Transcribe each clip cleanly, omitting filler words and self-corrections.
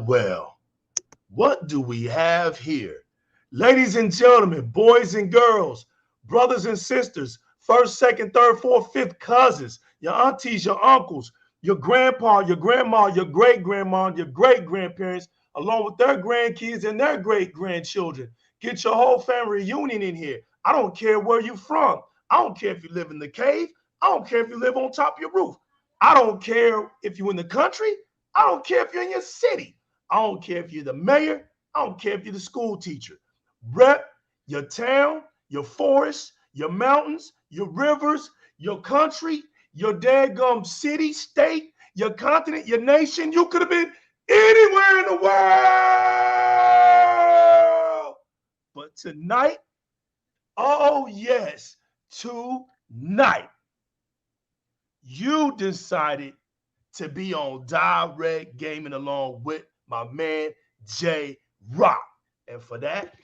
Well. What do we have here? Ladies and gentlemen, boys and girls, brothers and sisters, first, second, third, fourth, fifth cousins, your aunties, your uncles, your grandpa, your grandma, your great grandma, your great grandparents, along with their grandkids and their great grandchildren. Get your whole family reunion in here. I don't care where you're from. I don't care if you live in the cave. I don't care if you live on top of your roof. I don't care if you're in the country. I don't care if you're in your city. I don't care if you're the mayor. I don't care if you're the school teacher. Rep your town, your forests, your mountains, your rivers, your country, your daggum city, state, your continent, your nation. You could have been anywhere in the world. But tonight, oh yes, tonight, you decided to be on Di-RRec Gaming along with my man Di-RRec. And for that,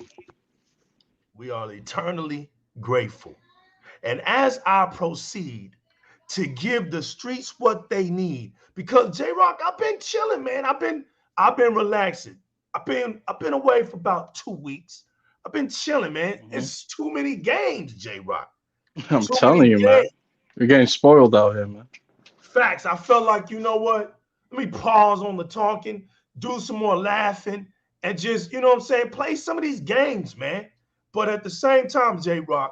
we are eternally grateful. And as I proceed to give the streets what they need, because Di-RRec, I've been chilling, man. I've been relaxing. I've been away for about 2 weeks. I've been chilling, man. Mm-hmm. It's too many games, Di-RRec. I'm telling you, man. You're getting spoiled out here, man. Facts. I felt like, you know what? Let me pause on the talking, do some more laughing, and just, you know what I'm saying, play some of these games, man. But at the same time, Di-RRec,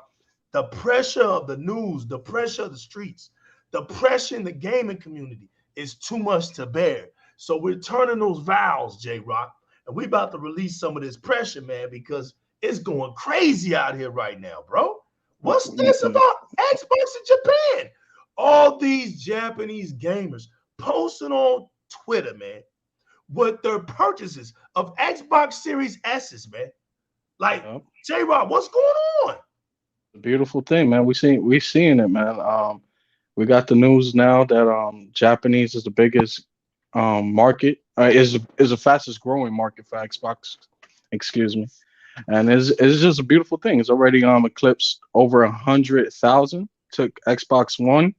the pressure of the news, the pressure of the streets, the pressure in the gaming community is too much to bear. So we're turning those vows, Di-RRec, and we about to release some of this pressure, man, because it's going crazy out here right now, bro. What's this about Xbox in Japan? All these Japanese gamers posting on Twitter, man, with their purchases of Xbox Series S's, man. Like, Di-RRec, what's going on? Beautiful thing, man. We seeing it, man. We got the news now that Japanese is the biggest market, is the fastest growing market for Xbox. Excuse me, and it's just a beautiful thing. It's already eclipsed over 100,000. Took Xbox One,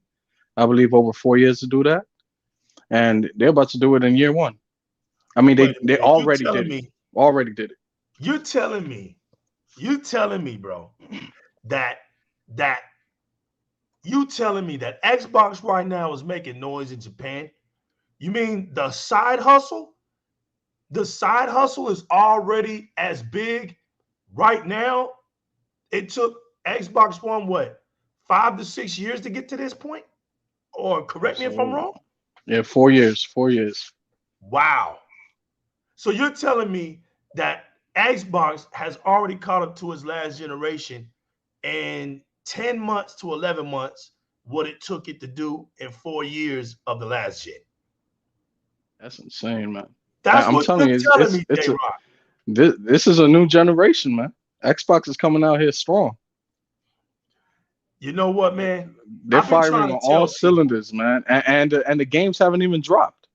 I believe, over 4 years to do that, and they're about to do it in year one. I mean, they already did it. Already did it. You're telling me, bro, that Xbox right now is making noise in Japan? You mean the side hustle? The side hustle is already as big right now. It took Xbox One, what, 5 to 6 years to get to this point? Or correct me if I'm wrong? Yeah, 4 years. 4 years. Wow. So you're telling me that Xbox has already caught up to its last generation in 10 months to 11 months what it took it to do in 4 years of the last gen. That's insane, man. I'm telling you, this is a new generation, man. Xbox is coming out here strong. You know what, man? They're firing on all cylinders, man. And the games haven't even dropped.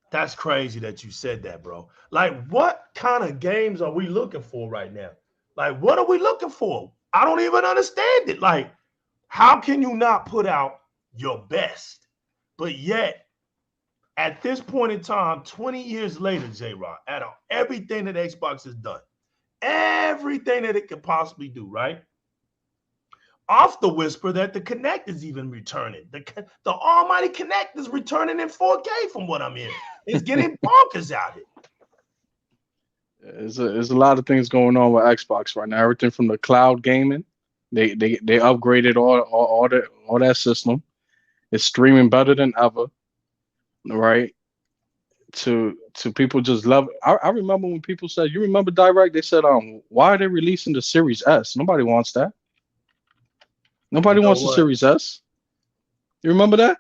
That's crazy that you said that, bro. Like, what kind of games are we looking for right now? Like, what are we looking for? I don't even understand it. Like, how can you not put out your best? But yet, at this point in time, 20 years later, Di-RRec, out of everything that Xbox has done, everything that it could possibly do, right? Off the whisper that the Kinect is even returning. The almighty Kinect is returning in 4K from what I'm hearing. It's getting bonkers out here. There's a lot of things going on with Xbox right now. Everything from the cloud gaming, they upgraded all that system. It's streaming better than ever, right? To people just love it. I remember when people said, you remember Di-RRec? They said, why are they releasing the Series S? Nobody wants that. Nobody wants the Series S. You remember that?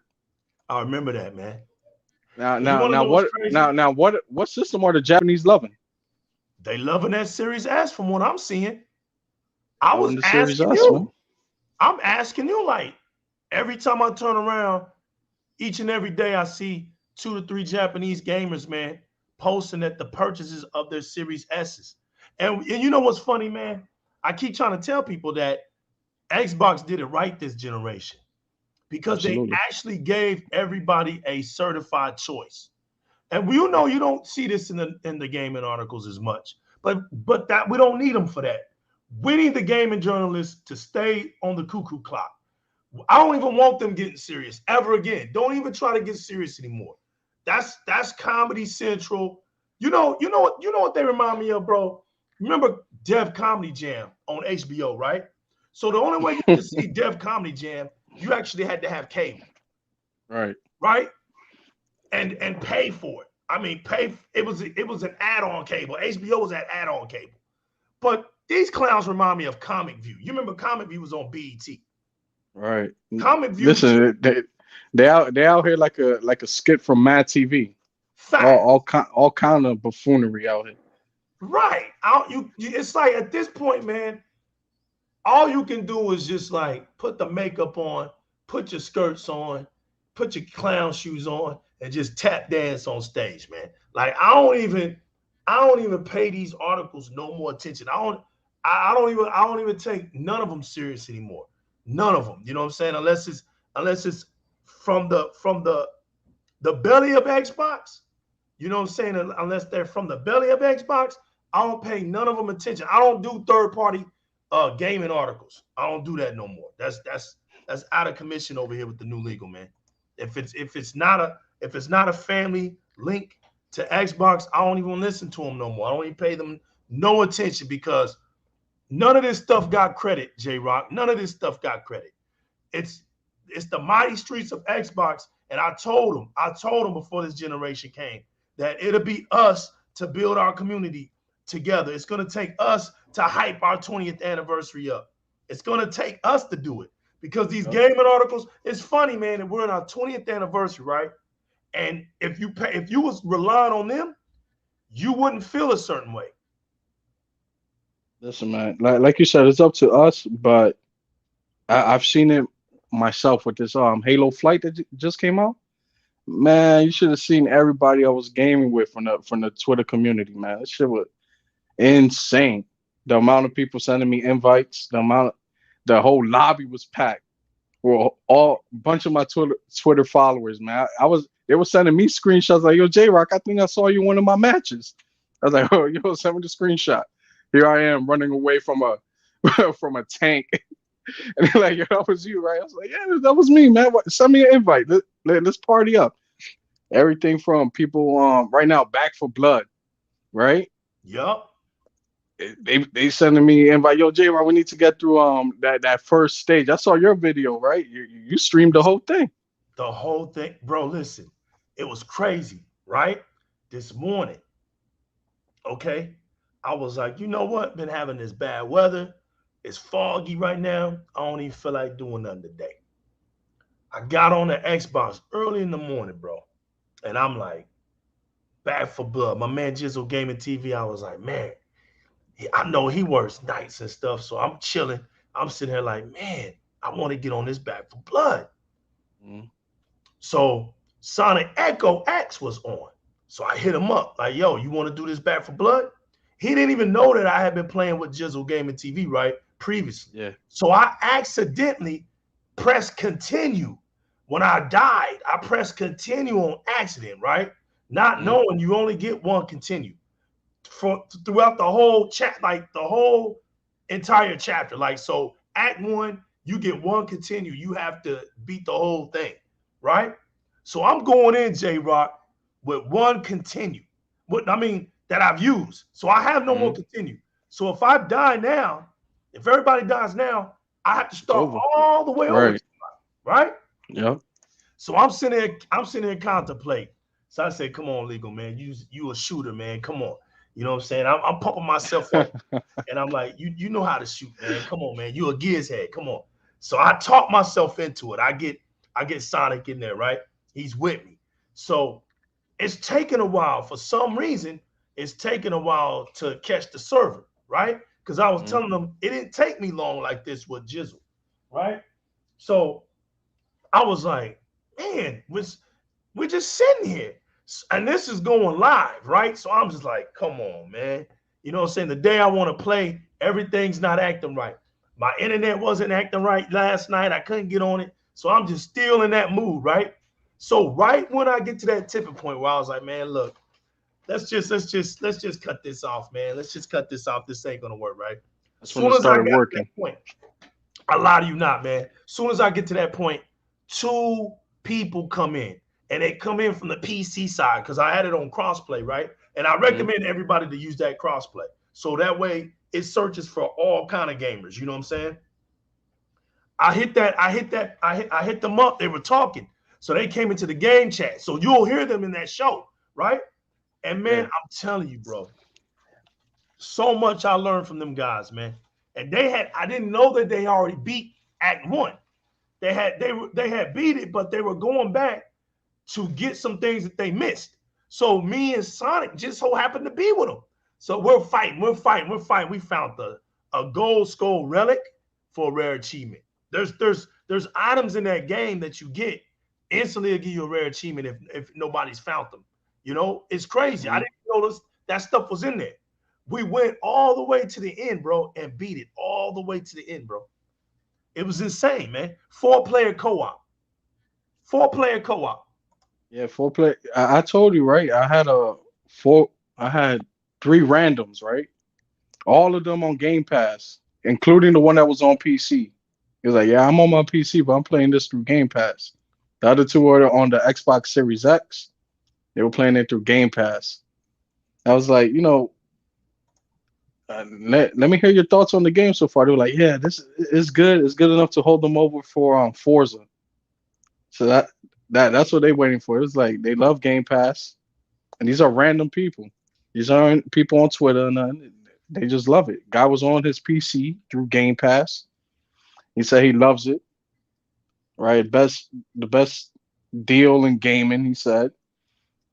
I remember that, man. Now, And you now, want to now, know what's what? crazy? Now, what system are the Japanese loving? They loving that Series S from what I'm seeing. They I was loving the Series asking S, man. you. I'm asking you, like, every time I turn around, each and every day I see 2 to 3 Japanese gamers, man, posting that the purchases of their Series S's. And you know what's funny, man? I keep trying to tell people that Xbox did it right this generation because they Absolutely. actually gave everybody a certified choice. And you know you don't see this in the gaming articles as much, but that we don't need them for that. We need the gaming journalists to stay on the cuckoo clock. I don't even want them getting serious ever again. Don't even try to get serious anymore. That's Comedy Central. You know what they remind me of, bro. Remember Dev Comedy Jam on HBO, right? So the only way you could see Dev Comedy Jam, you actually had to have cable, Right. right? And pay for it. I mean, pay. It was an add-on cable. HBO was that add-on cable. But these clowns remind me of Comic View. You remember Comic View was on BET. Right. Comic View, Listen, they out here like a skit from Mad TV. All fact. all kind of buffoonery out here. Right. It's like at this point, man, all you can do is just like put the makeup on, put your skirts on, put your clown shoes on, and just tap dance on stage, man. Like I don't even pay these articles no more attention. I don't even take none of them serious anymore. None of them. You know what I'm saying? Unless it's from the belly of Xbox. You know what I'm saying? Unless they're from the belly of Xbox, I don't pay none of them attention. I don't do third party gaming articles. I don't do that no more. That's out of commission over here with the new legal, man. If it's not a family link to Xbox, I don't even listen to them no more. I don't even pay them no attention because none of this stuff got credit, J Rock. None of this stuff got credit. It's it's the mighty streets of Xbox. And I told them before this generation came that it'll be us to build our community together. It's gonna take us to hype our 20th anniversary up. It's gonna take us to do it. Because these Yep. gaming articles, it's funny, man, that we're in our 20th anniversary, right? And if you was relying on them, you wouldn't feel a certain way. Listen, man. Like you said, it's up to us, but I've seen it myself with this Halo Flight that just came out. Man, you should have seen everybody I was gaming with from the Twitter community, man. That shit was insane. The amount of people sending me invites, the whole lobby was packed. Well, all bunch of my Twitter followers, man. They were sending me screenshots like, "Yo, J-Rock, I think I saw you in one of my matches." I was like, "Oh, yo, send me the screenshot." Here I am running away from a from a tank, and they're like, "Yo, that was you, right?" I was like, "Yeah, that was me, man. Send me an invite. Let's party up." Everything from people right now back for blood, right? Yup. They sending me invite, yo, J Rock, we need to get through that first stage. I saw your video, right? You streamed the whole thing. The whole thing, bro, listen, it was crazy, right? This morning, okay? I was like, you know what? Been having this bad weather. It's foggy right now. I don't even feel like doing nothing today. I got on the Xbox early in the morning, bro. And I'm like, back for blood. My man Jizzle Gaming TV, I was like, man, I know he works nights and stuff. So I'm chilling. I'm sitting here like, man, I want to get on this back for blood. Mm. So Sonic Echo X was on. So I hit him up, like, yo, you want to do this back for blood? He didn't even know that I had been playing with Jizzle Gaming TV, right? Previously. Yeah. So I accidentally pressed continue. When I died, I pressed continue on accident, right? Not Mm. knowing you only get one continue for throughout the whole chat, like the whole entire chapter. Like, so act one, you get one continue. You have to beat the whole thing, right? So I'm going in, J Rock, with one continue. What I mean that I've used. So I have no more Mm. continue. So if I die now, if everybody dies now, I have to It's start over. all the way over, Right. right? Yep. So I'm sitting there contemplating. So I said, come on, legal man, you a shooter, man. Come on. You know what I'm saying? I'm pumping myself up. And I'm like, you know how to shoot, man. Come on, man. You a gears head. Come on. So I talk myself into it. I get Sonic in there, right? He's with me. So It's taken a while. For some reason, it's taken a while to catch the server, right? Because I was Mm-hmm. telling them it didn't take me long like this with Jizzle, right? So I was like, man, we're just sitting here. And this is going live, right? So I'm just like, come on, man. You know what I'm saying? The day I want to play, everything's not acting right. My internet wasn't acting right last night. I couldn't get on it. So I'm just still in that mood, right? So right when I get to that tipping point where I was like, man, look, let's just cut this off, man. Let's just cut this off. This ain't gonna work, right? That's when Soon it as I got started to that working. point, I lie to you not, man. Soon as I get to that point, two people come in, and they come in from the PC side because I had it on crossplay, right? And I Mm-hmm. recommend everybody to use that crossplay, so that way it searches for all kind of gamers. You know what I'm saying? I hit them up. They were talking, so they came into the game chat. So you'll hear them in that show, right? And man, Yeah. I'm telling you, bro, so much I learned from them guys, man. And I didn't know that they already beat Act One. They had beat it, but they were going back to get some things that they missed. So me and Sonic just so happened to be with them. So we're fighting. We found a gold skull relic for a rare achievement. There's items in that game that you get instantly to give you a rare achievement if nobody's found them. You know, it's crazy. I Mm-hmm. didn't notice that stuff was in there. We went all the way to the end, bro, and beat it all the way to the end, bro. It was insane, man. Four-player co-op. Four-player co-op. Yeah, four play. I told you, right? Four. I had three randoms, right? All of them on Game Pass, including the one that was on PC. He was like, "Yeah, I'm on my PC, but I'm playing this through Game Pass." The other two were on the Xbox Series X. They were playing it through Game Pass. I was like, let me hear your thoughts on the game so far. They were like, "Yeah, this is good. It's good enough to hold them over for Forza." So that's what they're waiting for. It's like they love Game Pass, and these are random people. These aren't people on Twitter, and they just love it. Guy was on his PC through Game Pass. He said he loves it. Right, the best deal in gaming. He said,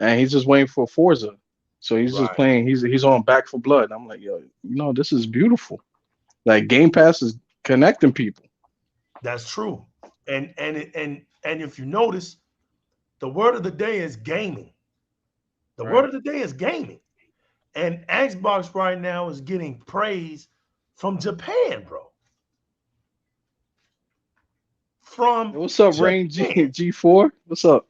and he's just waiting for Forza. So he's just Right. playing. He's on Back for Blood. I'm like, yo, this is beautiful. Like Game Pass is connecting people. That's true. And if you notice, the word of the day is gaming. The word Right. of the day is gaming. And Xbox right now is getting praise from Japan, bro. Hey, From what's up, Rain G Japan. G4? What's up?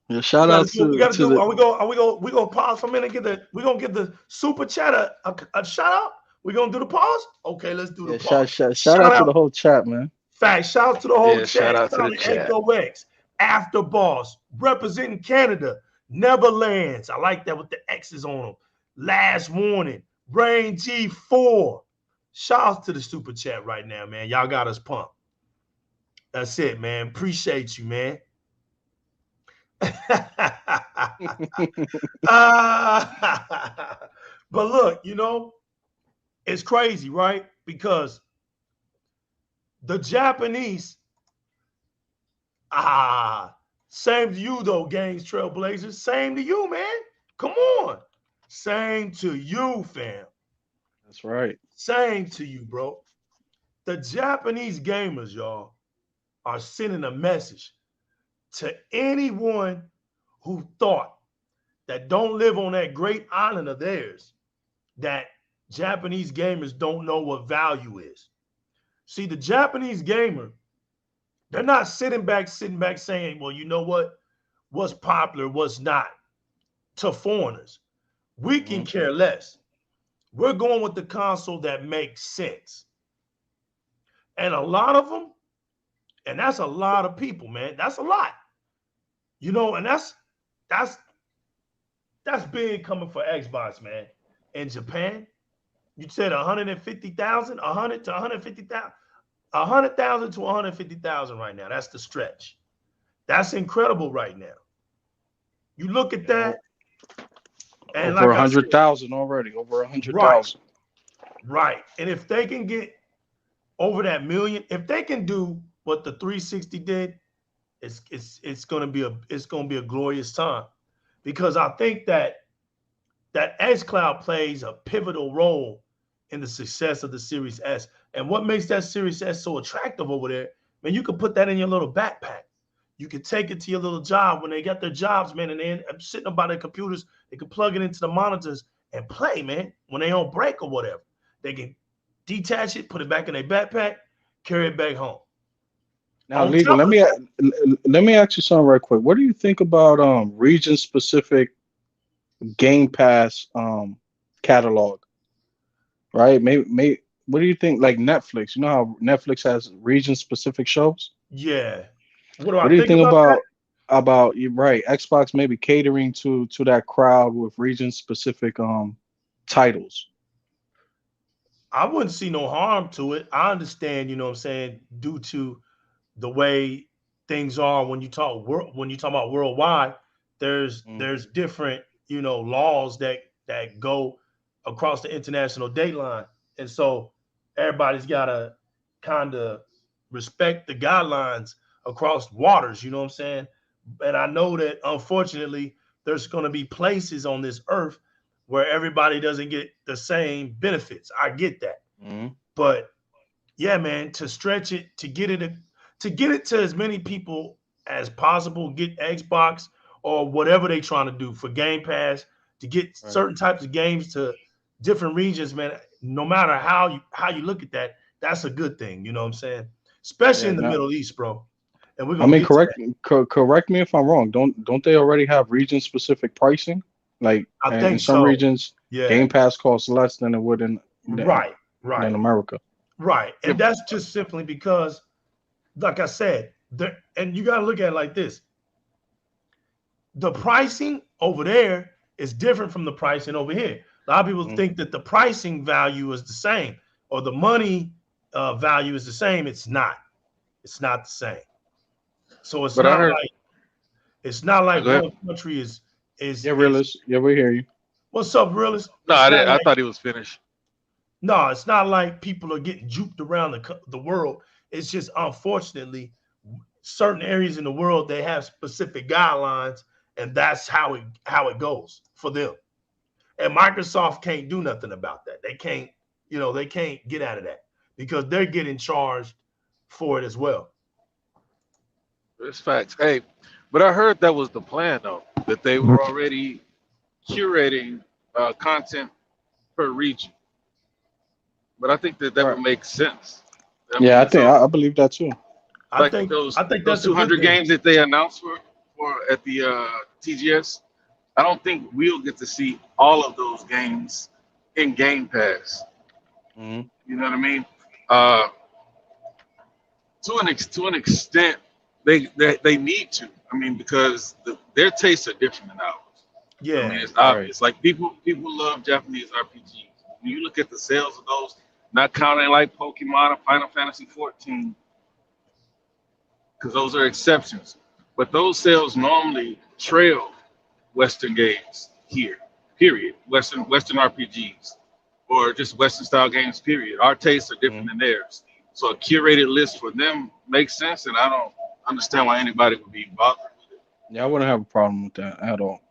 Yeah, We shout gotta out do. We gotta to do. the Are we gonna pause for a minute? And we gonna give the super chat a shout out. We gonna do the pause. Okay, let's do the yeah pause. shout Shout out to out. the whole chat, man. Fact. Shout out to the whole Yeah, shout chat. out to Shout the out to chat. Echo X. After Boss. Representing Canada. Neverlands. I like that with the X's on them. Last Warning. Rain G4. Shout out to the super chat right now, man. Y'all got us pumped. That's it, man. Appreciate you, man. But look, it's crazy, right? Because the Japanese, same to you though, Gangs Trailblazers. Same to you, man. Come on. Same to you, fam. That's right. Same to you, bro. The Japanese gamers, y'all, are sending a message to anyone who thought that don't live on that great island of theirs that Japanese gamers don't know what value is. See, the Japanese gamer, they're not sitting back saying, well, you know what? What's popular, what's not to foreigners. We can Hmm. care less. We're going with the console that makes sense. And a lot of them, and that's a lot of people, man. That's a lot. And that's that's big coming for Xbox, man. In Japan, you said 150,000, 100 to 150,000, 100,000 to 150,000 right now. That's the stretch. That's incredible right now. You look at Yeah, that, and over like a I said, hundred thousand already. Over a hundred right, thousand. right. And if they can get over that million, if they can do what the 360 did, it's gonna be a glorious time because I think that xCloud plays a pivotal role in the success of the Series S. And what makes that Series S so attractive over there, man, you can put that in your little backpack. You can take it to your little job when they got their jobs, man, and they're sitting up by their computers. They can plug it into the monitors and play, man, when they on break or whatever. They can detach it, put it back in their backpack, carry it back home. Now, On legal. top of that, Let me ask you something right quick. What do you think about region specific Game Pass catalog? Right? Maybe. What do you think? Like Netflix. You know how Netflix has region specific shows. yeah. What do What I do you think think about that? about you right? Xbox maybe catering to that crowd with region specific titles. I wouldn't see no harm to it. I understand, what I'm saying, due to the way things are when you talk about worldwide, there's Mm, there's different laws that go across the international date line, and so everybody's got to kind of respect the guidelines across waters. You know what I'm saying? And I know that unfortunately there's going to be places on this earth where everybody doesn't get the same benefits. I get that, mm, but yeah, man, to stretch it, to get it to as many people as possible, get Xbox or whatever they trying to do for Game Pass, to get right. certain types of games to different regions, man. No matter how you look at that, that's a good thing. You know what I'm saying? Especially Yeah. in the Now, Middle East, bro. And we're I gonna mean, get to that. correct me if I'm wrong. Don't they already have region specific pricing? Like I in think some so. regions, Yeah. Game Pass costs less than it would Right. than Right. America. Right. Yeah, And that's just simply because, like I said, and you got to look at it like this: the pricing over there is different from the pricing over here. A lot of people Mm. think that the pricing value is the same or the money value is the same. It's not. It's not the same. So it's but I not heard. like it's not like Go ahead. one country is Yeah, is realist. Yeah, we hear you. what's up, realist? No, It's I not didn't. I like thought he was finished. no, it's not like people are getting juked around the world. It's just unfortunately certain areas in the world they have specific guidelines, and that's how it goes for them. And Microsoft can't do nothing about that. They can't get out of that because they're getting charged for it as well. It's facts. Hey, but I heard that was the plan though, that they were already curating content per region. But I think that that Right. would make sense. I Yeah, I mean, think so I believe that too. I like think those I think those that's a good 200 thing. games that they announced for at the TGS, I don't think we'll get to see all of those games in Game Pass. Hmm. You know what I mean? Uh, to an extent, they need to. I mean, because their tastes are different than ours. I mean, Yeah, it's Right. obvious. Like people love Japanese RPGs. When you look at the sales of those, not counting like Pokemon or Final Fantasy 14, because those are exceptions. But those sales normally trail Western games here. Period. Western RPGs or just Western style games. Period. Our tastes are Hmm. different than theirs. So a curated list for them makes sense, and I don't understand why anybody would be bothered with it. Yeah, I wouldn't have a problem with that at all.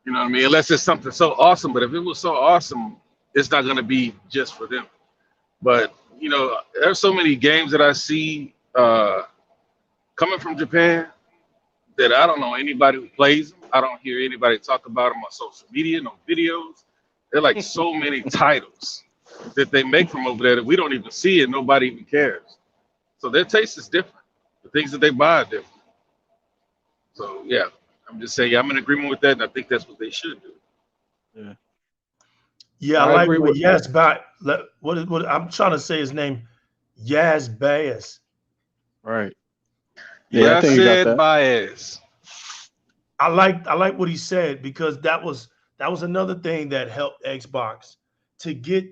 You know what I mean? Unless it's something so awesome. But if it was so awesome, it's not going to be just for them. But there's so many games that I see coming from Japan that I don't know anybody who plays them. I don't hear anybody talk about them on social media, no videos. They're like so many titles that they make from over there that we don't even see and nobody even cares. So their taste is different. The things that they buy are different. So yeah, I'm just saying, yeah, I'm in agreement with that, and I think that's what they should do. Yeah, yeah. I I like agree what with. Yes, but what I'm trying to say his name, Yas Bayas. Right. Yeah, I Yeah, I think you got said that. bias. I like what he said because that was another thing that helped Xbox to get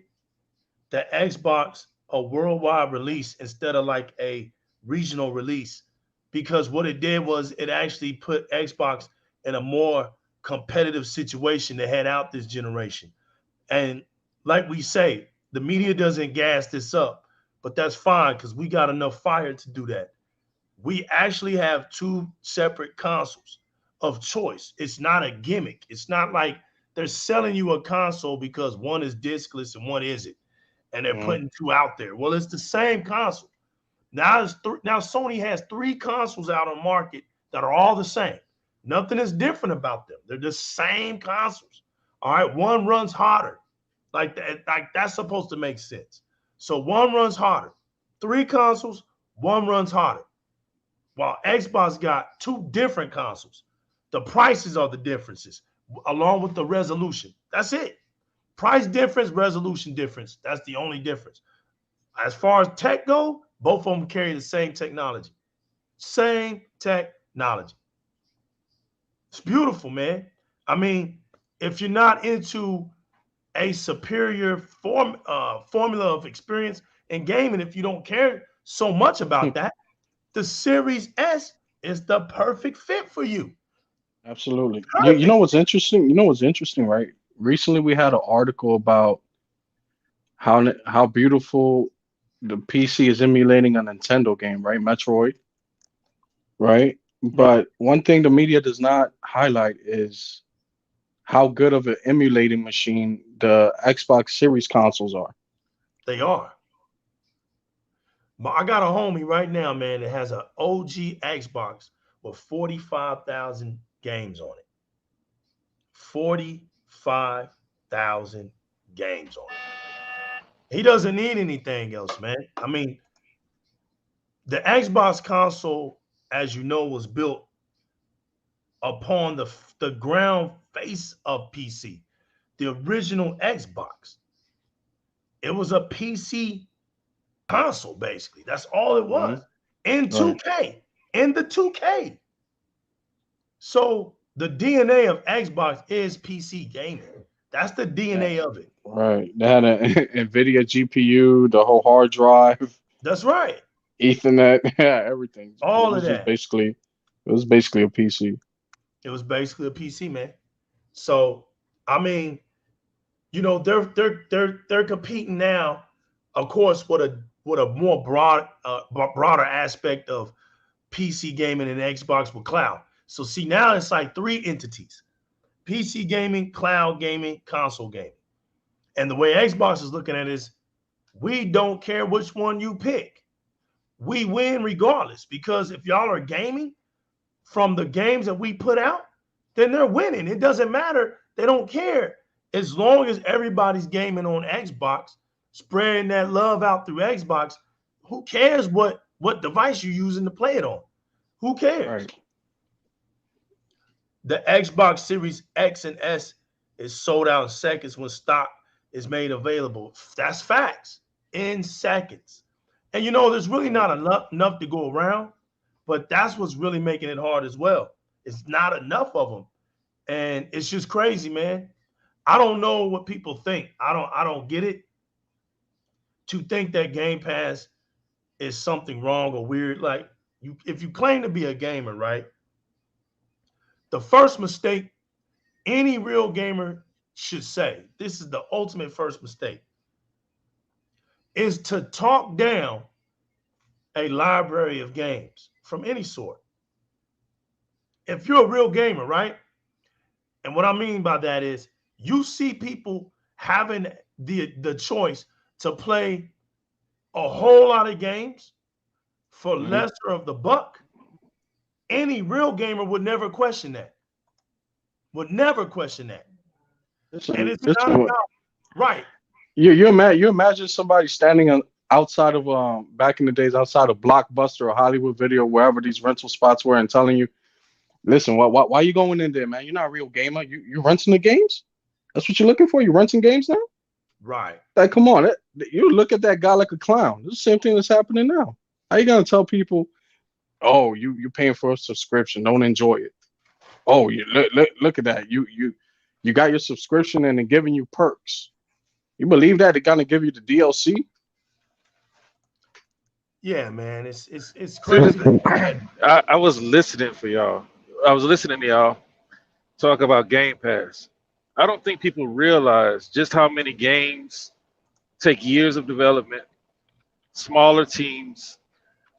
the Xbox a worldwide release instead of like a regional release. Because what it did was it actually put Xbox in a more competitive situation to head out this generation. And like we say, the media doesn't gas this up, but that's fine because we got enough fire to do that. we actually have two separate consoles of choice. It's not a gimmick. It's not like they're selling you a console because one is discless and one isn't, and they're Mm-hmm. putting two out there. Well, it's the same console. Now Sony has three consoles out on market that are all the same. Nothing is different about them. They're the same consoles. All right, one runs hotter. Like that, that's supposed to make sense. So one runs hotter. Three consoles, one runs hotter. While Xbox got two different consoles. The prices are the differences, along with the resolution. That's it. Price difference, resolution difference. That's the only difference. As far as tech go, both of them carry the same technology. Same technology. It's beautiful, man. I mean, if you're not into a superior formula of experience in gaming, if you don't care so much about that, the Series S is the perfect fit for you. Absolutely. You know Perfect. what's interesting? You know what's interesting, right? Recently, we had an article about how beautiful the PC is emulating a Nintendo game, right? Metroid, right? Right. But one thing the media does not highlight is how good of an emulating machine the Xbox Series consoles are. They are. But I got a homie right now, man, that has an OG Xbox with 45,000 games on it. 45,000 games on it. He doesn't need anything else, man. I mean, the Xbox console, as you know, was built upon the ground face of PC, the original Xbox. It was a PC console, basically. That's all it Hmm. was. In Right. 2K, in the 2K. So the DNA of Xbox is PC gaming. That's the Yeah. DNA of it. Right. They had an NVIDIA GPU, the whole hard drive, That's right. Ethernet, yeah, everything. All of that. It was basically a PC. It was basically a PC, man. So I mean, they're competing now, of course, with a more broader aspect of PC gaming and Xbox with cloud. So see, now it's like three entities: PC gaming, cloud gaming, console gaming. And the way Xbox is looking at it is, we don't care which one you pick. We win regardless, because if y'all are gaming from the games that we put out, then they're winning. It doesn't matter. They don't care. As long as everybody's gaming on Xbox, spreading that love out through Xbox, who cares what device you're using to play it on? Who cares? Right. The Xbox Series X and S is sold out in seconds when stock is made available. That's facts. In seconds. And there's really Right. not enough to go around, but that's what's really making it hard as well. It's not enough of them. And it's just crazy, man. I don't know what people think. I don't get it. To think that Game Pass is something wrong or weird. Like, if you claim to be a gamer, right? The first mistake any real gamer should say, this is the ultimate first mistake, is to talk down a library of games from any sort. If you're a real gamer, right? And what I mean by that is, you see people having the choice to play a whole lot of games for Hmm. lesser of the buck. Any real gamer would never question that. Would never question that. And Listen, it's not listen. about right. You imagine somebody standing outside of back in the days outside of Blockbuster or Hollywood Video, wherever these rental spots were, and telling you, listen, why you going in there, man? You're not a real gamer. You renting the games? That's what you're looking for? You renting games now? Right. Like, come on, you look at that guy like a clown. It's the same thing that's happening now. How you gonna tell people, oh, you paying for a subscription, don't enjoy it? Oh, you look at that. You got your subscription and they're giving you perks. You believe that they're gonna give you the DLC? Yeah, man. It's See, crazy. I was listening for y'all. I was listening to y'all talk about Game Pass. I don't think people realize just how many games take years of development, smaller teams,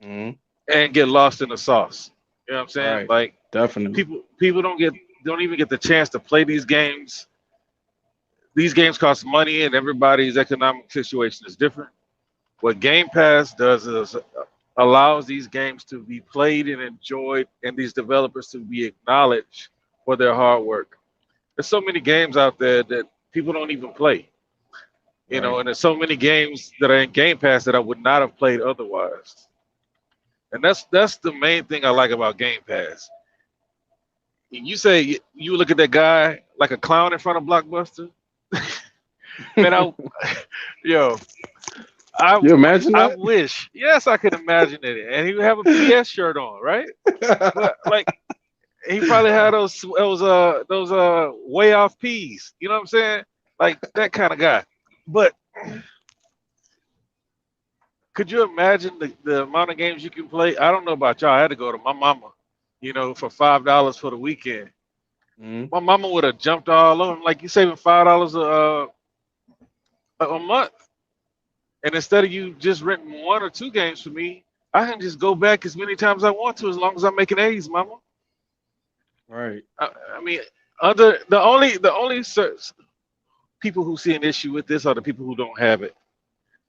Hmm. and get lost in the sauce. You know what I'm saying? Right. Like Definitely. people don't even get the chance to play these games. These games cost money, and everybody's economic situation is different. What Game Pass does is allows these games to be played and enjoyed, and these developers to be acknowledged for their hard work. There's so many games out there that people don't even play, Right. and there's so many games that are in Game Pass that I would not have played otherwise. And that's the main thing I like about Game Pass. And you say you look at that guy like a clown in front of Blockbuster, man. Yo, I You imagine I that? wish, yes, I could imagine it, and he would have a PS shirt on, right? But like he probably had those way off peas. You know what I'm saying? Like that kind of guy. But could you imagine the amount of games you can play? I don't know about y'all. I had to go to my mama, for $5 for the weekend. Mhm. My mama would have jumped all over him. Like you saving $5 a month, and instead of you just renting one or two games for me, I can just go back as many times as I want to, as long as I'm making A's, mama. Right. I mean, other the only people who see an issue with this are the people who don't have it,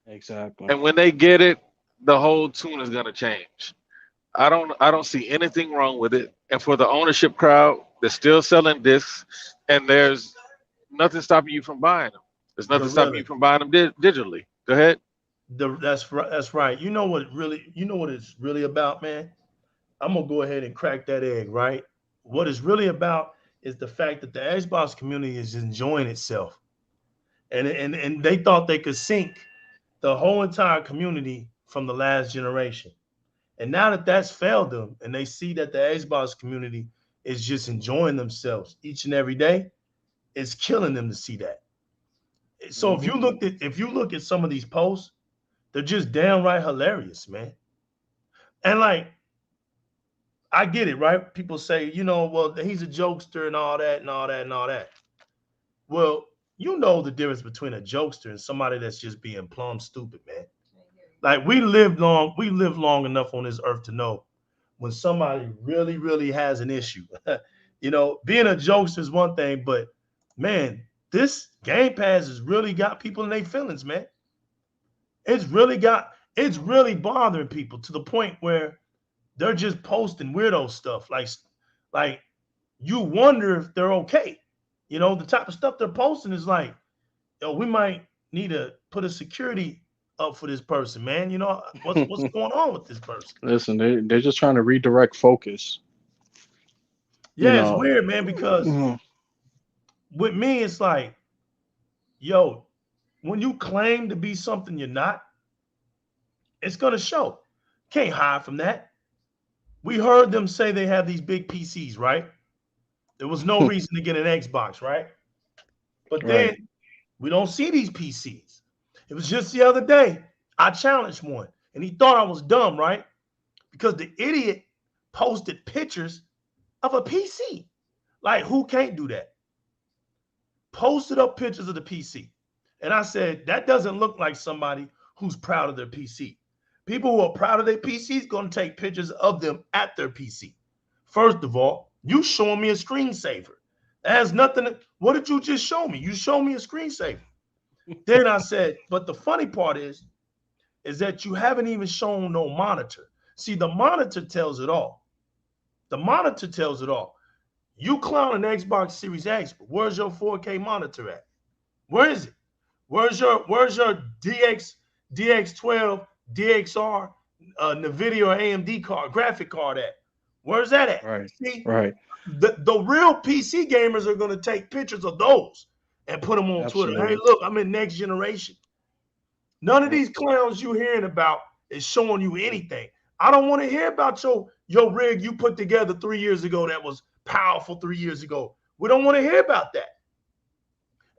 Exactly. and when they get it, the whole tune is gonna change. I don't see anything wrong with it, and for the ownership crowd, they're still selling discs, and there's nothing stopping you from buying them. There's nothing stopping you Gorilla. from buying them digitally. Go ahead. That's right. That's right. You know what it's really about, man. I'm gonna go ahead and crack that egg, right? What it's really about is the fact that the Xbox community is enjoying itself, and they thought they could sink the whole entire community from the last generation. And now that that's failed them, and they see that the Xbox community is just enjoying themselves each and every day, it's killing them to see that. So Hmm. if you look at some of these posts, they're just downright hilarious, man. And like I get it, right? People say, well, he's a jokester and all that and all that and all that. Well, you know the difference between a jokester and somebody that's just being plumb stupid, man. Like we live long enough on this earth to know when somebody really, really has an issue. Being a jokester is one thing, but man, this Game Pass has really got people in their feelings, man. It's really bothering people to the point where they're just posting weirdo stuff. Like you wonder if they're okay. The type of stuff they're posting is like, yo, we might need to put a security up for this person, man. What's going on with this person? Listen, they're just trying to redirect focus. You Yeah, it's know. weird, man, because Mhm. with me, it's like, yo, when you claim to be something you're not, it's gonna show. Can't hide from that. We heard them say they have these big PCs, right? There was no reason to get an Xbox, right? But then Right. we don't see these PCs. It was just the other day, I challenged one, and he thought I was dumb, right? Because the idiot posted pictures of a PC. Like, who can't do that? Posted up pictures of the PC. And I said, that doesn't look like somebody who's proud of their PC. People who are proud of their PCs going to take pictures of them at their PC. First of all, you showing me a screensaver. That has nothing what did you just show me? You showed me a screensaver. Then I said, but the funny part is that you haven't even shown no monitor. See, the monitor tells it all. The monitor tells it all. You clown an Xbox Series X, but where's your 4K monitor at? Where is it? Where's your DX12, DXR, NVIDIA or AMD card, graphic card at? Where's that at? Right. See, Right. the real PC gamers are going to take pictures of those and put them on Twitter. Hey, Absolutely. look, I'm in next generation. None of Yep. these clowns you hearing about is showing you anything. I don't want to hear about your rig you put together 3 years ago that was powerful 3 years ago. We don't want to hear about that.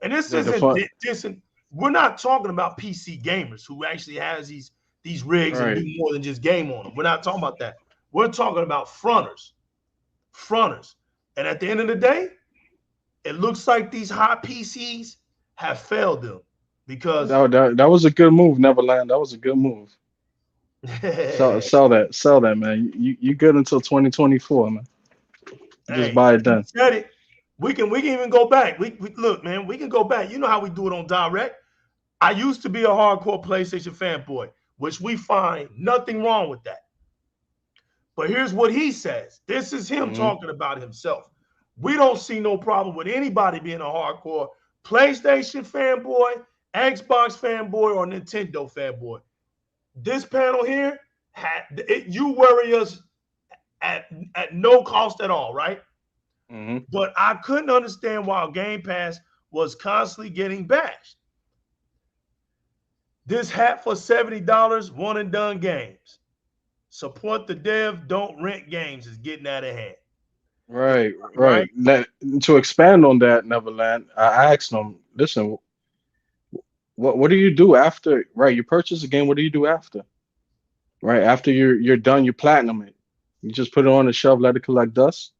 And this The isn't fun. this. We're not talking about PC gamers who actually has these rigs and do Right. more than just game on them. We're not talking about that. We're talking about fronters. And at the end of the day, it looks like these hot PCs have failed them because That was a good move, Neverland. That was a good move. Sell that, man. You good until 2024, man. Just Hey, buy it you done. said it. We can even go back. We look, man. We can go back. You know how we do it on Direct. I used to be a hardcore PlayStation fanboy, which we find nothing wrong with that. But here's what he says. This is him Hmm. talking about himself. We don't see no problem with anybody being a hardcore PlayStation fanboy, Xbox fanboy, or Nintendo fanboy. This panel here, you worry us at, at no cost at all, right? Hmm. But I couldn't understand why Game Pass was constantly getting bashed. This hat for $70, one and done games. Support the dev, don't rent games is getting out of hand. Right, Right? right. To expand on that, Neverland, I asked them, listen, what do you do after, right? You purchase a game, what do you do after? Right? After you're done, you platinum it. You just put it on the shelf, let it collect dust.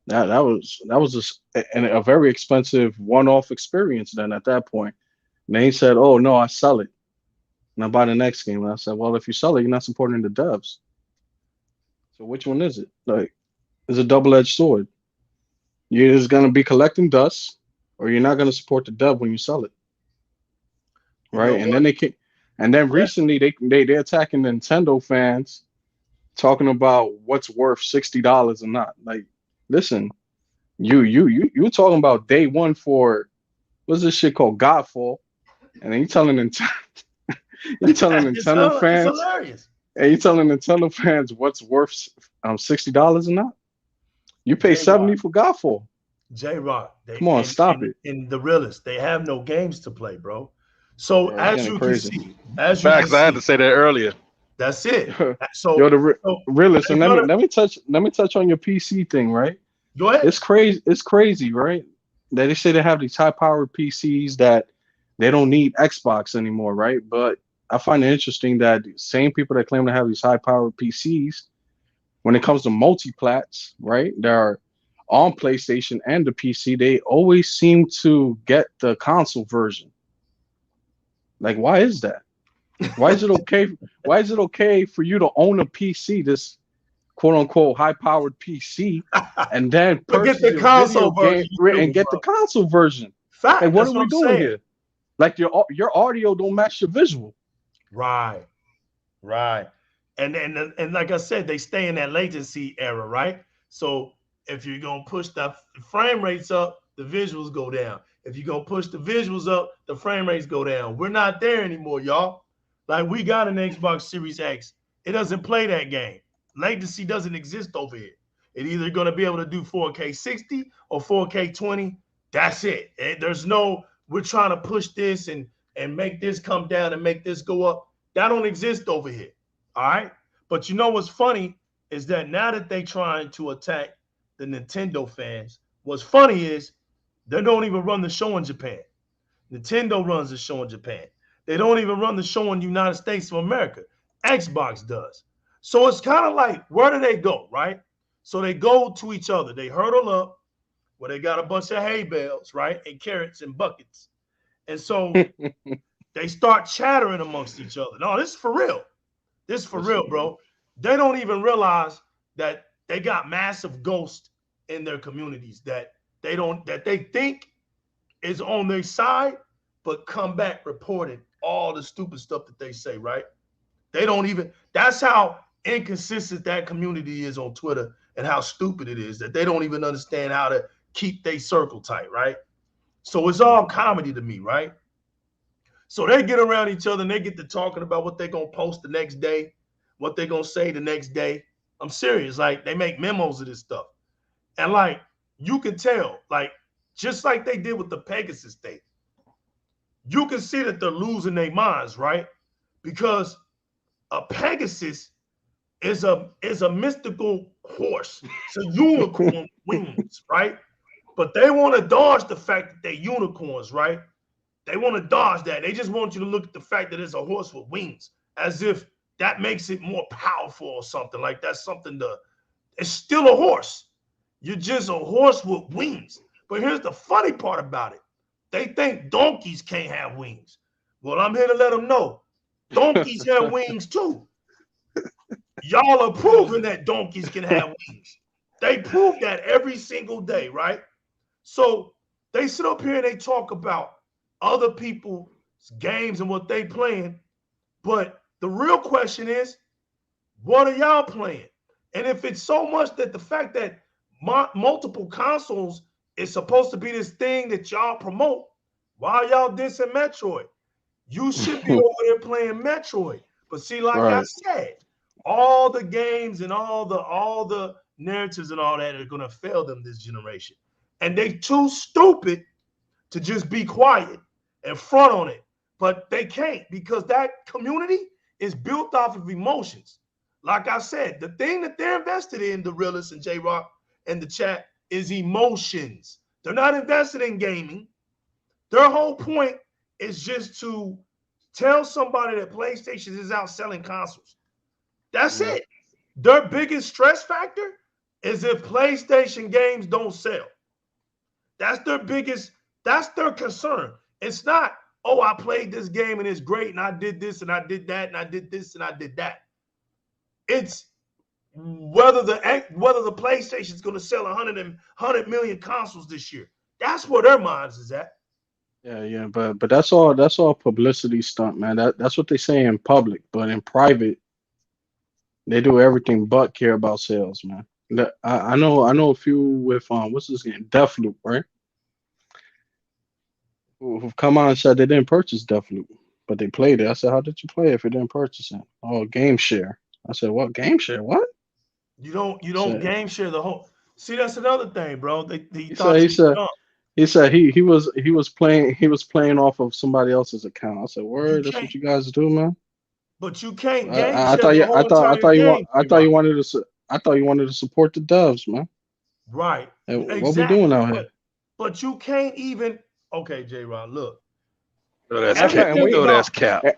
That was just a very expensive one-off experience then at that point. And then he said, "Oh no, I sell it and I buy the next game." And I said, "Well, if you sell it, you're not supporting the devs. So which one is it? Like, it's a double-edged sword. You're just gonna be collecting dust, or you're not gonna support the dev when you sell it, You know right?" And then what? they can, and then Yeah. recently they're attacking Nintendo fans, talking about what's worth $60 or not. Like, listen, you talking about day one for what's this shit called Godfall, and then you telling Nintendo It's fans, hilarious. and you telling Nintendo fans what's worth $60 or not? You pay J Rock. 70 for Godfall. J Rock. They Come on, and, stop and it. and the realest, they have no games to play, bro. So Yeah, it's getting crazy. Facts. I had to say that earlier. that's it. Yo, So, the so realist, and they're gonna let me touch on your PC thing, right? go ahead. It's crazy, right? That they say they have these high powered PCs that they don't need Xbox anymore, right? But I find it interesting that the same people that claim to have these high powered PCs, when it comes to multiplats, right? That are on PlayStation and the PC, they always seem to get the console version. Like, why is that? Why is it okay? Why is it okay for you to own a PC, this quote unquote high powered PC, and then But get purchase the your video console game version, you and stupid get the bro. console version? Like, Fact. what That's are what we I'm doing saying. here? Like, your audio don't match your visual. Right. Right. And like I said, they stay in that latency era, right? So if you're gonna push the frame rates up, the visuals go down. If you're gonna push the visuals up, the frame rates go down. We're not there anymore, y'all. Like we got an Xbox Series X. It doesn't play that game. Latency doesn't exist over here. It either gonna be able to do 4K 60 or 4K 20. That's it. There's no we're trying to push this and make this come down and make this go up. That don't exist over here. All right. But you know what's funny is that now that they trying to attack the Nintendo fans, what's funny is they don't even run the show in Japan. Nintendo runs the show in Japan. They don't even run the show in the United States of America. Xbox does. So it's kind of like, where do they go, right? So they go to each other. They hurdle up where they got a bunch of hay bales, right? And carrots and buckets. And so they start chattering amongst each other. No, this is for real. This is for real, Listen, bro. They don't even realize that they got massive ghosts in their communities that they think is on their side, but come back reporting all the stupid stuff that they say, right? They don't even that's how inconsistent that community is on Twitter and how stupid it is that they don't even understand how to keep their circle tight, right? So it's all comedy to me, right? So they get around each other and they get to talking about what they're gonna post the next day, what they're gonna say the next day. I'm serious. Like they make memos of this stuff. And like you can tell, like just like they did with the Pegasus thing, you can see that they're losing their minds, right? Because a Pegasus is a mystical horse. It's a unicorn with wings, right? But they want to dodge the fact that they're unicorns, right? They want to dodge that. They just want you to look at the fact that it's a horse with wings, as if that makes it more powerful or something. Like that's something to. It's still a horse. You're just a horse with wings. But here's the funny part about it. They think donkeys can't have wings. Well, I'm here to let them know. Donkeys have wings too. Y'all are proving that donkeys can have wings. They prove that every single day, right? So they sit up here and they talk about other people's games and what they playing. But the real question is, what are y'all playing? And if it's so much that the fact that multiple consoles is supposed to be this thing that y'all promote, why are y'all dissing Metroid? You should be over there playing Metroid. But see, like I Right. said, all the games and all the narratives and all that are gonna fail them this generation. And they too stupid to just be quiet and front on it. But they can't because that community is built off of emotions. Like I said, the thing that they're invested in, the realists and J-Rock and the chat, is emotions. They're not invested in gaming. Their whole point is just to tell somebody that PlayStation is out selling consoles. That's it. Their biggest stress factor is if PlayStation games don't sell. That's their concern. It's not, oh, I played this game and it's great and I did this and I did that and I did this and I did that. It's whether the PlayStation is going to sell 100 million consoles this year. That's where their minds is at. Yeah, but that's all publicity stunt, man. That's what they say in public, but in private, they do everything but care about sales, man. I know a few with what's his name, Deathloop, right? Who've come out and said they didn't purchase Deathloop, but they played it. I said, how did you play it if you didn't purchase it? Oh, game share. I said, what game share? What? You don't Said game share the whole. See, that's another thing, bro. They he said thought he you were said dumb. he said he was playing off of somebody else's account. I said, You word, that's can't, what you guys do, man. but you can't I, game I I share thought the you I whole thought I entire thought you want game, I thought J-Rock. you wanted to I thought you wanted to support the devs, man. Right. Hey, what we doing Exactly. out here? But you can't even. Okay, J-Rock, look. No, that's cap. And You Everything we know about that's cap. eh,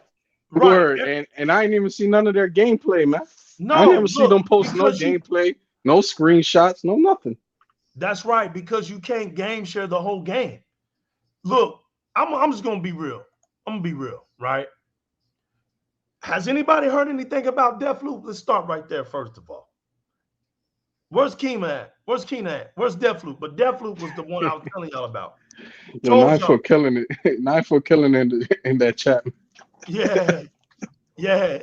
right. word and I ain't even see none of their gameplay, man. I No, never see look, them post no because you gameplay, no screenshots, no nothing. that's right, because you can't game share the whole game. Look, I'm just gonna be real. I'm gonna be real, right? Has anybody heard anything about Deathloop? Let's start right there, first of all. Where's Keema at? Where's Keena at? Where's Deathloop? But Deathloop was the one I was telling y'all about. Yo, Told nine y'all, for killing it, nine for killing in that chat. yeah, yeah.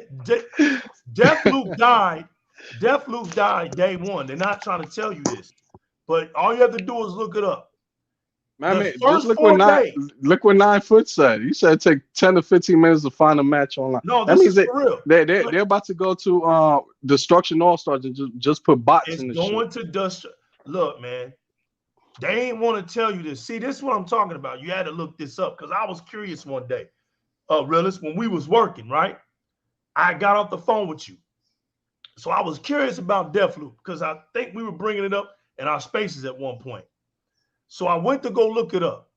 Deathloop died. Deathloop died day one. They're not trying to tell you this, but all you have to do is look it up. Man, The man, just first 4 days. look what 9 foot said. You said it take 10 to 15 minutes to find a match online. No, That this means is for real. But they're about to go to Destruction All Stars and just put bots it's in the shit. going to dust. Look, man, they ain't want to tell you this. See, this is what I'm talking about. You had to look this up because I was curious one day. Realist, when we was working, right? I got off the phone with you. So I was curious about Deathloop because I think we were bringing it up in our spaces at one point. So I went to go look it up.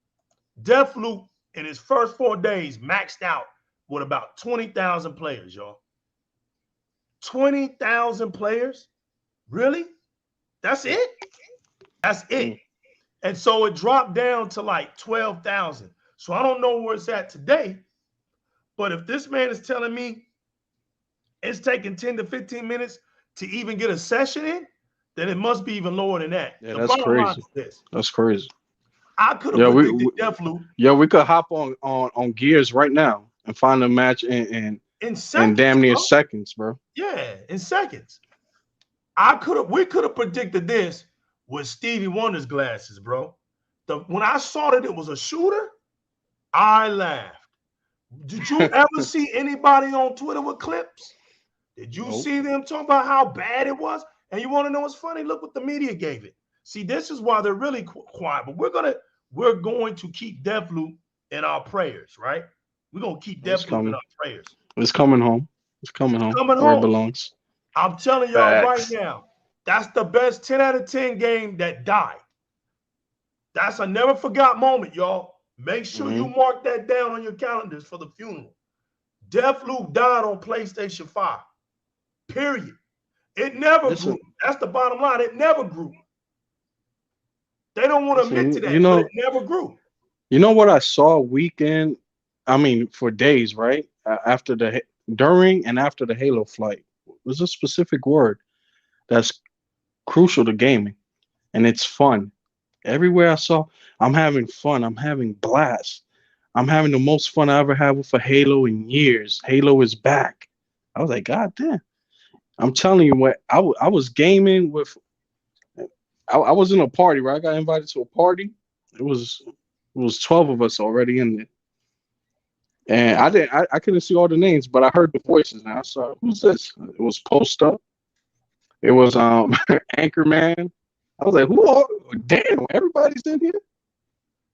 Deathloop in his first 4 days maxed out with about 20,000 players, y'all. 20,000 players? Really? That's it? That's it. Mm. And so it dropped down to like 12,000. So I don't know where it's at today. But if this man is telling me it's taking 10 to 15 minutes to even get a session in, then it must be even lower than that. Yeah, The that's bottom line crazy. is this. That's crazy. I could have Yeah, predicted Deathloop we could hop on Gears right now and find a match in in seconds, damn near bro. seconds, bro. Yeah, in seconds. We could have predicted this with Stevie Wonder's glasses, bro. When I saw that it was a shooter, I laughed. Did you ever see anybody on Twitter with clips? Did you Nope. see them talking about how bad it was? And you want to know what's funny? Look what the media gave it. See, this is why they're really quiet. But we're going to keep Deathloop in our prayers, right? We're gonna keep It's Deathloop in coming. our prayers. It's coming home. It's coming It's home coming where it home. belongs. I'm telling y'all right Facts. now, that's the best 10 out of 10 game that died. That's a never forgot moment, y'all. Make sure you Hmm. mark that down on your calendars for the funeral. Deathloop died on PlayStation 5. Period. It never grew. Listen, That's the bottom line. It never grew. They don't want to admit to listen. that, but it never grew. You know what I saw weekend? I mean, for days, right? After during and after the Halo flight. there's a specific word that's crucial to gaming, and it's fun. Everywhere I saw, I'm having fun. I'm having blast. I'm having the most fun I ever had with a Halo in years. Halo is back. I was like, God damn. I'm telling you what, I was gaming with, I was in a party, right? I got invited to a party. It was it was 12 of us already in there. And I couldn't see all the names, but I heard the voices now. So who's this? It was Post Up. It was Anchorman. I was like, who are damn, everybody's in here?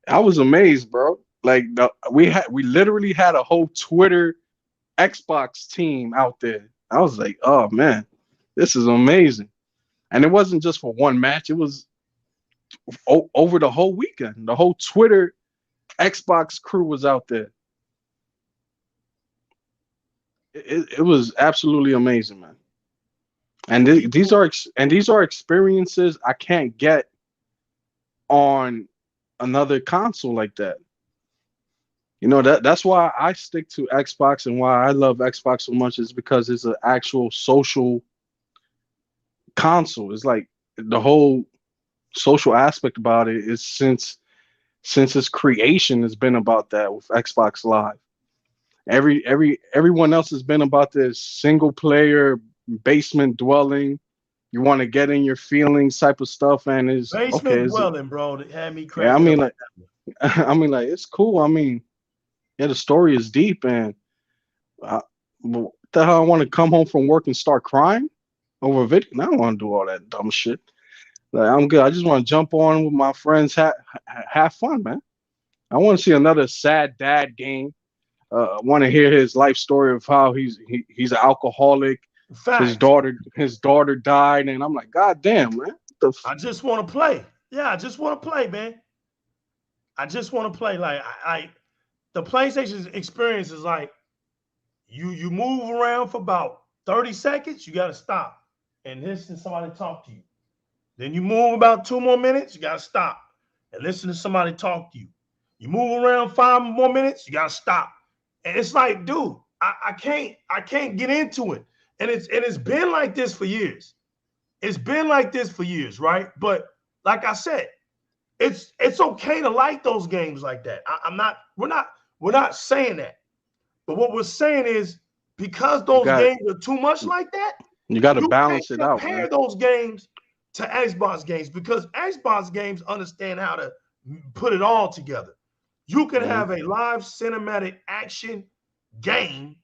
I was amazed, bro. Like we literally had a whole Twitter Xbox team out there. I was like, oh man, this is amazing. And it wasn't just for one match, it was over the whole weekend. The whole Twitter Xbox crew was out there. It was absolutely amazing, man. And these are experiences I can't get on another console like that. You know, that's why I stick to Xbox, and why I love Xbox so much is because it's an actual social console. It's like the whole social aspect about it is since its creation has been about that with Xbox Live. Everyone else has been about this single player basement dwelling. You want to get in your feelings type of stuff, and is okay. Basement dwelling, bro. That had me Yeah, I cracking mean up. like, I mean like it's cool. I mean, yeah, the story is deep, and what the hell? I want to come home from work and start crying over a video. I don't want to do all that dumb shit. Like, I'm good. I just want to jump on with my friends, have fun, man. I want to see another sad dad game. I want to hear his life story of how he's an alcoholic. Facts. His daughter died, and I'm like, God damn, man. I just want to play. Yeah, I just want to play, man. I just want to play. Like the PlayStation experience is like you move around for about 30 seconds, you gotta stop and listen to somebody talk to you. Then you move about 2 more minutes, you gotta stop and listen to somebody talk to you. You move around 5 more minutes, you gotta stop. And it's like, dude, I can't get into it. And it's been like this for years. It's been like this for years, right? But like I said, it's okay to like those games like that. I'm not, we're not saying that. But what we're saying is because You those got games are too much like that, you got to you can't balance it out, compare man. those games to Xbox games because Xbox games understand how to put it all together. You can Mhm. have a live cinematic action game,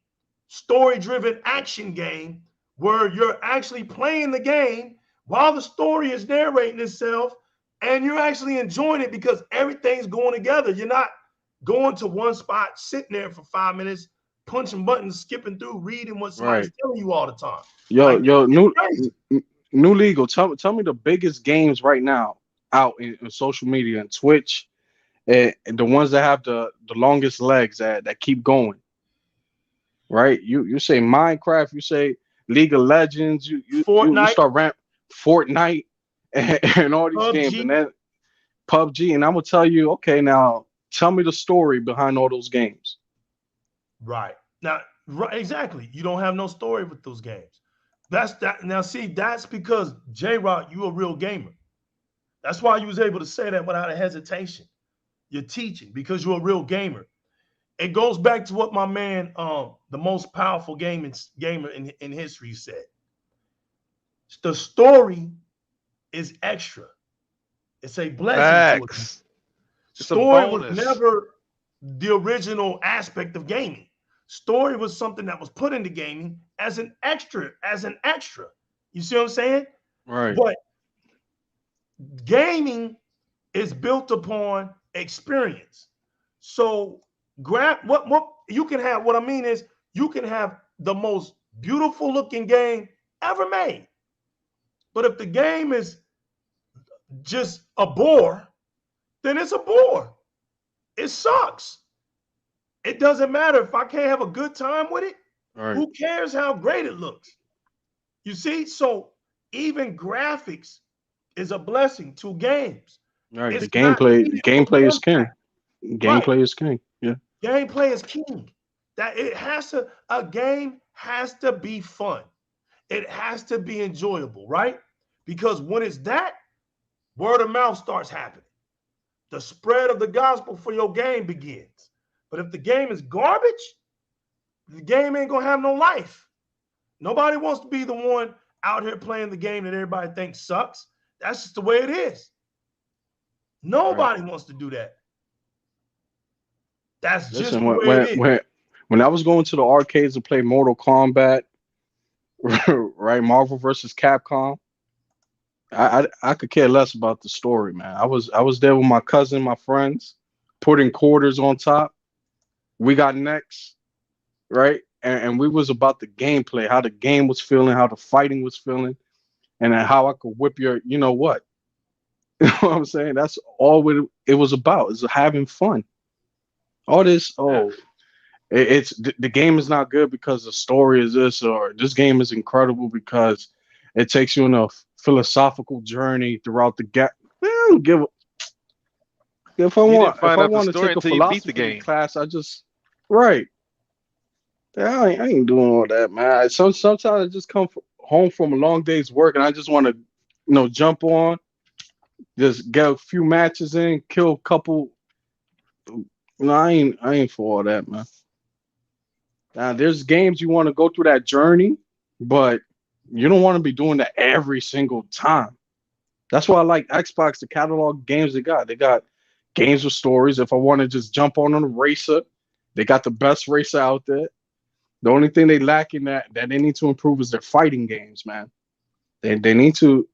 story-driven action game where you're actually playing the game while the story is narrating itself and you're actually enjoying it because everything's going together. You're not going to one spot, sitting there for 5 minutes, punching buttons, skipping through, reading what somebody's Right. telling you all the time. Yo, Like yo, it's new crazy. new legal. Tell me the biggest games right now out in social media and Twitch, and the ones that have the longest legs that keep going. Right? You say Minecraft, you say League of Legends, you Fortnite, start ramp Fortnite and all these games, and PUBG, then PUBG, and I'm gonna tell you, okay, now tell me the story behind all those games. right. Now, right, exactly. You don't have no story with those games. That's that. Now, see, that's because J Rock, you a real gamer. That's why you was able to say that without a hesitation. You're teaching because you're a real gamer. It goes back to what my man, the most powerful gamer in history said. The story is extra. It's a blessing to it. Facts. It's a Story was bonus. never the original aspect of gaming. Story was something that was put into gaming as an extra, as an extra. You see what I'm saying? Right. But gaming is built upon experience. So grab what you can have. What I mean is you can have the most beautiful looking game ever made. But if the game is just a bore, then it's a bore. It sucks. It doesn't matter if I can't have a good time with it. Right. Who cares how great it looks? You see, so even graphics is a blessing to games. Right. It's not The needed for gameplay is king. impact. Right. Gameplay is king. Yeah. Gameplay is king. That it has to, a game has to be fun. It has to be enjoyable, right? Because when it's that, word of mouth starts happening. The spread of the gospel for your game begins. But if the game is garbage, the game ain't gonna have no life. Nobody wants to be the one out here playing the game that everybody thinks sucks. That's just the way it is. Right. Nobody wants to do that. That's just Listen, the way it is. when I was going to the arcades to play Mortal Kombat, right, Marvel versus Capcom, I could care less about the story, man. I was there with my cousin, my friends, putting quarters on top. We got next, right, and we was about the gameplay, how the game was feeling, how the fighting was feeling, and then how I could whip your, you know what? You know what I'm saying? That's all it was about, is having fun. All this, Yeah. it's the game is not good because the story is this, or this game is incredible because it takes you on a philosophical journey throughout the gap. Give You didn't if find I out the want to story take a until you beat the philosophy game. class, I just right. Yeah, I ain't doing all that, man. Sometimes I just come home from a long day's work and I just want to, jump on, just get a few matches in, kill a couple. I ain't for all that, man. Now, there's games you want to go through that journey, but you don't want to be doing that every single time. That's why I like Xbox, the catalog games they got. They got games with stories. If I want to just jump on a racer, they got the best racer out there. The only thing they lack in that they need to improve is their fighting games, man. They need to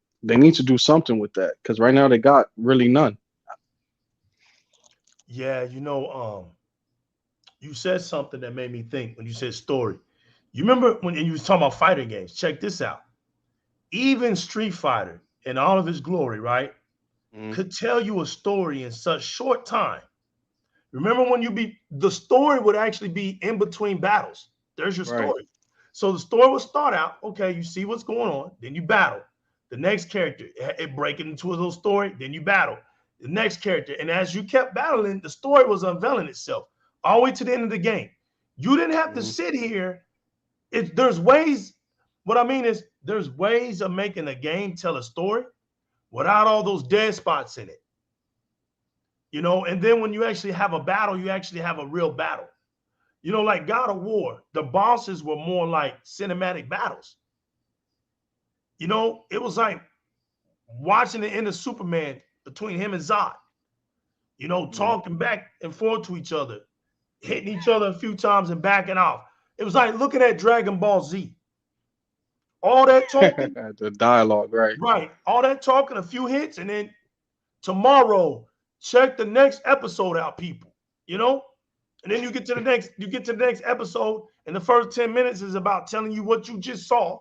do something with that because right now they got really none. Yeah, you said something that made me think when you said story. You remember when you was talking about fighting games? Check this out. Even Street Fighter, in all of its glory, right, Mm, could tell you a story in such short time. Remember when the story would actually be in between battles. There's your right. story. So the story will start out, okay, you see what's going on, then you battle. The next character, it break it into a little story, then you battle. The next character, and as you kept battling, the story was unveiling itself all the way to the end of the game. You didn't have to Mm, sit here. There's ways. What I mean is, there's ways of making a game tell a story without all those dead spots in it. And then when you actually have a battle, you actually have a real battle. Like God of War, the bosses were more like cinematic battles. It was like watching the end of Superman between him and Zod, mm. talking back and forth to each other, hitting each other a few times and backing off. It was like looking at Dragon Ball Z. All that talking, The dialogue, right? right? All that talking, a few hits, and then tomorrow, check the next episode out, people. You know, and then you get to the next episode, and the first 10 minutes is about telling you what you just saw.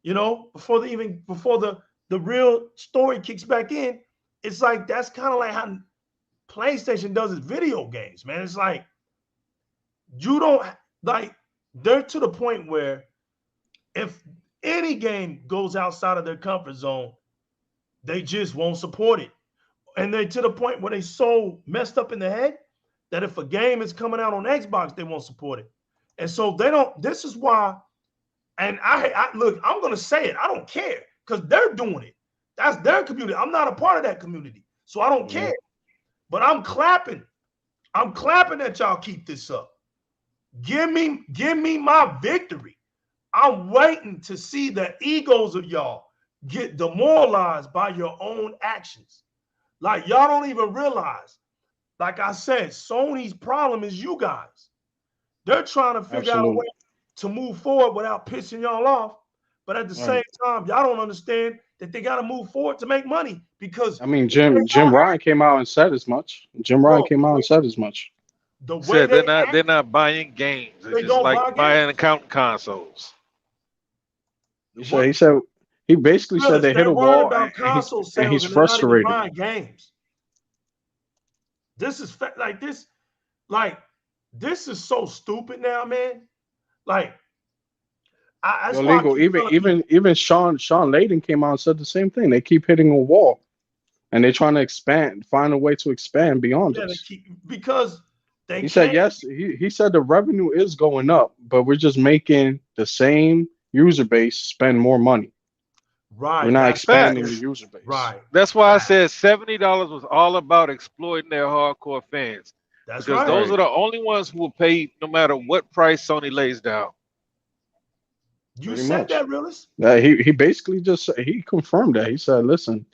Before the real story kicks back in. It's like that's kind of like how PlayStation does its video games, man. It's like you don't like they're to the point where if any game goes outside of their comfort zone, they just won't support it. And they're to the point where they so messed up in the head that if a game is coming out on Xbox, they won't support it. And so they don't. This is why. And I look. I'm gonna say it. I don't care because they're doing it. That's their community. I'm not a part of that community, so I don't Mm. care. But I'm clapping. I'm clapping that y'all keep this up. Give me my victory. I'm waiting to see the egos of y'all get demoralized by your own actions. Like y'all don't even realize. Like I said, Sony's problem is you guys. They're trying to figure out a way Absolutely. to move forward without pissing y'all off. But at the same Right. time, y'all don't understand that they got to move forward to make money because I mean, the way Jim Ryan came out and said as much. Jim Ryan bro, came out and said as much. the way Said they they're act, not buying games. They're they just don't like buy buying games. account consoles. He said What he said he basically said Willis, they hit they're a worried wall about console and sales he's and they're not even frustrated. buying games. This is like this is so stupid now, man. Like that's Yo, why I legal. keep telling people, Even Sean Layden came out and said the same thing. They keep hitting a wall, and they're trying to expand, find a way to expand beyond yeah, they this. keep because they He said can't. yes. He said the revenue is going up, but we're just making the same user base spend more money. We're Right. not That's expanding the Facts. user base. right. That's why I Fact. said $70 was all about exploiting their hardcore fans That's because right. those Right. are the only ones who will pay no matter what price Sony lays down. You Pretty said much. that, realist. He basically just he confirmed that. He said, "Listen,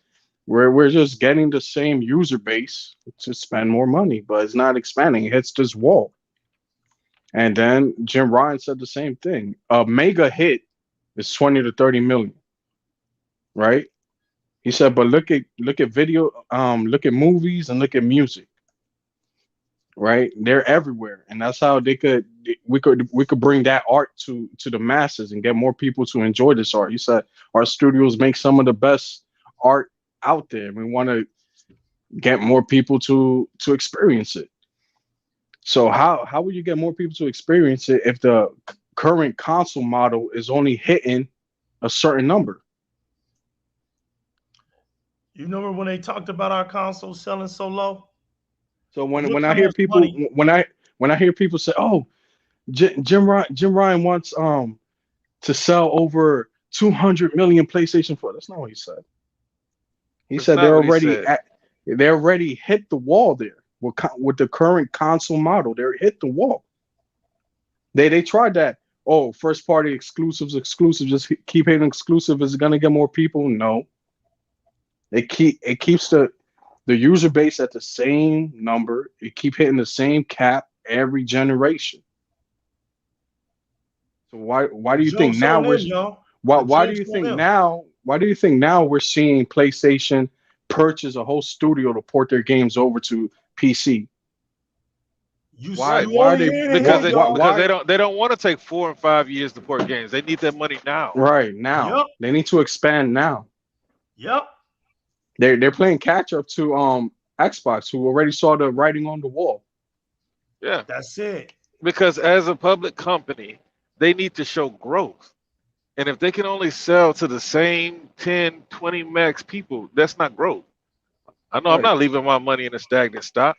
we're just getting the same user base to spend more money, but it's not expanding. It hits this wall." And then Jim Ryan said the same thing. A mega hit is 20 to 30 million, right? He said, but look at video, look at movies and look at music, right? They're everywhere, and that's how we could bring that art to the masses and get more people to enjoy this art. He said our studios make some of the best art out there. We want to get more people to experience it. So how would you get more people to experience it if the current console model is only hitting a certain number? You remember when they talked about our console selling so low? So Look when I how hear much people money. when I hear people say, "Oh, Jim Ryan wants to sell over 200 million PlayStation 4," that's not what he said. He That's said not what he said. they already hit the wall there with the current console model. They hit the wall. They tried that. Oh, first party exclusive. Just keep hitting exclusive. Is it gonna get more people? No. It keeps the user base at the same number. It keep hitting the same cap every generation. So why The do you think joke's now on we're them, y'all. why The why do joke's you on think them. now why do you think now we're seeing PlayStation purchase a whole studio to port their games over to PC? Why Right. You why are only they hearing it why here, Because they why, y'all. because why they don't want to take 4 and 5 years to port games. They need that money now. right now? Yep. They need to expand now. Yep. They're playing catch up to Xbox, who already saw the writing on the wall. Yeah. That's it. Because as a public company, they need to show growth. And if they can only sell to the same 10, 20 max people, that's not growth. I know I'm Right. not leaving my money in a stagnant stock.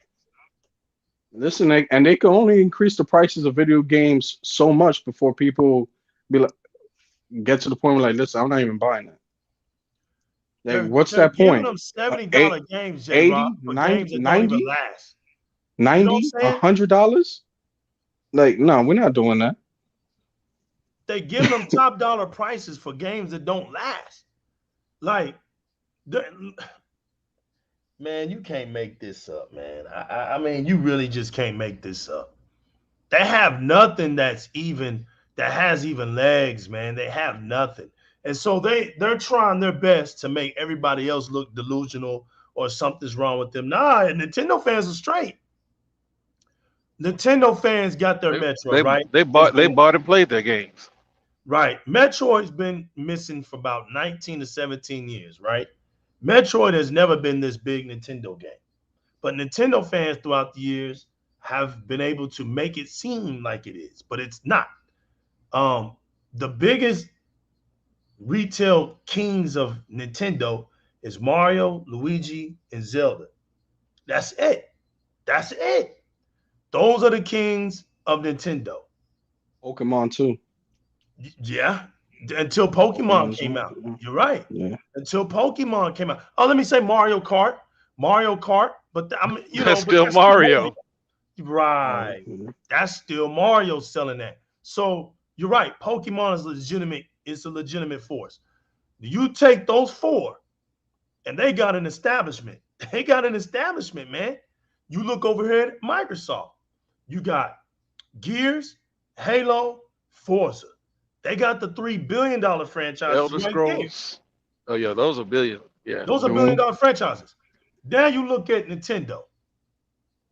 Listen, they can only increase the prices of video games so much before people be like, get to the point where like, listen, I'm not even buying that. Like, what's They're that giving point? them $70 Eight, games, J Rock, 80, for 90, games that don't even 90, last. You know what 90, I'm saying? $100? Like, no, we're not doing that. They giving them top dollar prices for games that don't last. Like, man, you can't make this up, man. I mean, you really just can't make this up. They have nothing that has even legs, man. They have nothing. And so they're trying their best to make everybody else look delusional or something's wrong with them. Nah, Nintendo fans are straight. Nintendo fans got their They Metroid, they right? they It's bought they been bought and played their games. right. Metroid's been missing for about 19 to 17 years, right? Metroid has never been this big Nintendo game. But Nintendo fans throughout the years have been able to make it seem like it is, but it's not. Um, the biggest retail kings of Nintendo is Mario, Luigi, and Zelda. That's it. That's it. Those are the kings of Nintendo. Pokemon too. Yeah. Until Pokemon Pokemon as came well. out. You're right. Yeah. Until Pokemon came out. Oh, let me say Mario Kart. Mario Kart, but That's but still that's still Mario. Mario. Right. Right. Yeah. That's still Mario selling that. So you're right. Pokemon is legitimate. It's a legitimate force. You take those four, and they got an establishment. They got an establishment, man. You look over here at Microsoft. You got Gears, Halo, Forza. They got the $3 billion franchises Elder right there. Scrolls. Oh yeah, those are billion. Yeah. Those are billion Doom. dollar franchises. Now you look at Nintendo.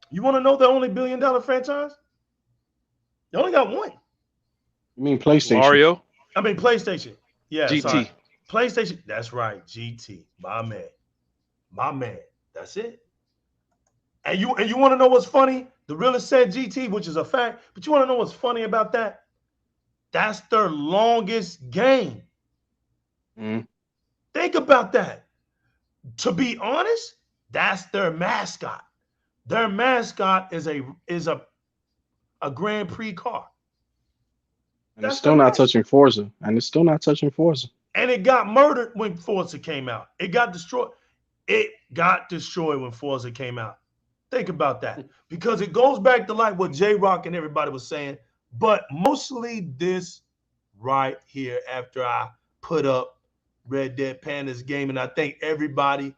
You want to know the only $1 billion franchise? They only got one. You mean PlayStation? Mario, I mean, PlayStation. Yeah, sorry. GT. PlayStation. That's right. GT. My man. My man. That's it. And you want to know what's funny? The realist said GT, which is a fact. But you want to know what's funny about that? That's their longest game. Mm. Think about that. To be honest, that's their mascot. Their mascot is a Grand Prix car. And it's That's still the not fact. touching Forza. And it's still not touching Forza. And it got murdered when Forza came out. It got destroyed. It got destroyed when Forza came out. Think about that. Because it goes back to like what J-Rock and everybody was saying, but mostly this right here after I put up Red Dead Pandas game, and I think everybody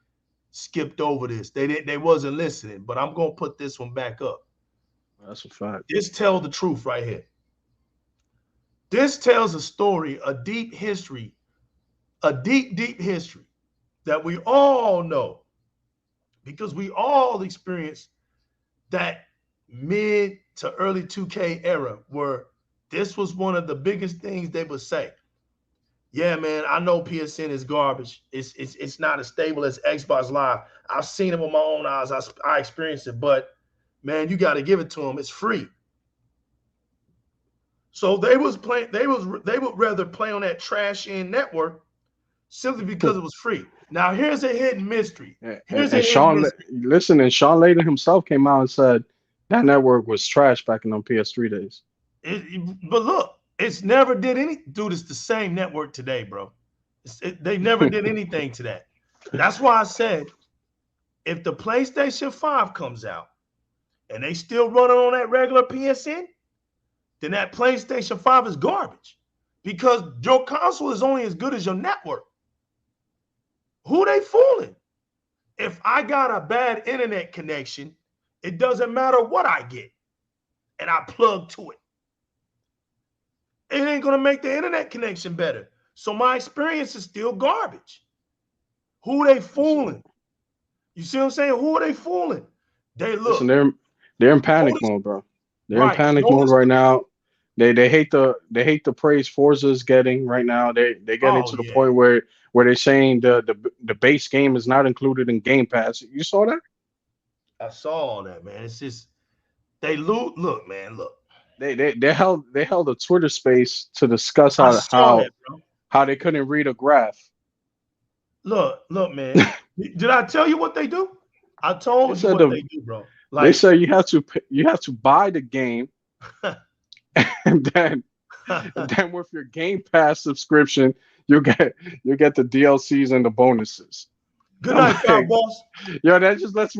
skipped over this. They wasn't listening, but I'm gonna put this one back up. That's a fact. This tells the truth right here. This tells a story, a deep history, a deep history that we all know because we all experienced that mid to early 2K era where this was one of the biggest things they would say. Yeah, man, I know PSN is garbage. It's not as stable as Xbox Live. I've seen it with my own eyes. I experienced it, but man, you got to give it to them. It's free. So they was playing. They would rather play on that trash in network simply because it was free. Now here's a hidden mystery. And, Here's a and hidden Sean, mystery. listen, and Sean Layden himself came out and said that network was trash back in them PS3 days. But look, it's never did any. Dude, it's the same network today, bro. They never did anything to that. That's why I said if the PlayStation 5 comes out and they still running on that regular PSN, then that PlayStation 5 is garbage because your console is only as good as your network. Who they fooling? If I got a bad internet connection, it doesn't matter what I get and I plug to it. It ain't going to make the internet connection better. So my experience is still garbage. Who they fooling? You see what I'm saying? Who are they fooling? They Listen, look. they're in panic Notice, mode, bro. They're in right. panic mode Notice. right now. They hate the praise Forza's getting right now. They getting Oh, to the yeah. point where they're saying the base game is not included in Game Pass. You saw that? I saw all that, man. It's just, they loot. Look, man, look. They held a Twitter space to discuss I how saw that, how bro. how they couldn't read a graph. Look, man. Did I tell you what they do? I They told you said what they do, bro. they Like, said you have to buy the game and then with your Game Pass subscription you get the DLCs and the bonuses. good I'm night, Foul like, Boss. yo, that just lets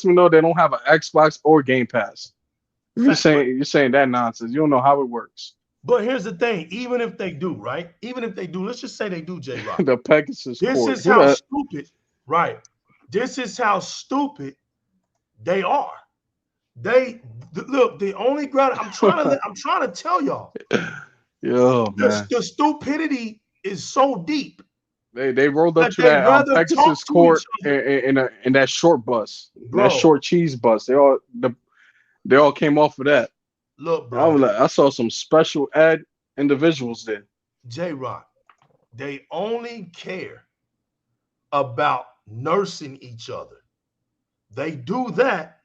me know they don't have an Xbox or Game Pass. You're saying that nonsense. You don't know how it works. But here's the thing. Even if they do, right? Even if they do, let's just say they do, J-Rock. The Pegasus This Court. is Who how the stupid, right? This is how stupid they are. Look. The only ground I'm trying to tell y'all. Yo, man. The stupidity is so deep They rolled up that to they that rather talk Pegasus to each Court other, in that short bus, in that bro. short cheese bus. They all came off of that. Look, I was bro. like, I saw some special ed individuals there. J-Rock. They only care about nursing each other. They do that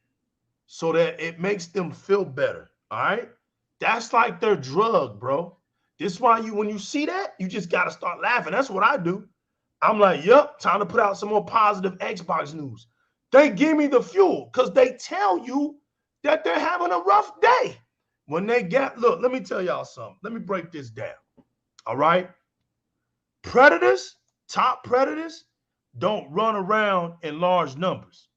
so that it makes them feel better. All right. That's like their drug, bro. This is why when you see that, you just got to start laughing. That's what I do. I'm like, yep, time to put out some more positive Xbox news. They give me the fuel because they tell you that they're having a rough day. When they look, let me tell y'all something. Let me break this down. All right. Predators, top predators, don't run around in large numbers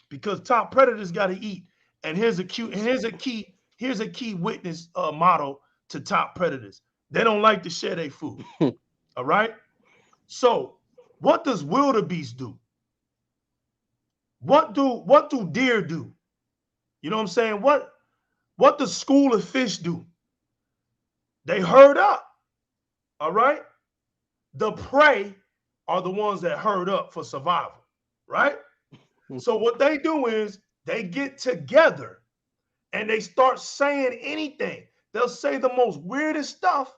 because top predators got to eat. And here's a key witness model to top predators. They don't like to share their food. All right. So what does wildebeest do? What do deer do? You know what I'm saying? What does school of fish do? They herd up. All right. The prey are the ones that herd up for survival, right? So what they do is they get together and they start saying anything. They'll say the most weirdest stuff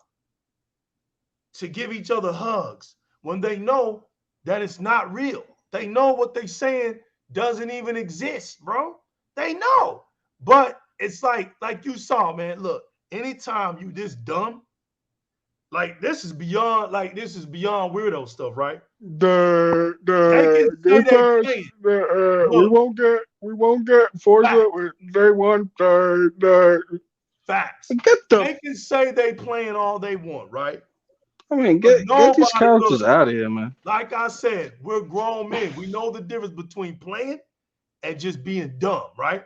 to give each other hugs when they know that it's not real. They know what they're saying doesn't even exist, bro. They know. But it's like you saw, man. Look, anytime you this dumb, this is beyond weirdo stuff, right? They can say Game they Pass. playing. We Look, won't get Forza back. with day one. Facts. Get the. They can say they playing all they want, right? I mean, But get these nobody characters look. out of here, man. Like I said, we're grown men. We know the difference between playing and just being dumb, right?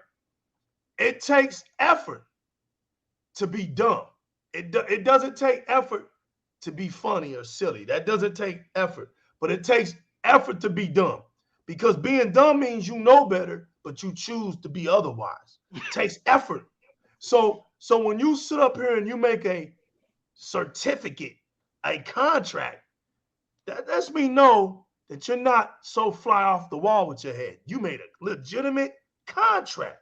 It takes effort to be dumb. It doesn't take effort to be funny or silly. That doesn't take effort, but it takes effort to be dumb because being dumb means you know better, but you choose to be otherwise. It takes effort. So when you sit up here and you make a certificate, a contract, that lets me know that you're not so fly off the wall with your head. You made a legitimate contract.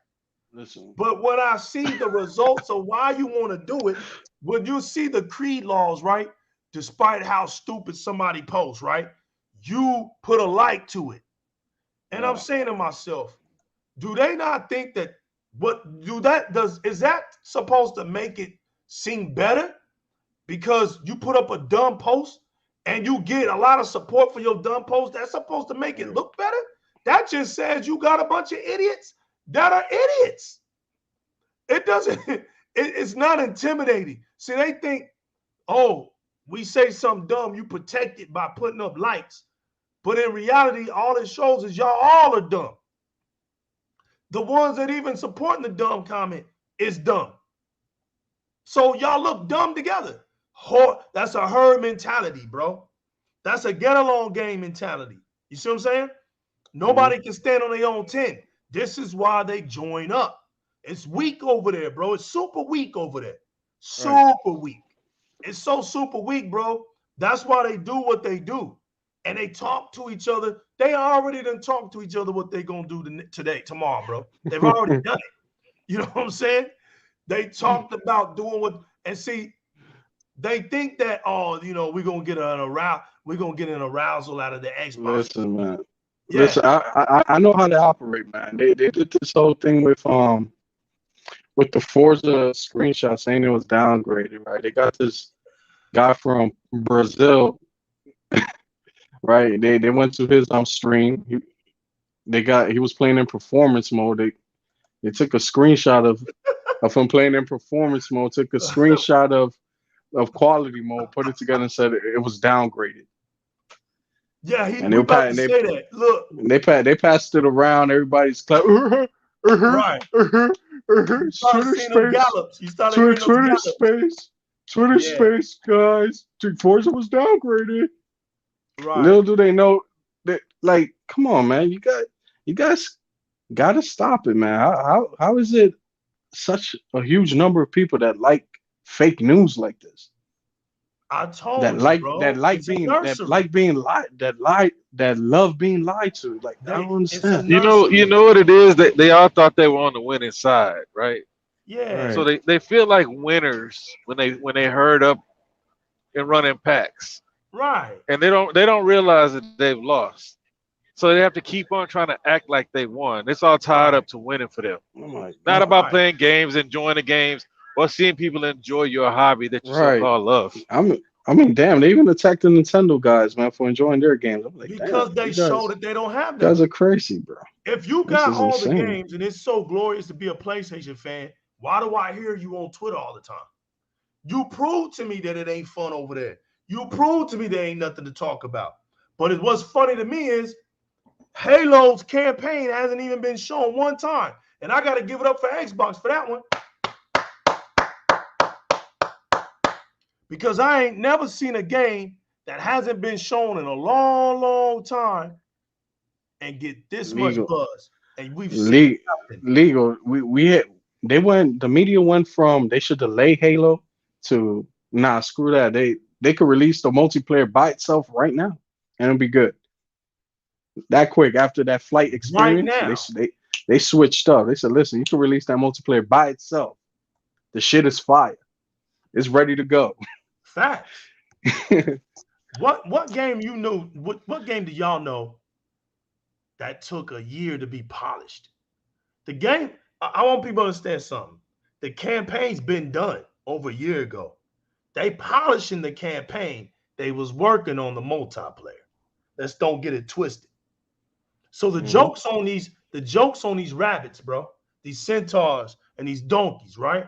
Listen, But when I see the results of why you want to do it, when you see the creed laws, right? Despite how stupid somebody posts, right? You put a like to it. And I'm right. saying to myself, do they not think that what do that does is that supposed to make it seem better? Because you put up a dumb post and you get a lot of support for your dumb post, that's supposed to make it look better? That just says you got a bunch of idiots that are idiots. It doesn't, it's not intimidating. See, they think, oh, we say something dumb, you protect it by putting up likes. But in reality, all it shows is y'all all are dumb. The ones that even supporting the dumb comment is dumb. So y'all look dumb together. That's a herd mentality, bro. That's a get along game mentality. You see what I'm saying? Nobody can stand on their own 10. This is why they join up. It's weak over there, bro. It's super weak over there. Super weak. It's so super weak, bro. That's why they do what they do. And they talk to each other. They already done talked to each other what they gonna do today, tomorrow, bro. They've already done it. You know what I'm saying? They talked about doing what, and see, they think that, oh, you know, we're gonna get an arousal out of the Xbox. Listen, man. Yeah, Listen, I know how they operate, man. They did this whole thing with the Forza screenshot saying it was downgraded, right? They got this guy from Brazil, right? They went to his stream. He was playing in performance mode. They took a screenshot of him playing in performance mode, took a screenshot of quality mode, put it together and said it was downgraded. yeah, And we about to say that. Look, they passed it around. Everybody's clap. right. You started Twitter seeing them space. gallops. You started hearing those Twitter gallops. space. Twitter Yeah, space, guys. Forza was downgraded. right. Little do they know that, like, come on, man. You guys gotta stop it, man. How is it such a huge number of people that like fake news like this? I told you, bro. It's a nursery. That love being lied to. Like, I don't It's a understand. You nursery. know what it is? That they all thought they were on the winning side, right? Yeah, So Right. they feel like winners when they herd up and run in packs, right. and they don't realize that they've lost. So they have to keep on trying to act like they won. It's all tied Right. up to winning for them. Oh my Not God. about Right. playing games, enjoying the games, or seeing people enjoy your hobby that you so Right. called love. I mean, damn, they even attacked the Nintendo guys, man, for enjoying their games. I'm like, damn, Because they show that they don't have you guys none. are crazy, bro. If you This got is all the insane. games and it's so glorious to be a PlayStation fan, why do I hear you on Twitter all the time? You prove to me that it ain't fun over there. You prove to me there ain't nothing to talk about. But what's funny to me is Halo's campaign hasn't even been shown one time. And I got to give it up for Xbox for that one. Because I ain't never seen a game that hasn't been shown in a long, long time and get this much Legal, buzz. And we've seen legal, nothing. legal. We had, they went. The media went from they should delay Halo to nah, screw that. They could release the multiplayer by itself right now and it'll be good. That quick after that flight Right experience, now. they switched up. They said, listen, you can release that multiplayer by itself. The shit is fire. It's ready to go. Facts. What game you know? What game do y'all know that took a year to be polished? The game, I want people to understand something. The campaign's been done over a year ago. They polishing the campaign. They was working on the multiplayer. Let's don't get it twisted. So Mhm. the jokes on these rabbits, bro, these centaurs and these donkeys, right?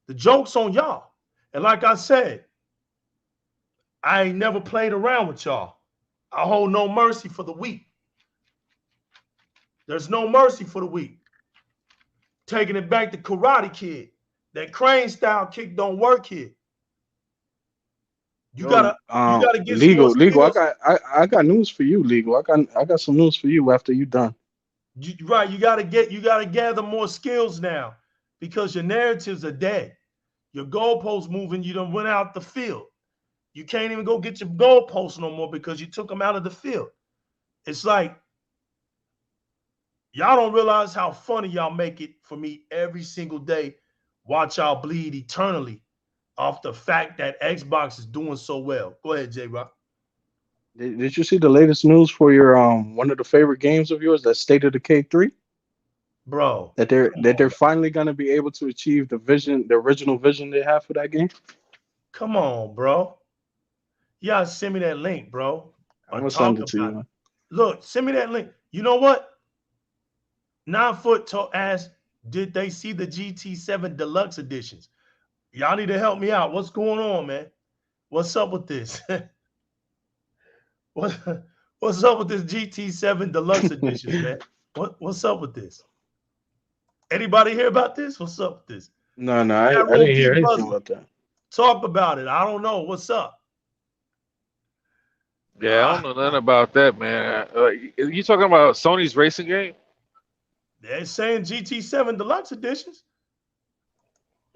The joke's on y'all. And like I said, I ain't never played around with y'all. I hold no mercy for the weak. There's no mercy for the weak. Taking it back to Karate Kid. That crane style kick don't work here. You Yo, gotta get some more legal. skills. I got news for you, legal. I got some news for you after you done. Right, you gotta gather more skills now because your narratives are dead. Your goalposts moving, you done went out the field. You can't even go get your goalposts no more because you took them out of the field. It's like y'all don't realize how funny y'all make it for me every single day. Watch y'all bleed eternally off the fact that Xbox is doing so well. Go ahead, J Rock. Did you see the latest news for your one of the favorite games of yours, that State of Decay 3? Bro, That they're finally gonna be able to achieve the vision, the original vision they have for that game? come on, bro. You gotta send me that link, bro. I'm Or gonna send talk it to you, about it. man. Look, send me that link. You know what? 9 Foot asked, did they see the GT7 Deluxe editions? Y'all need to help me out. What's going on, man? What's up with this? what, what's up with this GT7 Deluxe editions, man? What's up with this? Anybody hear about this? What's up with this? No, I That room didn't hear keep anything buzzing. about that. Talk about it. I don't know. What's up? Yeah, I don't know nothing about that, man. You talking about Sony's racing game? They're saying GT7 Deluxe editions.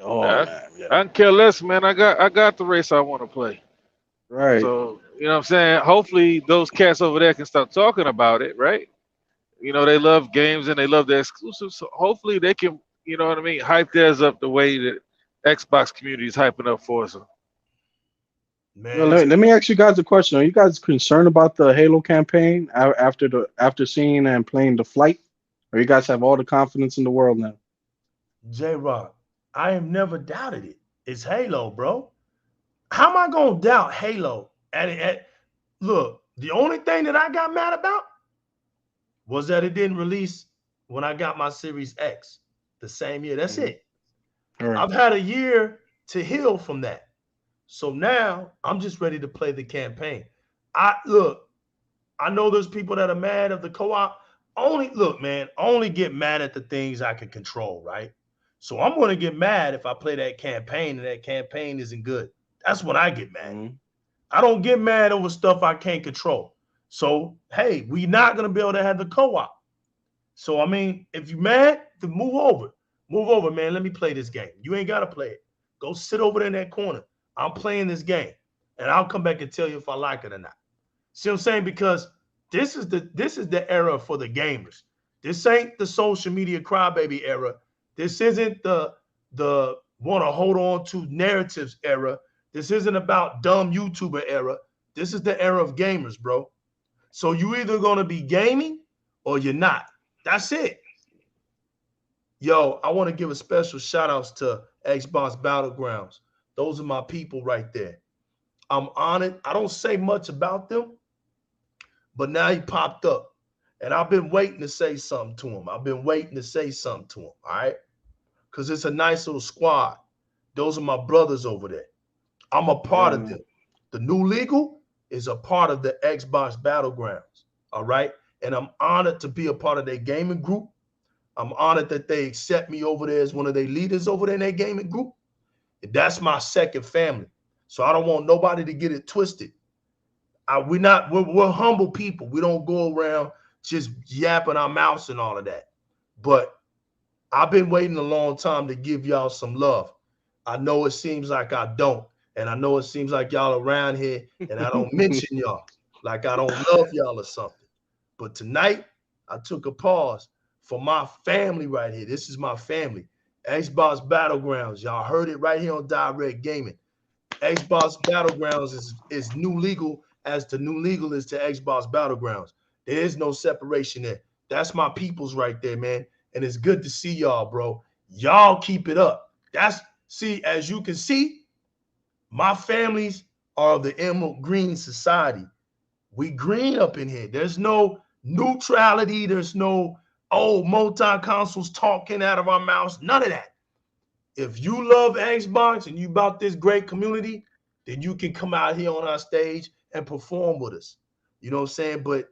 Oh I, man, yeah, I can care less, man. I got the race I want to play. right. So you know what I'm saying. Hopefully those cats over there can start talking about it, right? You know they love games and they love the exclusives. So hopefully they can, you know what I mean, hype theirs up the way that Xbox community is hyping up Forza. Well, Man, let me ask you guys a question. Are you guys concerned about the Halo campaign after seeing and playing the flight? Or you guys have all the confidence in the world now? J Rock, I have never doubted it. It's Halo, bro. How am I gonna doubt Halo? Look, the only thing that I got mad about was that it didn't release when I got my Series X the same year. That's Mhm. it. All right. I've had a year to heal from that. So now I'm just ready to play the campaign. I know there's people that are mad at the co-op. Only look, man, only get mad at the things I can control, right? So I'm gonna get mad if I play that campaign and that campaign isn't good. That's when I get mad. Mhm. I don't get mad over stuff I can't control. So hey, we're not gonna be able to have the co-op. So I mean, if you mad, then move over. Move over, man. Let me play this game. You ain't gotta play it. Go sit over there in that corner. I'm playing this game. And I'll come back and tell you if I like it or not. See what I'm saying? Because this is the era for the gamers. This ain't the social media crybaby era. This isn't the want to hold on to narratives era. This isn't about dumb YouTuber era. This is the era of gamers, bro. So you either gonna be gaming or you're not. That's it. Yo, I want to give a special shout outs to Xbox Battlegrounds. Those are my people right there. I'm honored. I don't say much about them, but now he popped up. And I've been waiting to say something to him. I've been waiting to say something to him. All right. Because it's a nice little squad. Those are my brothers over there. I'm a part Yeah, of man. them. The new legal is a part of the Xbox Battlegrounds. All right. And I'm honored to be a part of their gaming group. I'm honored that they accept me over there as one of their leaders over there in their gaming group. And that's my second family. So I don't want nobody to get it twisted. We're humble people. We don't go around just yapping our mouths and all of that. But I've been waiting a long time to give y'all some love. I know it seems like I don't. And I know it seems like y'all around here and I don't mention y'all like I don't love y'all or something. But tonight, I took a pause for my family right here. This is my family. Xbox Battlegrounds. Y'all heard it right here on Di-RRec Gaming. Xbox Battlegrounds is new legal as the new legal is to Xbox Battlegrounds. There is no separation there. That's my peoples right there, man. And it's good to see y'all, bro. Y'all keep it up. As you can see, my families are of the Emerald Green Society. We green up in here. There's no neutrality. There's no multi-consoles talking out of our mouths. None of that. If you love Xbox and you about this great community, then you can come out here on our stage and perform with us. You know what I'm saying? But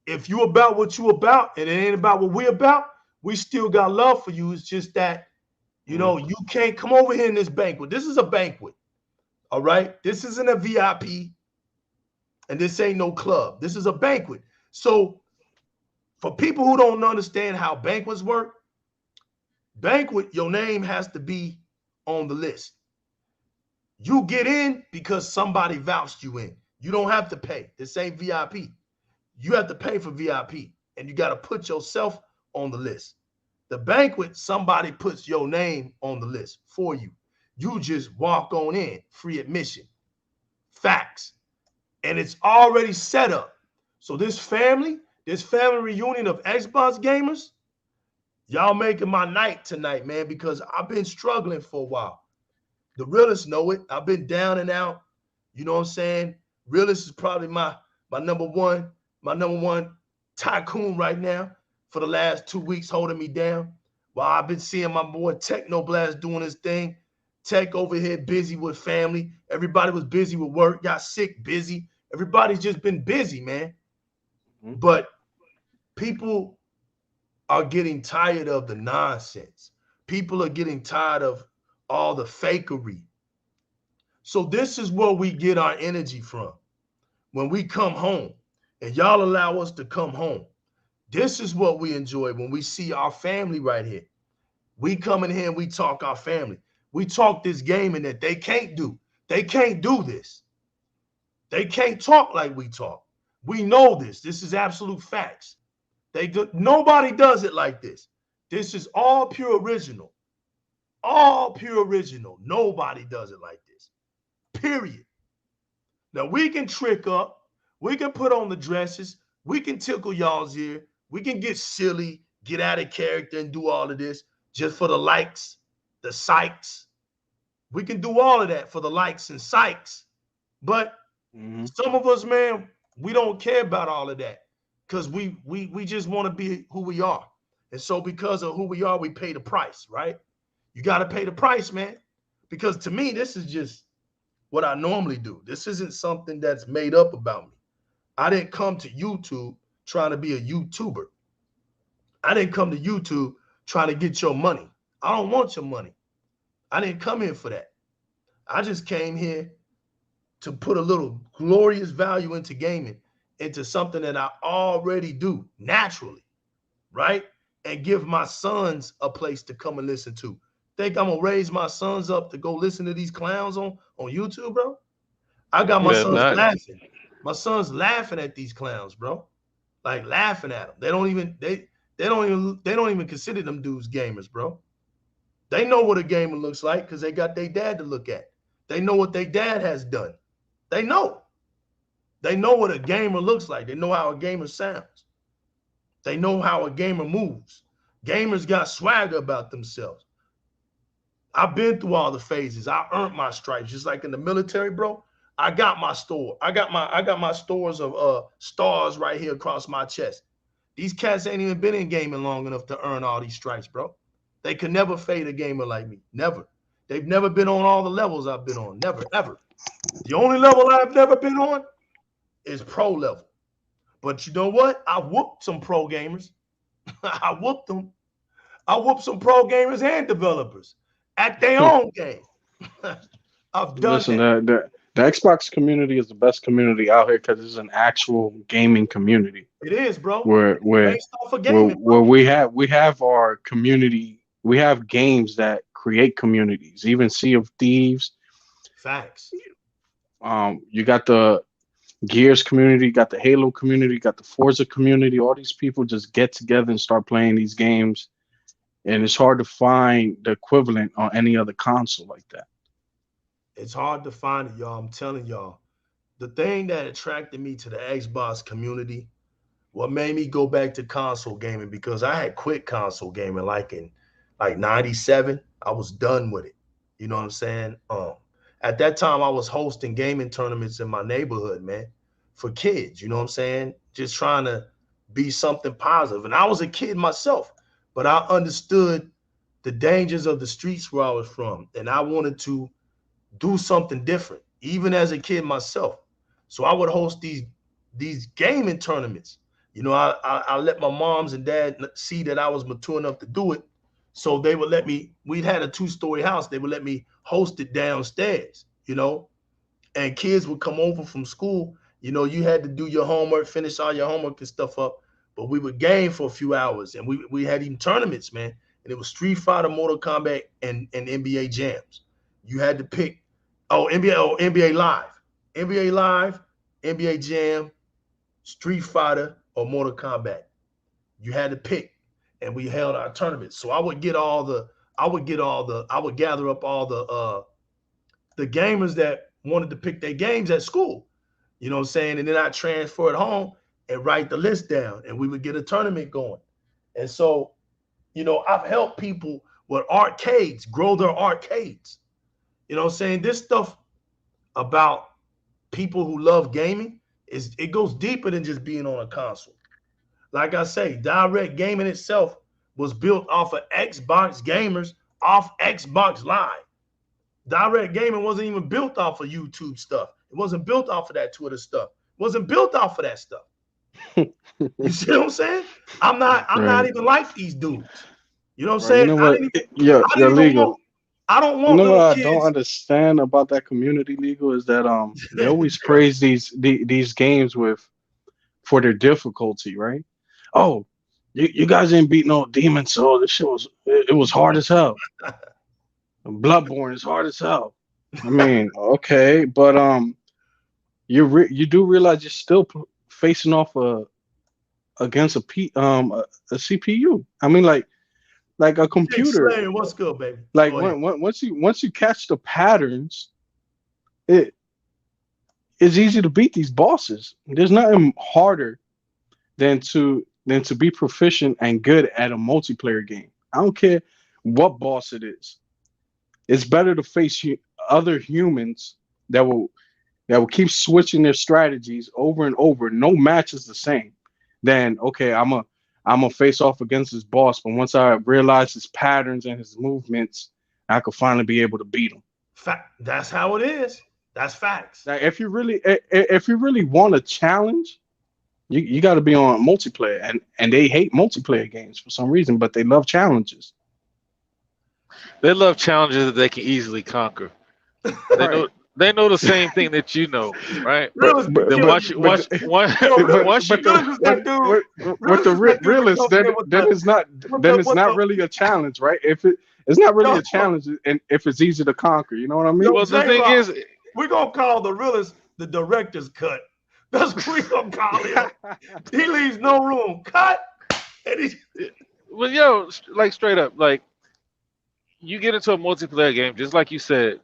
if you about what you about and it ain't about what we about, we still got love for you. It's just that, you know, you can't come over here in this banquet. This is a banquet. All right. This isn't a VIP and this ain't no club. This is a banquet. So for people who don't understand how banquets work, banquet, your name has to be on the list. You get in because somebody vouched you in. You don't have to pay. This ain't VIP. You have to pay for VIP and you got to put yourself on the list. The banquet, somebody puts your name on the list for you. You just walk on in, free admission, facts. And it's already set up. So this family reunion of Xbox gamers, y'all making my night tonight, man, because I've been struggling for a while. The realists know it. I've been down and out. You know what I'm saying? Realist is probably my number one tycoon right now for the last 2 weeks holding me down. While I've been seeing my boy Technoblast doing his thing. Tech over here busy with family. Everybody was busy with work, got sick, busy. Everybody's just been busy, man. But people are getting tired of the nonsense. People are getting tired of all the fakery. So this is where we get our energy from. When we come home and y'all allow us to come home, this is what we enjoy when we see our family right here. We come in here and we talk our family. We talk this gaming that they can't do. They can't do this. They can't talk like we talk. We know this. This is absolute facts. Nobody does it like this. This is all pure original. All pure original. Nobody does it like this. Period. Now we can trick up. We can put on the dresses. We can tickle y'all's ear. We can get silly, get out of character and do all of this just for the likes, the psychs. We can do all of that for the likes and psychs. But some of us, man, we don't care about all of that because we just want to be who we are. And so because of who we are, we pay the price, right? You got to pay the price, man. Because to me, this is just what I normally do. This isn't something that's made up about me. I didn't come to YouTube trying to be a YouTuber. I didn't come to YouTube trying to get your money. I don't want your money. I didn't come here for that. I just came here to put a little glorious value into gaming, into something that I already do naturally, right? And give my sons a place to come and listen to. Think I'm gonna raise my sons up to go listen to these clowns on YouTube, bro? I got my sons laughing. My sons laughing at these clowns, bro. Like laughing at them. They don't even consider them dudes gamers, bro. They know what a gamer looks like because they got their dad to look at. They know what their dad has done. They know. They know what a gamer looks like. They know how a gamer sounds. They know how a gamer moves. Gamers got swagger about themselves. I've been through all the phases. I earned my stripes, just like in the military, bro. I got my store. I got my stores of stars right here across my chest. These cats ain't even been in gaming long enough to earn all these stripes, bro. They could never fade a gamer like me. Never. They've never been on all the levels I've been on. Never, ever. The only level I've never been on is pro level. But you know what? I whooped some pro gamers. I whooped them. I whooped some pro gamers and developers at their own game. I've done that. The Xbox community is the best community out here because it's an actual gaming community. It is, bro. Where we have our community. We have games that create communities. Even Sea of Thieves. Facts. You got the Gears community, got the Halo community, got the Forza community. All these people just get together and start playing these games, and it's hard to find the equivalent on any other console like that. It's hard to find it, y'all. I'm telling y'all. The thing that attracted me to the Xbox community, what made me go back to console gaming, because I had quit console gaming in 97. I was done with it. You know what I'm saying? At that time, I was hosting gaming tournaments in my neighborhood, man, for kids. You know what I'm saying? Just trying to be something positive. And I was a kid myself, but I understood the dangers of the streets where I was from, and I wanted to do something different, even as a kid myself. So I would host these gaming tournaments. You know, I let my moms and dad see that I was mature enough to do it. So they would let me, we'd had a 2-story house. They would let me host it downstairs, you know, and kids would come over from school. You know, you had to do your homework, finish all your homework and stuff up. But we would game for a few hours, and we had even tournaments, man. And it was Street Fighter, Mortal Kombat, and NBA jams. You had to pick, NBA Live. NBA Live, NBA Jam, Street Fighter, or Mortal Kombat. You had to pick, and we held our tournaments. So I would gather up all the gamers that wanted to pick their games at school. You know what I'm saying? And then I transfer it home and write the list down, and we would get a tournament going. And so, you know, I've helped people with arcades grow their arcades. You know what I'm saying? This stuff about people who love gaming it goes deeper than just being on a console. Like I say, Di-RRec gaming itself was built off of Xbox gamers off Xbox Live. Di-RRec gaming wasn't even built off of YouTube stuff. It wasn't built off of that Twitter stuff. It wasn't built off of that stuff. You see what I'm saying? I'm not even like these dudes. You know what I'm saying? You know what? You're legal. I don't want You know little what I kids. don't understand about that community, legal, is that they always praise these games for their difficulty, right? Oh, you guys ain't beat no Demon Soul. This shit was hard as hell. Bloodborne is hard as hell. I mean, okay, but you do realize you're still facing off against a CPU. I mean, like a computer. Hey, what's good, baby? Like once you catch the patterns, it's easy to beat these bosses. There's nothing harder than to be proficient and good at a multiplayer game. I don't care what boss it is. It's better to face other humans that will keep switching their strategies over and over. No match is the same. Then okay, I'm a face off against this boss, but once I realize his patterns and his movements, I could finally be able to beat him. That's how it is. That's facts. Now, if you really want a challenge, you got to be on multiplayer, and they hate multiplayer games for some reason, but they love challenges. They love challenges that they can easily conquer. They know the same thing that you know, right? With the realist, then it's not really a challenge, right? It's not really a challenge, and if it's easy to conquer, you know what I mean? Well, the thing is, we're gonna call the realist the director's cut. That's what we're gonna call him. He leaves no room. Cut. Well, yo, like straight up, like you get into a multiplayer game, just like you said.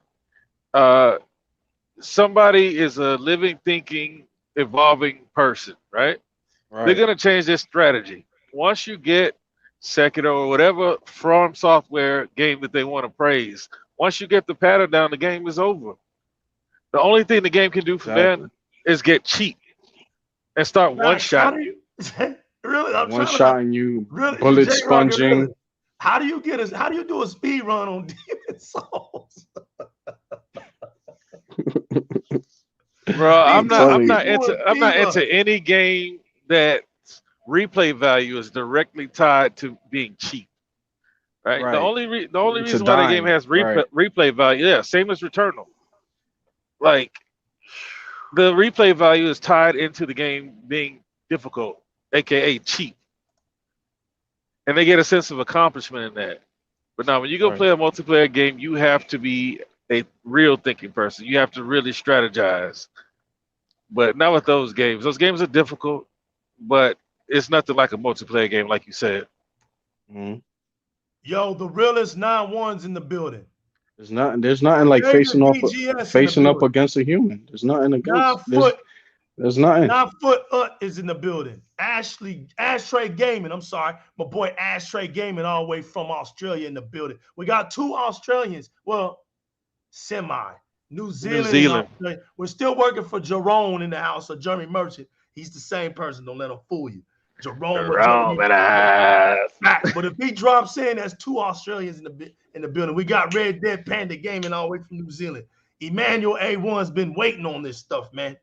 Somebody is a living, thinking, evolving person, right? They're gonna change their strategy. Once you get Sekiro or whatever From Software game that they want to praise, once you get the pattern down, the game is over. The only thing the game can do for them is get cheap and start one-shot. Really? One-shotting you, bullet sponging. How do you do a speed run on Demon Souls? Bro, I'm not into any game that replay value is directly tied to being cheap. Right? The only reason why the game has replay value, same as Returnal. Like the replay value is tied into the game being difficult, aka cheap. And they get a sense of accomplishment in that. But now when you go play a multiplayer game, you have to be a real thinking person. You have to really strategize. But not with those games. Those games are difficult, but it's nothing like a multiplayer game, like you said. Mm-hmm. Yo, the realest 9-1's in the building. There's nothing like facing up against a human. There's nothing against. There's nothing. 9 Foot is in the building. Ashtray Gaming. I'm sorry, my boy Ashtray Gaming, all the way from Australia in the building. We got 2 Australians. Well, semi. New Zealand. We're still working for Jerome in the house, or Jeremy Merchant. He's the same person. Don't let him fool you. Jerome or Jerome and a half. But if he drops in, that's 2 Australians in the building. We got Red Dead Panda Gaming all the way from New Zealand. Emmanuel A1's been waiting on this stuff, man.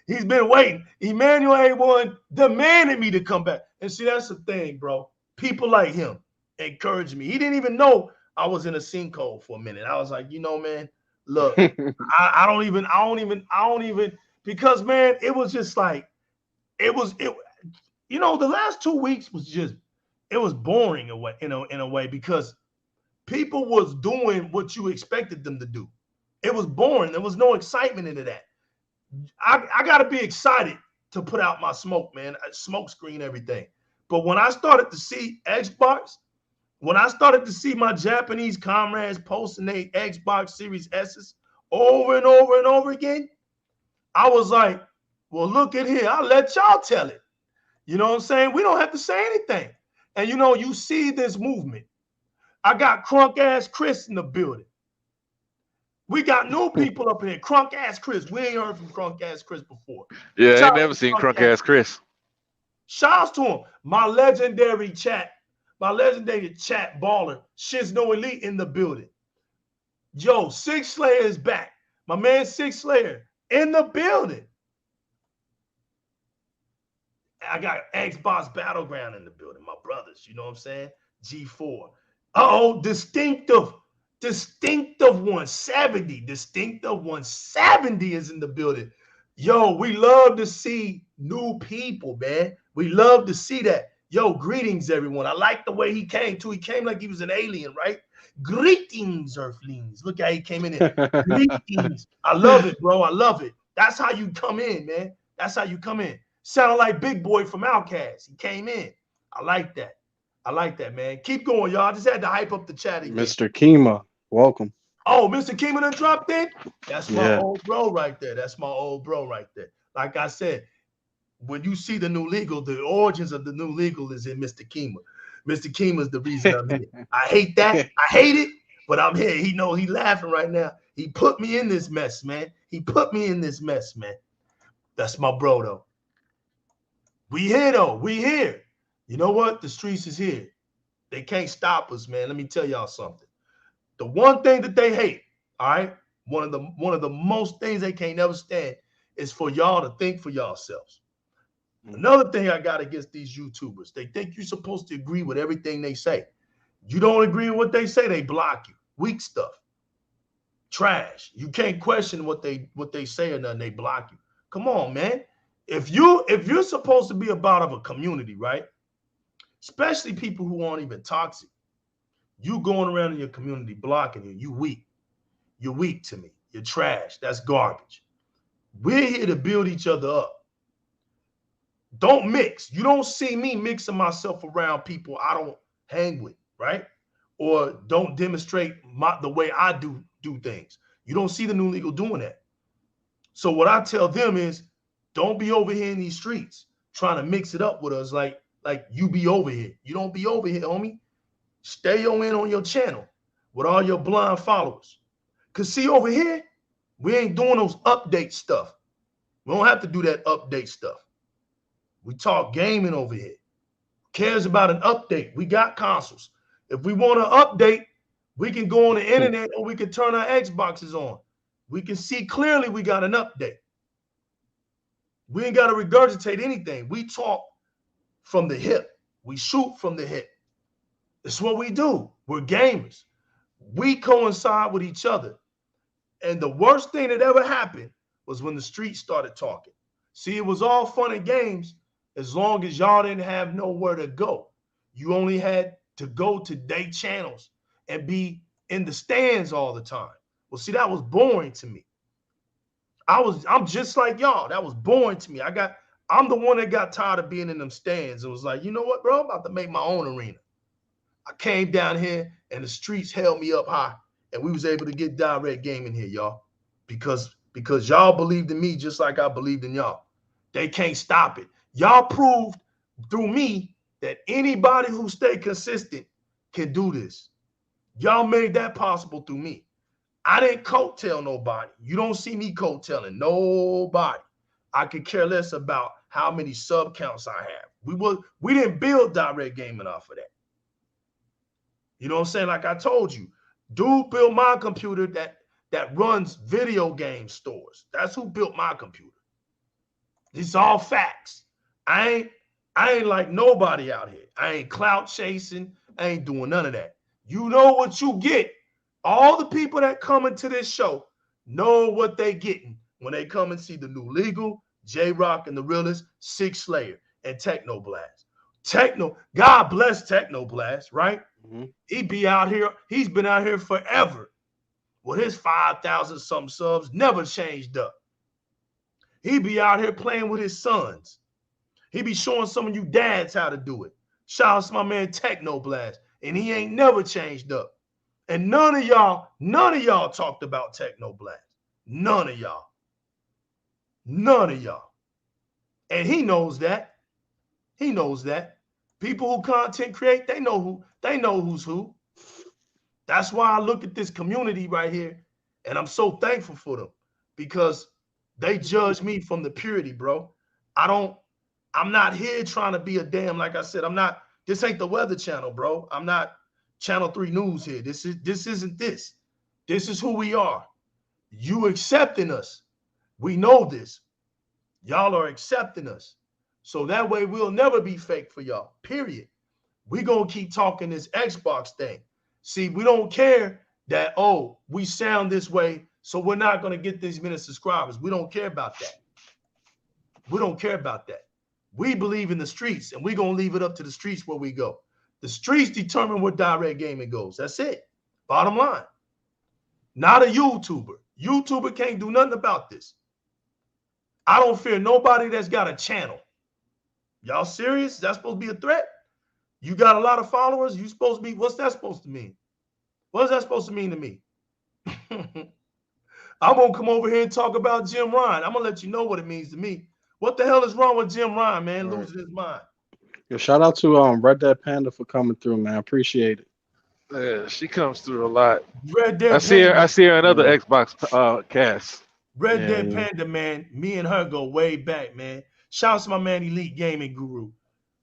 He's been waiting. Emmanuel A1 demanded me to come back. And see, that's the thing, bro. People like him encouraged me. He didn't even know I was in a sinkhole for a minute. I was like, you know, man, look, I don't even, because, man, it was just like, it, you know, the last 2 weeks was just, it was boring in a way because people was doing what you expected them to do. It was boring. There was no excitement into that. I got to be excited to put out my smoke, man. Smoke screen, everything. But when I started to see Xbox, when I started to see my Japanese comrades posting their Xbox Series S's over and over and over again, I was like, well, look at here. I'll let y'all tell it. You know what I'm saying? We don't have to say anything. And, you know, you see this movement. I got Crunk Ass Chris in the building. We got new people up here. Crunk Ass Chris. We ain't heard from Crunk Ass Chris before. Yeah, I ain't never seen Crunk Ass Chris. Shouts to him. My legendary chat baller, Shizno Elite in the building. Yo, Six Slayer is back. My man Six Slayer in the building. I got Xbox Battleground in the building. My brothers, you know what I'm saying? G4. Uh-oh, distinctive 170. Distinctive 170 is in the building. Yo, we love to see new people, man. We love to see that. Yo, greetings, everyone. I like the way he came, too. He came like he was an alien, right? Greetings, Earthlings. Look how he came in there. Greetings. I love it, bro. I love it. That's how you come in, man. That's how you come in. Sounded like Big Boy from Outkast. He came in. I like that. I like that, man. Keep going, y'all. I just had to hype up the chat again. Mr. Kima, welcome. Oh, Mr. Kima done dropped in? That's my old bro right there. That's my old bro right there. Like I said, when you see the new legal, the origins of the new legal is in Mr. Kima. Mr. Kima is the reason I'm here. I hate that. I hate it, but I'm here. He knows he's laughing right now. He put me in this mess, man. He put me in this mess, man. That's my bro, though. We here, though. We here. You know what? The streets is here. They can't stop us, man. Let me tell y'all something. The one thing that they hate, all right, one of the most things they can't never stand is for y'all to think for yourselves. Another thing I got against these YouTubers, they think you're supposed to agree with everything they say. You don't agree with what they say, they block you. Weak stuff. Trash. You can't question what they say or nothing, they block you. Come on, man. If you're supposed to be a part of a community, right? Especially people who aren't even toxic. You going around in your community blocking you weak. You're weak to me. You're trash. That's garbage. We're here to build each other up. Don't mix. You don't see me mixing myself around people I don't hang with, right? Or don't demonstrate the way I do things. You don't see the new legal doing that. So what I tell them is, don't be over here in these streets trying to mix it up with us like you be over here. You don't be over here, homie. Stay in on your channel with all your blind followers. Because see, over here, we ain't doing those update stuff. We don't have to do that update stuff. We talk gaming over here. Cares about an update? We got consoles. If we want to update, we can go on the internet or we can turn our Xboxes on. We can see clearly we got an update. We ain't got to regurgitate anything. We talk from the hip. We shoot from the hip. It's what we do. We're gamers. We coincide with each other. And the worst thing that ever happened was when the streets started talking. See, it was all fun and games as long as y'all didn't have nowhere to go. You only had to go to day channels and be in the stands all the time. Well, see, that was boring to me. I'm just like y'all. That was boring to me. I'm the one that got tired of being in them stands and was like, you know what, bro? I'm about to make my own arena. I came down here and the streets held me up high and we was able to get Di-RRec gaming here, y'all, because y'all believed in me just like I believed in y'all. They can't stop it. Y'all proved through me that anybody who stay consistent can do this. Y'all made that possible through me. I didn't coattail nobody. You don't see me coattailing nobody. I could care less about how many sub counts I have. We didn't build Di-RRec Gaming off of that. You know what I'm saying? Like I told you, dude built my computer that runs video game stores. That's who built my computer. These all facts. I ain't like nobody out here. I ain't clout chasing. I ain't doing none of that. You know what you get. All the people that come into this show know what they getting when they come and see the new Legal, J-Rock and the Realest, Six Slayer, and Techno Blast. God bless Techno Blast, right? Mm-hmm. He be out here. He's been out here forever with his 5,000 some subs, never changed up. He be out here playing with his sons. He be showing some of you dads how to do it. Shout out to my man Techno Blast, and he ain't never changed up. And none of y'all talked about Techno Blast. None of y'all. None of y'all. And he knows that. He knows that. People who content create, they know who's who. That's why I look at this community right here, and I'm so thankful for them because they judge me from the purity, bro. I'm not here trying to be a damn, like I said, this ain't the Weather Channel, bro. I'm not Channel 3 News here. This isn't this. This is who we are. You accepting us. We know this. Y'all are accepting us. So that way we'll never be fake for y'all, period. We gonna keep talking this Xbox thing. See, we don't care that, oh, we sound this way, so we're not gonna get these many subscribers. We don't care about that. We don't care about that. We believe in the streets, and we're gonna leave it up to the streets where we go. The streets determine where Di-RRec Gaming goes. That's it. Bottom line. Not a YouTuber. YouTuber can't do nothing about this. I don't fear nobody that's got a channel. Y'all serious? That's supposed to be a threat? You got a lot of followers? You supposed to be, what's that supposed to mean? What is that supposed to mean to me? I'm going to come over here and talk about Jim Ryan. I'm going to let you know what it means to me. What the hell is wrong with Jim Ryan, man? Right. Losing his mind. Yo, shout out to Red Dead Panda for coming through, man. Appreciate it. Yeah, she comes through a lot. Red Dead I see her in other Xbox casts. Red Dead Panda, man. Me and her go way back, man. Shout out to my man Elite Gaming Guru.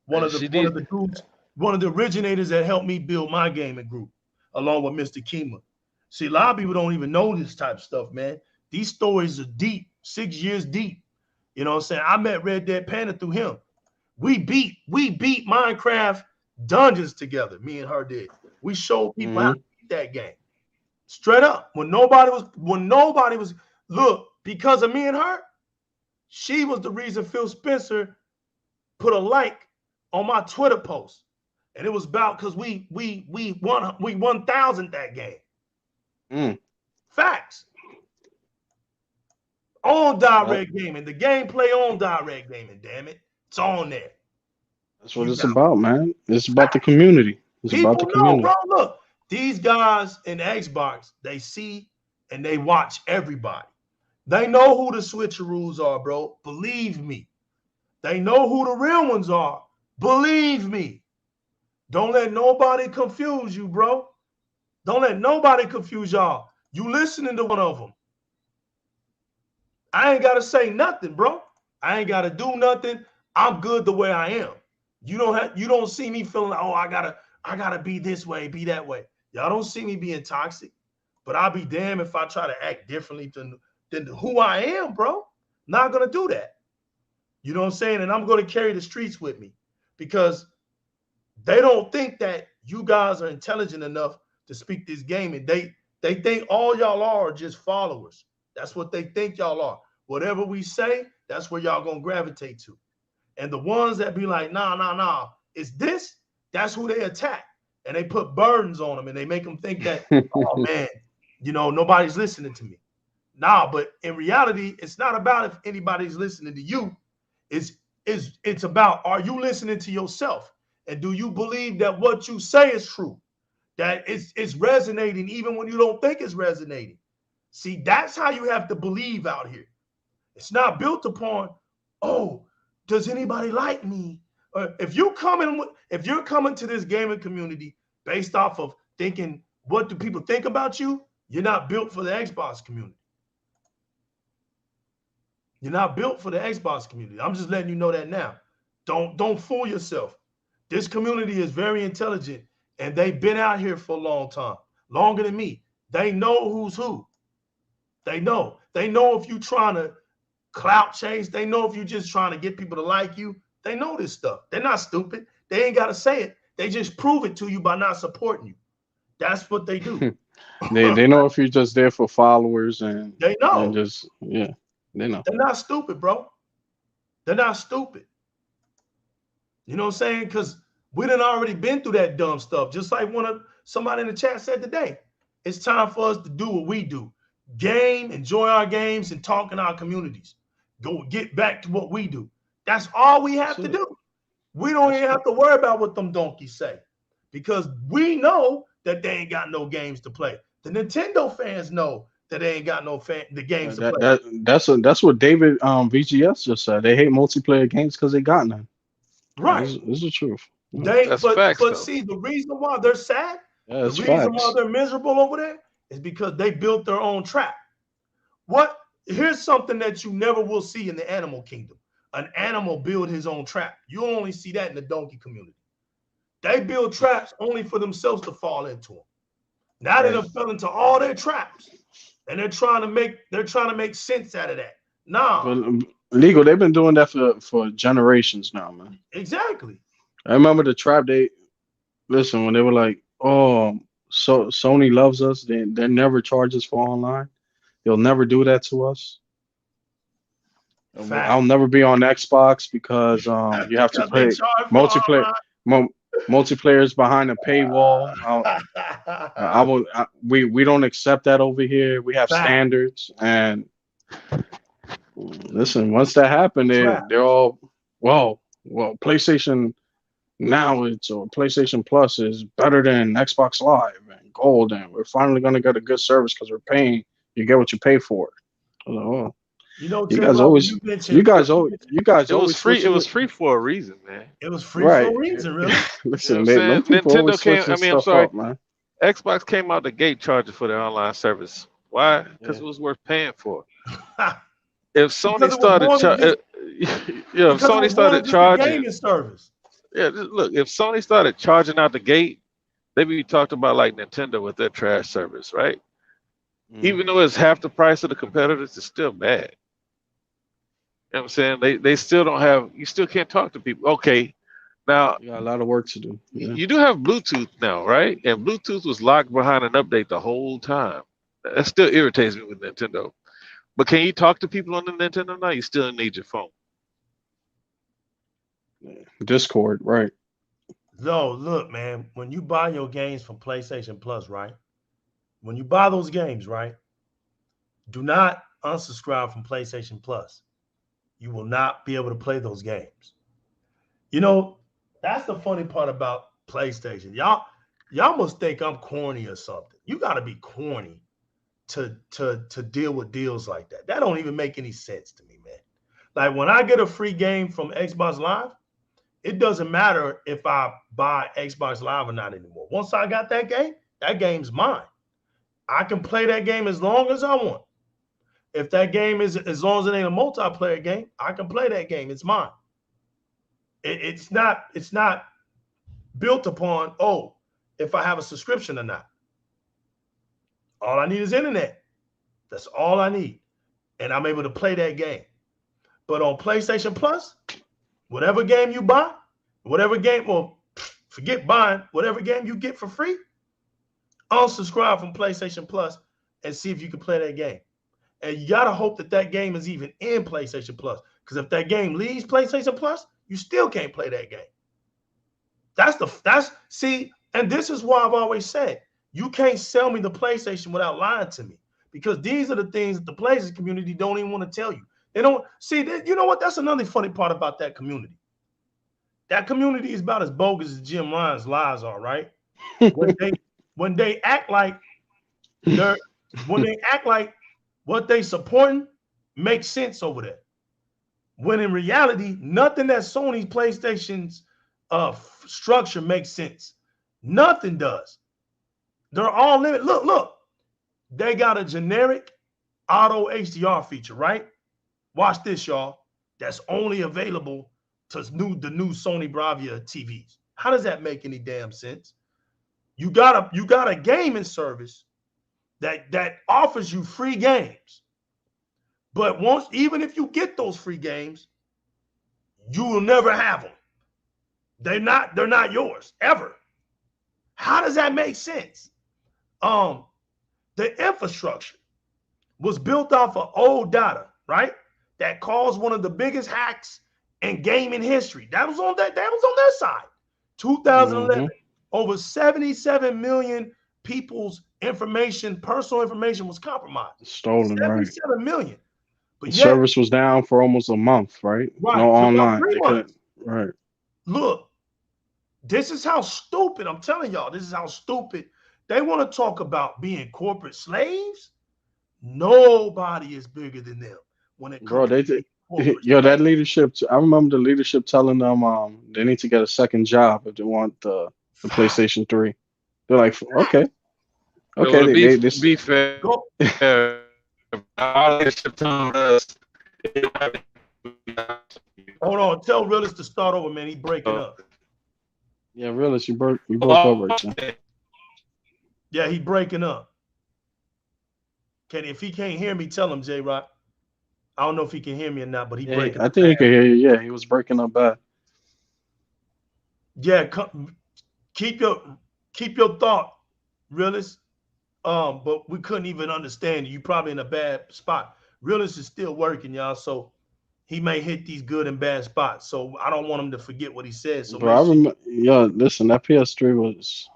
One of the originators that helped me build my gaming group, along with Mr. Kima. See, a lot of people don't even know this type of stuff, man. These stories are deep, 6 years deep. You know what I'm saying? I met Red Dead Panda through him. We beat Minecraft dungeons together. Me and her did. We showed people how to beat that game. Straight up. When nobody was, look, because of me and her, she was the reason Phil Spencer put a like on my Twitter post. And it was about because we won 1,000 that game. Facts. On Di-RRec Gaming. The gameplay on Di-RRec Gaming, damn it. It's on there. That's what it's about, man. It's about the community. It's People about the community. know, bro. Look, these guys in Xbox, they see and they watch everybody. They know who the switcheroos are, bro. Believe me. They know who the real ones are. Believe me. Don't let nobody confuse you, bro. Don't let nobody confuse y'all. You listening to one of them. I ain't got to say nothing, bro. I ain't got to do nothing. I'm good the way I am. You don't see me feeling like, oh, I gotta be this way, be that way. Y'all don't see me being toxic, but I'll be damned if I try to act differently than who I am, bro. Not gonna do that. You know what I'm saying? And I'm gonna carry the streets with me because they don't think that you guys are intelligent enough to speak this game, and they think all y'all are just followers. That's what they think y'all are. Whatever we say, that's where y'all gonna gravitate to. And the ones that be like, nah, it's this, that's who they attack. And they put burdens on them and they make them think that, oh man, nobody's listening to me. Nah, but in reality, it's not about if anybody's listening to you. It's about, are you listening to yourself? And do you believe that what you say is true? That it's resonating even when you don't think it's resonating. See, that's how you have to believe out here. It's not built upon, oh, does anybody like me? If you're coming to this gaming community based off of thinking, what do people think about you? You're not built for the Xbox community. You're not built for the Xbox community. I'm just letting you know that now. Don't fool yourself. This community is very intelligent, and they've been out here for a long time, longer than me. They know who's who. They know. They know if you trying to clout chase. They know if you just trying to get people to like you. They know this stuff. They're not stupid. They ain't got to say it. They just prove it to you by not supporting you. That's what they do. They know if you're just there for followers They know. and just they know. They're not stupid, bro. They're not stupid. You know what I'm saying? Because we done already been through that dumb stuff. Just like somebody in the chat said today. It's time for us to do what we do. Game, enjoy our games, and talk in our communities. Go get back to what we do. That's all we have to do. We don't even have to worry about what them donkeys say. Because we know that they ain't got no games to play. The Nintendo fans know that they ain't got the games to play. That's what David VGS just said. They hate multiplayer games because they got none. Right. This is the truth. That's facts, but see, the reason why they're sad, the reason why they're miserable over there is because they built their own trap. Here's something that you never will see in the animal kingdom. An animal build his own trap. You'll only see that in the donkey community. They build traps only for themselves to fall into them. Now they done fell into all their traps, and they're trying to make sense out of that. Nah, but legal. They've been doing that for generations now, man. Exactly. I remember the trap. When they were like, "Oh, so Sony loves us. They never charge us for online. They'll never do that to us. I'll never be on Xbox because you have to pay multiplayer." Multiplayers behind a paywall. We don't accept that over here. We have standards, and listen. Once that happened, they're all well. PlayStation Now or PlayStation Plus is better than Xbox Live and Gold, and we're finally gonna get a good service because we're paying. You get what you pay for. Oh. You know, you guys always. It was free. It was free for a reason, man. It was free for a reason, really. Listen, you know Nintendo came. I'm sorry. Up, man. Xbox came out the gate charging for their online service. Why? Because it was worth paying for. If Sony started, if Sony started charging, gaming service. Yeah, look. If Sony started charging out the gate, they be talked about like Nintendo with their trash service, right? Even though it's half the price of the competitors, it's still bad. You know what I'm saying? They still don't have. You still can't talk to people. Okay, now you got a lot of work to do. Yeah. You do have Bluetooth now, right? And Bluetooth was locked behind an update the whole time. That still irritates me with Nintendo. But can you talk to people on the Nintendo now? You still need your phone. Discord, right? No, look, man. When you buy your games from PlayStation Plus, right? When you buy those games, right? Do not unsubscribe from PlayStation Plus. You will not be able to play those games. You know, that's the funny part about PlayStation. Y'all must think I'm corny or something. You got to be corny to deal with deals like that. That don't even make any sense to me, man. Like when I get a free game from Xbox Live, it doesn't matter if I buy Xbox Live or not anymore. Once I got that game's mine. I can play that game as long as I want. If that game is, as long as it ain't a multiplayer game, I can play that game. It's mine. It's not built upon, if I have a subscription or not. All I need is internet. That's all I need. And I'm able to play that game. But on PlayStation Plus, whatever game you buy, forget buying, whatever game you get for free, unsubscribe from PlayStation Plus and see if you can play that game. And you got to hope that game is even in PlayStation Plus. Because if that game leaves PlayStation Plus, you still can't play that game. And this is why I've always said, you can't sell me the PlayStation without lying to me. Because these are the things that the PlayStation community don't even want to tell you. They don't see that. You know what? That's another funny part about that community. That community is about as bogus as Jim Ryan's lies are, right? When they act like what they supporting makes sense over there. When in reality, nothing that Sony's PlayStation's structure makes sense. Nothing does. They're all limited. Look. They got a generic auto HDR feature, right? Watch this, y'all. That's only available to the new Sony Bravia TVs. How does that make any damn sense? You got a gaming service that offers you free games. But even if you get those free games, you will never have them. They're not yours ever. How does that make sense? The infrastructure was built off of old data, right? That caused one of the biggest hacks in gaming history. That was on their side. 2011, over 77 million people's personal information was compromised. Stolen, 77 million. But the service was down for almost a month, right? No online. Right. Look, this is how stupid, I'm telling y'all, this is how stupid. They want to talk about being corporate slaves. Nobody is bigger than them when it comes that leadership. I remember the leadership telling them they need to get a second job if they want the PlayStation 3. They're like, okay. Be fair. Our leadership told us. Hold on, tell Realist to start over, man. He breaking up. Yeah, Realist, you broke up right now. Yeah, he breaking up. If he can't hear me, tell him, J-Rock. I don't know if he can hear me or not, but he breaking up. I think he can hear you. Yeah, he was breaking up bad. Yeah, keep your thought, Realist. But we couldn't even understand you. You probably in a bad spot. Realist is still working, y'all. So he may hit these good and bad spots. So I don't want him to forget what he said. So bro, listen, that PS3 was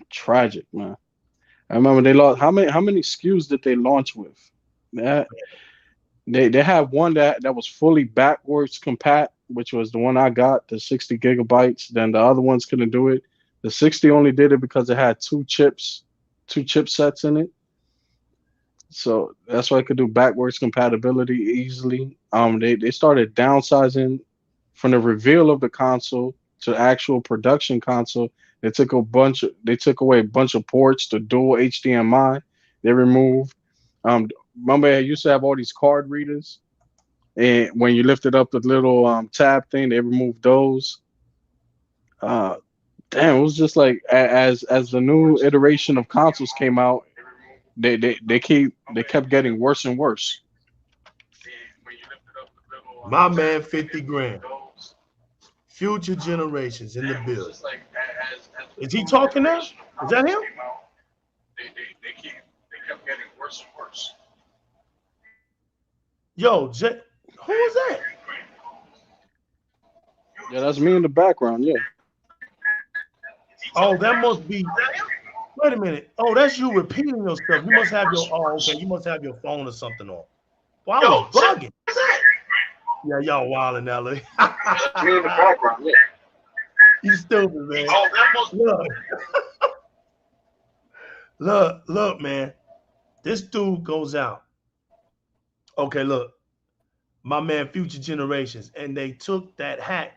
tragic, man. I remember they lost how many SKUs did they launch with? They had one that was fully backwards compat, which was the one I got, the 60 gigabytes. Then the other ones couldn't do it. The 60 only did it because it had two chipsets in it. So that's why I could do backwards compatibility easily. They started downsizing from the reveal of the console to actual production console. They took away a bunch of ports, the dual HDMI. They removed. Remember, I used to have all these card readers, and when you lifted up the little tab thing, they removed those. Damn, it was just like as the new iteration of consoles came out, they kept getting worse and worse. My man, 50 grand. Future generations in the building. Is he talking now? Is that him? They kept getting worse and worse. Yo, who is that? Yeah, that's me in the background. Yeah. Oh, that must be. Wait a minute. Oh, that's you repeating yourself. You must have your. Oh, okay. You must have your phone or something on. Well, I was bugging. Yeah, y'all wilding now, look. Me in the background. Yeah. You stupid, man. Oh, that must. Look, man. This dude goes out. Okay, look. My man, Future Generations, and they took that hack.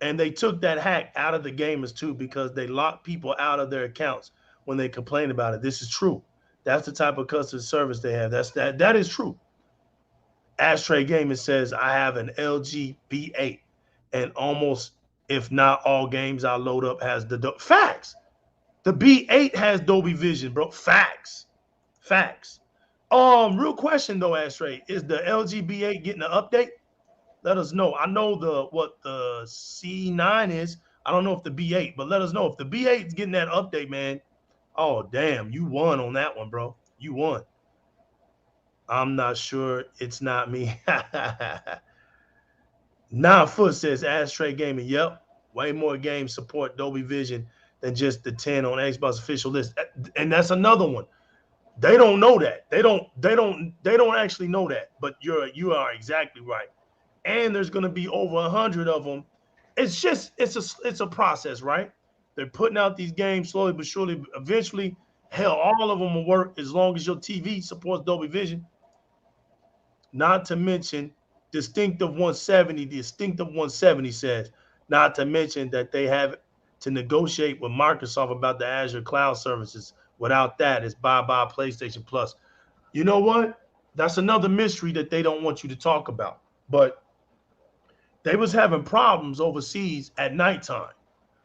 And they took that hack out of the gamers too, because they locked people out of their accounts when they complain about it. This is true. That's the type of customer service they have. That is true. Ashtray Gaming says, I have an LG B8, and almost, if not all games I load up has the facts. The B8 has Dolby Vision, bro. Facts. Real question though, Ashtray, is the LG B8 getting an update? Let us know. I know what the C9 is. I don't know if the B8, but let us know if the B8 is getting that update, man. Oh, damn. You won on that one, bro. You won. I'm not sure. It's not me. 9 Foot says Ashtray Gaming. Yep. Way more games support Dolby Vision than just the 10 on Xbox official list. And that's another one. They don't know that. They don't actually know that. But you are exactly right. And there's going to be over 100 of them. It's a process, right? They're putting out these games slowly but surely. Eventually, hell, all of them will work as long as your TV supports Dolby Vision. Not to mention Distinctive 170 says, not to mention that they have to negotiate with Microsoft about the Azure cloud services. Without that, it's bye-bye PlayStation Plus. You know what? That's another mystery that they don't want you to talk about. But They was having problems overseas at nighttime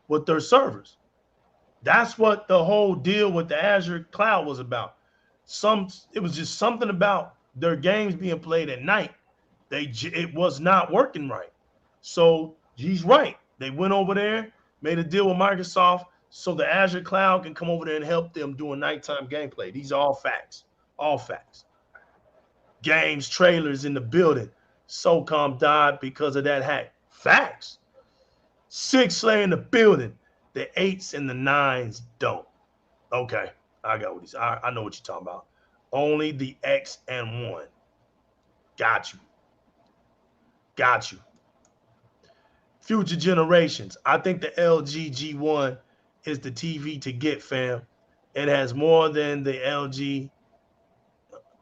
with their servers. That's what the whole deal with the Azure cloud was about. It was just something about their games being played at night. It was not working right. So he's right. They went over there, made a deal with Microsoft so the Azure cloud can come over there and help them doing nighttime gameplay. These are all facts. All facts. Games, trailers in the building. SOCOM died because of that hack. Facts. Six Slayer in the building. The 8s and the 9s don't. Okay, I got what I know what you're talking about. Only the X and 1. Got you. Got you. Future generations. I think the LG G1 is the TV to get, fam. It has more than the LG.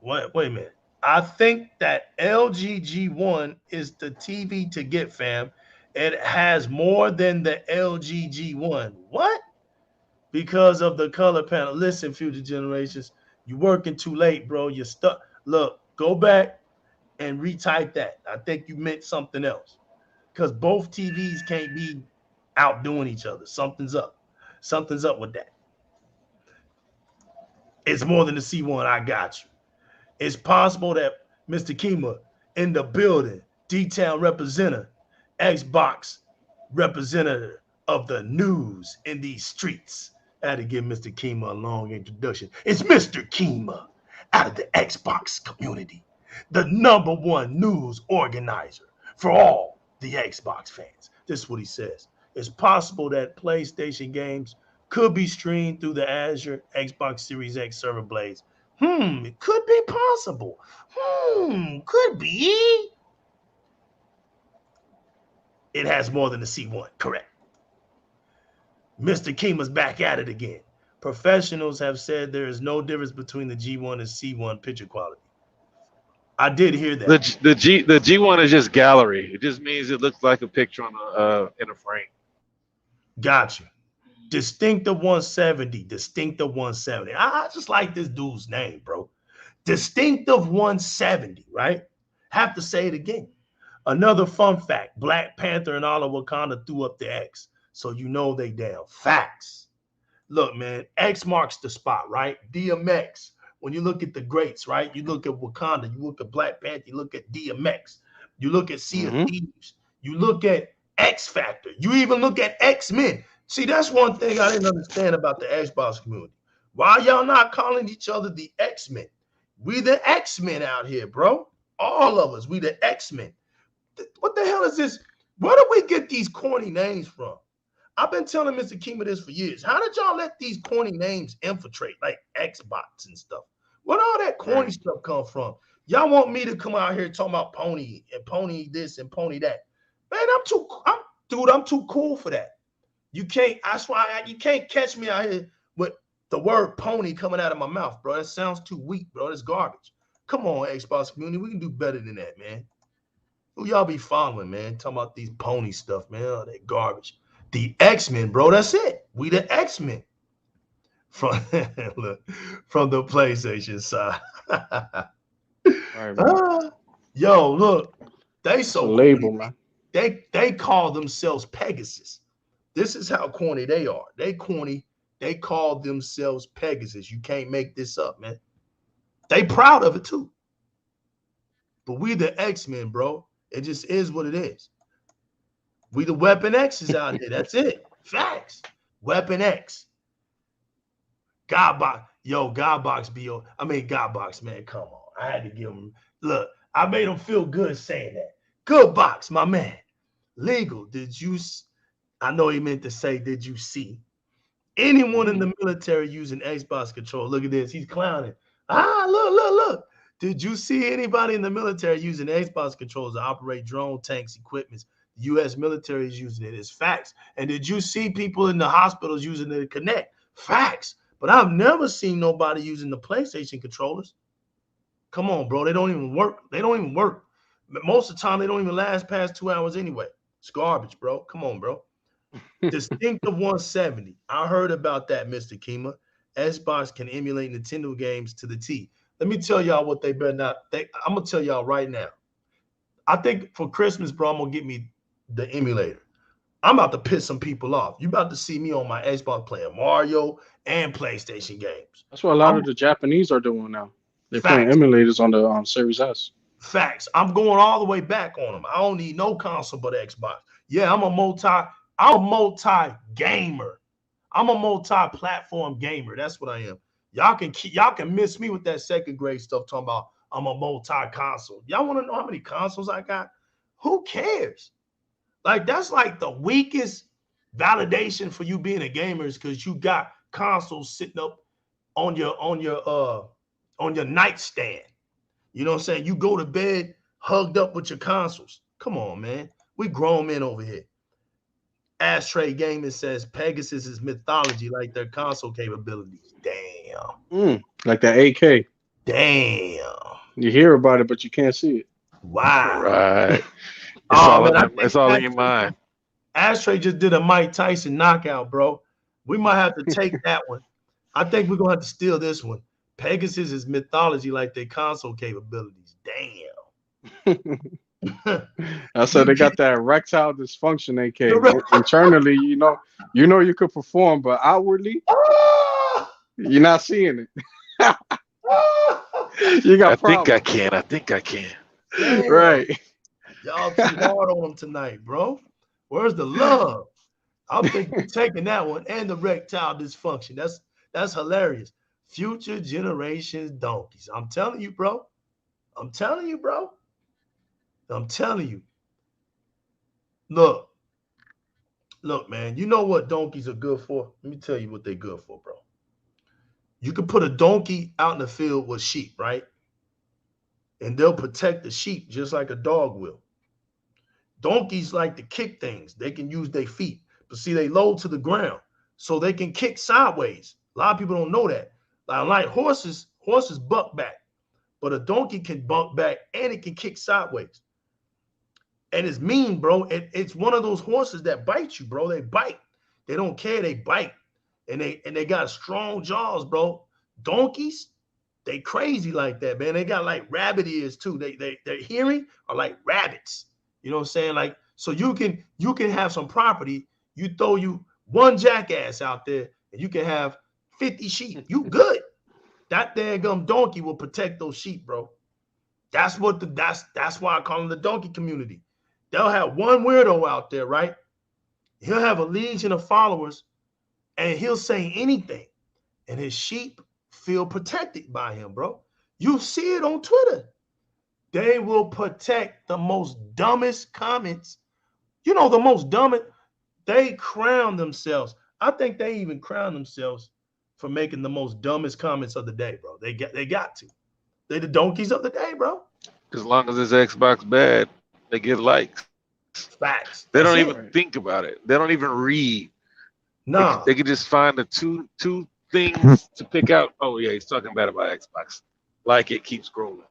Wait a minute. I think that LG G1 is the TV to get, fam. It has more than the LG G1. What? Because of the color panel. Listen, future generations, you're working too late, bro. You're stuck. Look, go back and retype that. I think you meant something else. Because both TVs can't be outdoing each other. Something's up. Something's up with that. It's more than the C1. I got you. It's possible that Mr. Kima in the building, detail representative, Xbox representative of the news in these streets. I had to give Mr. Kima a long introduction. It's Mr. Kima out of the Xbox community, the #1 news organizer for all the Xbox fans. This is what he says. It's possible that PlayStation games could be streamed through the Azure Xbox Series X server blades. It could be possible. Could be. It has more than the C1, correct. Mr. Kima's back at it again. Professionals have said there is no difference between the G1 and C1 picture quality. I did hear that. The G1 is just gallery. It just means it looks like a picture on in a frame. Got you. Distinctive 170. Distinctive 170. I just like this dude's name, bro. Distinctive 170, right? Have to say it again. Another fun fact, Black Panther and all of Wakanda threw up the X. So you know they down. Facts. Look, man, X marks the spot, right? DMX. When you look at the greats, right? You look at Wakanda, you look at Black Panther, you look at DMX, you look at Sea of Thieves, you look at X Factor, you even look at X-Men. See, that's one thing I didn't understand about the Xbox community. Why y'all not calling each other the X-Men? We the X-Men out here, bro. All of us, we the X-Men. What the hell is this? Where do we get these corny names from? I've been telling Mr. Kima this for years. How did y'all let these corny names infiltrate, like Xbox and stuff? Where all that corny stuff come from? Y'all want me to come out here talking about pony and pony this and pony that? Man, I'm too cool for that. You can't. That's why you can't catch me out here with the word pony coming out of my mouth, bro. That sounds too weak, bro. That's garbage. Come on, Xbox community, we can do better than that, man. Who y'all be following, man? Talking about these pony stuff, man. Oh, that garbage. The X-Men, bro. That's it. We the X-Men from from the PlayStation side. Right, yo, look, they so label, man. They call themselves Pegasus. This is how corny they are. They corny. They call themselves Pegasus. You can't make this up, man. They proud of it too. But we the X-Men, bro. It just is what it is. We the Weapon X's out here. That's it. Facts. Weapon X. Godbox. Yo, Godbox B.O. I mean, Godbox, man, come on. I had to give him. Look, I made him feel good saying that. Good box, my man. Legal. Did you? I know he meant to say, did you see anyone in the military using Xbox control? Look at this. He's clowning. Look. Did you see anybody in the military using Xbox controls to operate drone tanks, equipments? The U.S. military is using it. It's facts. And did you see people in the hospitals using it to connect? Facts. But I've never seen nobody using the PlayStation controllers. Come on, bro. They don't even work. Most of the time, they don't even last past 2 hours anyway. It's garbage, bro. Come on, bro. Distinctive 170. I heard about that, Mr. Kima. Xbox can emulate Nintendo games to the T. Let me tell y'all what they better not. I'm going to tell y'all right now. I think for Christmas, bro, I'm going to get me the emulator. I'm about to piss some people off. You about to see me on my Xbox playing Mario and PlayStation games. That's what a lot I'm of the Japanese are doing now. They're playing facts, emulators on the Series S. facts. I'm going all the way back on them. I don't need no console but Xbox. Yeah, I'm a multi gamer. I'm a multi-platform gamer. That's what I am. Y'all can miss me with that second grade stuff talking about I'm a multi-console. Y'all want to know how many consoles I got? Who cares? Like that's like the weakest validation for you being a gamer is because you got consoles sitting up on your nightstand. You know what I'm saying? You go to bed hugged up with your consoles. Come on, man. We grown men over here. Ashtray Gaming says Pegasus is mythology like their console capabilities. Damn. Like that AK. Damn. You hear about it, but you can't see it. Wow. Right. Oh man, It's all in your mind. Ashtray just did a Mike Tyson knockout, bro. We might have to take that one. I think we're gonna have to steal this one. Pegasus is mythology like their console capabilities. Damn. I said they got that erectile dysfunction AK. You're Internally, you could perform, but outwardly, you're not seeing it. You got problems. I think I can. Damn. Right. Y'all too hard on them tonight, bro. Where's the love? I'm thinking taking that one and the erectile dysfunction. That's hilarious. Future generations donkeys. I'm telling you, bro. I'm telling you, bro. I'm telling you. Look, man. You know what donkeys are good for? Let me tell you what they're good for, bro. You can put a donkey out in the field with sheep, right? And they'll protect the sheep just like a dog will. Donkeys like to kick things. They can use their feet, but see, they low to the ground, so they can kick sideways. A lot of people don't know that. Like horses buck back, but a donkey can buck back and it can kick sideways. And it's mean, bro. It's one of those horses that bite you, bro. They bite. They don't care. They bite, and they got strong jaws, bro. Donkeys, they crazy like that, man. They got like rabbit ears too. Their hearing are like rabbits. You know what I'm saying? Like, so you can have some property. You throw you one jackass out there, and you can have 50 sheep. You good. That daggum donkey will protect those sheep, bro. That's why I call them the donkey community. They'll have one weirdo out there, right? He'll have a legion of followers, and he'll say anything, and his sheep feel protected by him, bro. You see it on Twitter. They will protect the most dumbest comments. You know, the most dumbest. They crown themselves. I think they even crown themselves for making the most dumbest comments of the day, bro. They got to. They the donkeys of the day, bro. As long as it's Xbox bad, they get likes. Facts. They That's don't it. even think about it. They don't even read. Nah. They can just find the two things to pick out. Oh yeah, he's talking bad about Xbox. Like it keeps growing.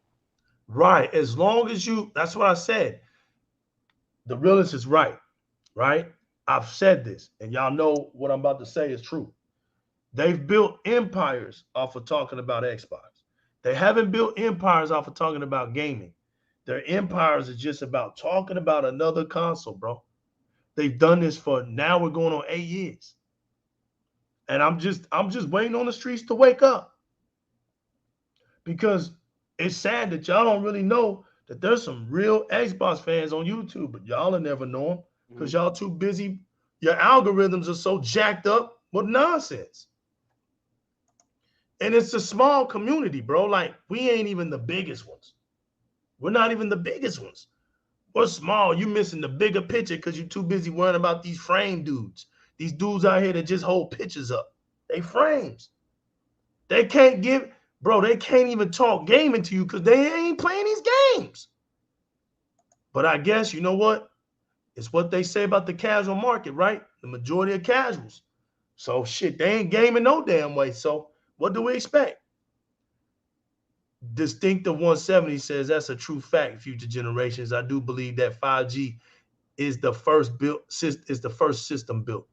Right. As long as you, that's what I said. The realist is right. Right. I've said this, and y'all know what I'm about to say is true. They've built empires off of talking about Xbox. They haven't built empires off of talking about gaming. Their empires is just about talking about another console, bro. They've done this for now we're going on 8 years. And I'm just waiting on the streets to wake up. Because it's sad that y'all don't really know that there's some real Xbox fans on YouTube, but y'all will never know them because y'all too busy. Your algorithms are so jacked up with nonsense. And it's a small community, bro. Like, we ain't even the biggest ones. We're not even the biggest ones. We're small. You missing the bigger picture because you're too busy worrying about these frame dudes. These dudes out here that just hold pictures up. They frames. They can't even talk gaming to you because they ain't playing these games. But I guess, you know what? It's what they say about the casual market, right? The majority of casuals. So shit, they ain't gaming no damn way. So what do we expect? Distinctive 170 says that's a true fact, future generations. I do believe that 5G is the first system built.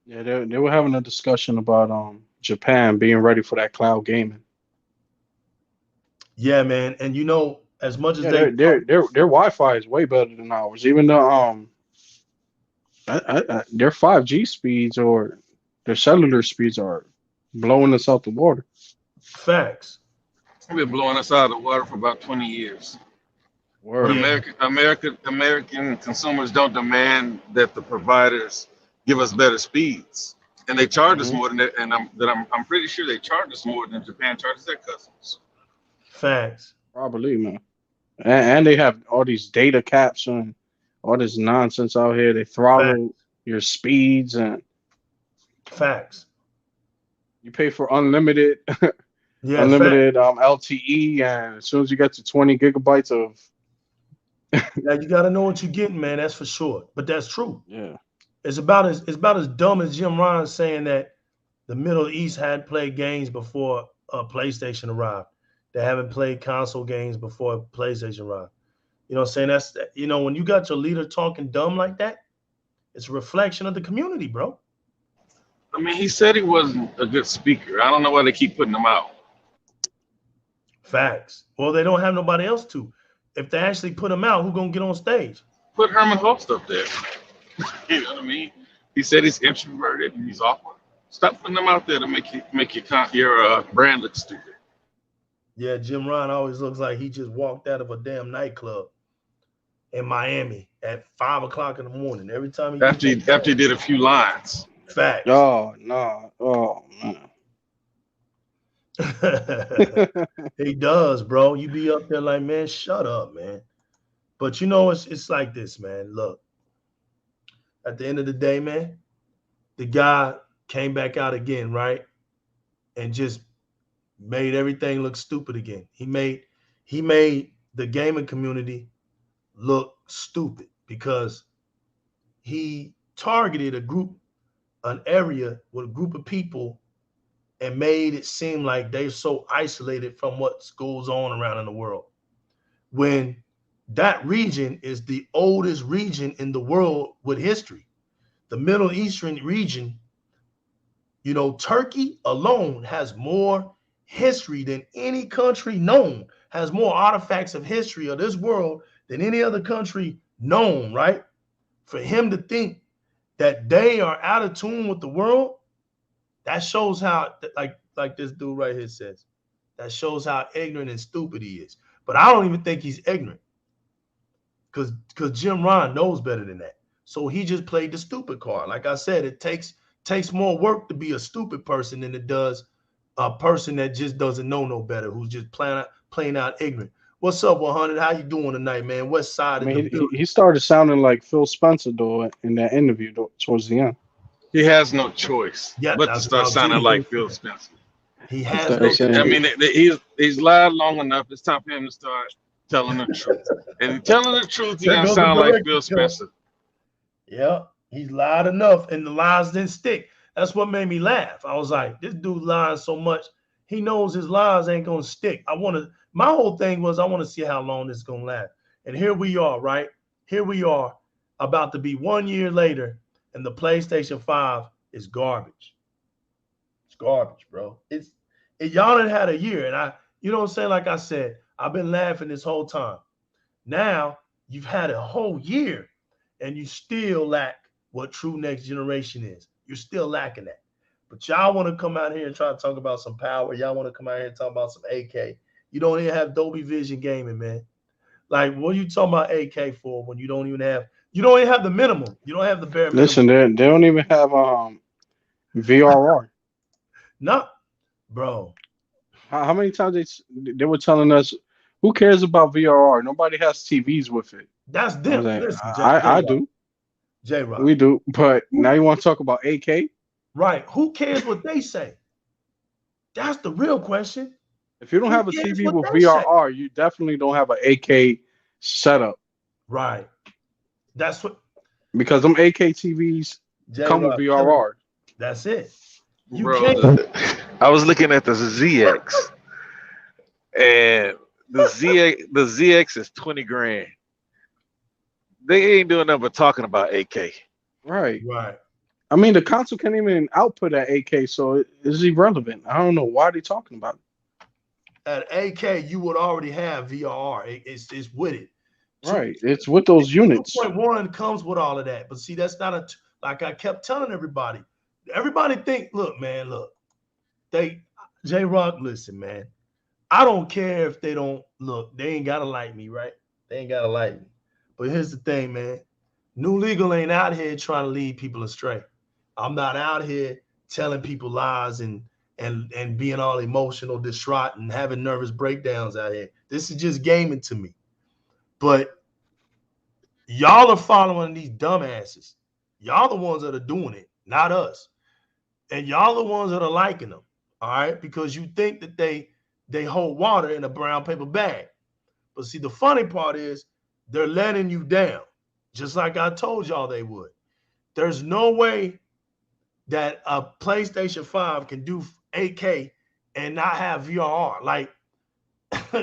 Yeah, they were having a discussion about Japan being ready for that cloud gaming. Yeah, man. And you know, As much as Yeah, they their Wi-Fi is way better than ours. Even though their 5G speeds or their cellular speeds are blowing us out the water. facts. They've been blowing us out of the water for about 20 years. But Word. Yeah, American consumers don't demand that the providers give us better speeds, and they charge us Hmm. more than that. And I'm pretty sure they charge us more than Japan charges their customers. facts. Probably, man. And they have all these data caps and all this nonsense out here. They Facts. throttle your speeds and Facts. you pay for unlimited Yeah, facts. unlimited LTE, and as soon as you get to 20 gigabytes of Now you got to know what you're getting, man. That's for sure. But that's true. yeah, It's about as dumb as Jim Ryan saying that the Middle East had played games before PlayStation arrived. They haven't played console games before PlayStation arrived. You know what I'm saying? When you got your leader talking dumb like that, it's a reflection of the community, bro. I mean, he said he wasn't a good speaker. I don't know why they keep putting him out. Facts. Well, they don't have nobody else to. If they actually put him out, who gonna get on stage? Put Herman Host up there. You know what I mean? He said he's introverted and he's awkward. Stop putting them out there to make your brand look stupid. Yeah, Jim Ryan always looks like he just walked out of a damn nightclub in Miami at 5 o'clock in the morning. Every time he After he did a few lines. facts. oh no, oh man. He does, bro. You be up there like, man, shut up, man. But it's like this, man. Look, at the end of the day, man, the guy came back out again, right? And just made everything look stupid again. He made the gaming community look stupid because he targeted an area with a group of people and made it seem like they're so isolated from what goes on around in the world. When that region is the oldest region in the world with history. The Middle Eastern region, Turkey alone has more history than any country known, has more artifacts of history of this world than any other country known, right? For him to think that they are out of tune with the world, that shows how, like this dude right here says, that shows how ignorant and stupid he is. But I don't even think he's ignorant because Jim Ryan knows better than that. So he just played the stupid card. Like I said, it takes more work to be a stupid person than it does a person that just doesn't know no better, who's just playing out ignorant. What's up, 100? How you doing tonight, man? West side I of the mean, building. he started sounding like Phil Spencer though in that interview towards the end. He has no choice but to start sounding like Phil Spencer. He has That's no what I'm I saying. mean, he's lied long enough. It's time for him to start telling the truth. And telling the truth, he There gonna goes the sound like director, Phil Spencer. Yeah, he's lied enough, and the lies didn't stick. That's what made me laugh. I was like, this dude lying so much, he knows his lies ain't gonna stick. My whole thing was I want to see how long this is gonna last. And here we are, right? Here we are, about to be 1 year later, and the PlayStation 5 is garbage. It's garbage, bro. Y'all done had a year, and you know what I'm saying? Like I said, I've been laughing this whole time. Now you've had a whole year, and you still lack what true next generation is. You're still lacking that. But y'all want to come out here and try to talk about some power. Y'all want to come out here and talk about some AK. You don't even have Dolby Vision gaming, man. Like, what are you talking about AK for when you don't even have the minimum. You don't have the bare minimum. Listen, they don't even have VRR. No, bro. How many times they were telling us, who cares about VRR? Nobody has TVs with it. That's I was different. like, Listen, I do. J-Rock. We do. But now you want to talk about AK? Right. Who cares what they say? That's the real question. If you don't have a TV with VRR, you definitely don't have an AK setup. Right. That's what. Because them AK TVs come with VRR. That's it. I was looking at the ZX, and the ZX is 20 grand. They ain't doing nothing but talking about AK. Right. Right. I mean, the console can't even output at AK, so it's irrelevant. I don't know why they're talking about it. at AK, you would already have VRR. It's with it. Right. It's with those units. 2.1 comes with all of that. But see, that's not a like I kept telling everybody. Everybody think, look, man, look. J-Rock, listen, man. I don't care if they don't look, they ain't gotta like me, right? They ain't gotta like me. But here's the thing, man. New Legal ain't out here trying to lead people astray. I'm not out here telling people lies and being all emotional, distraught, and having nervous breakdowns out here. This is just gaming to me. But y'all are following these dumbasses. Y'all the ones that are doing it, not us. And y'all the ones that are liking them, all right? Because you think that they hold water in a brown paper bag. But see, the funny part is they're letting you down, just like I told y'all they would. There's no way that a PlayStation 5 can do 8K and not have VRR. Like,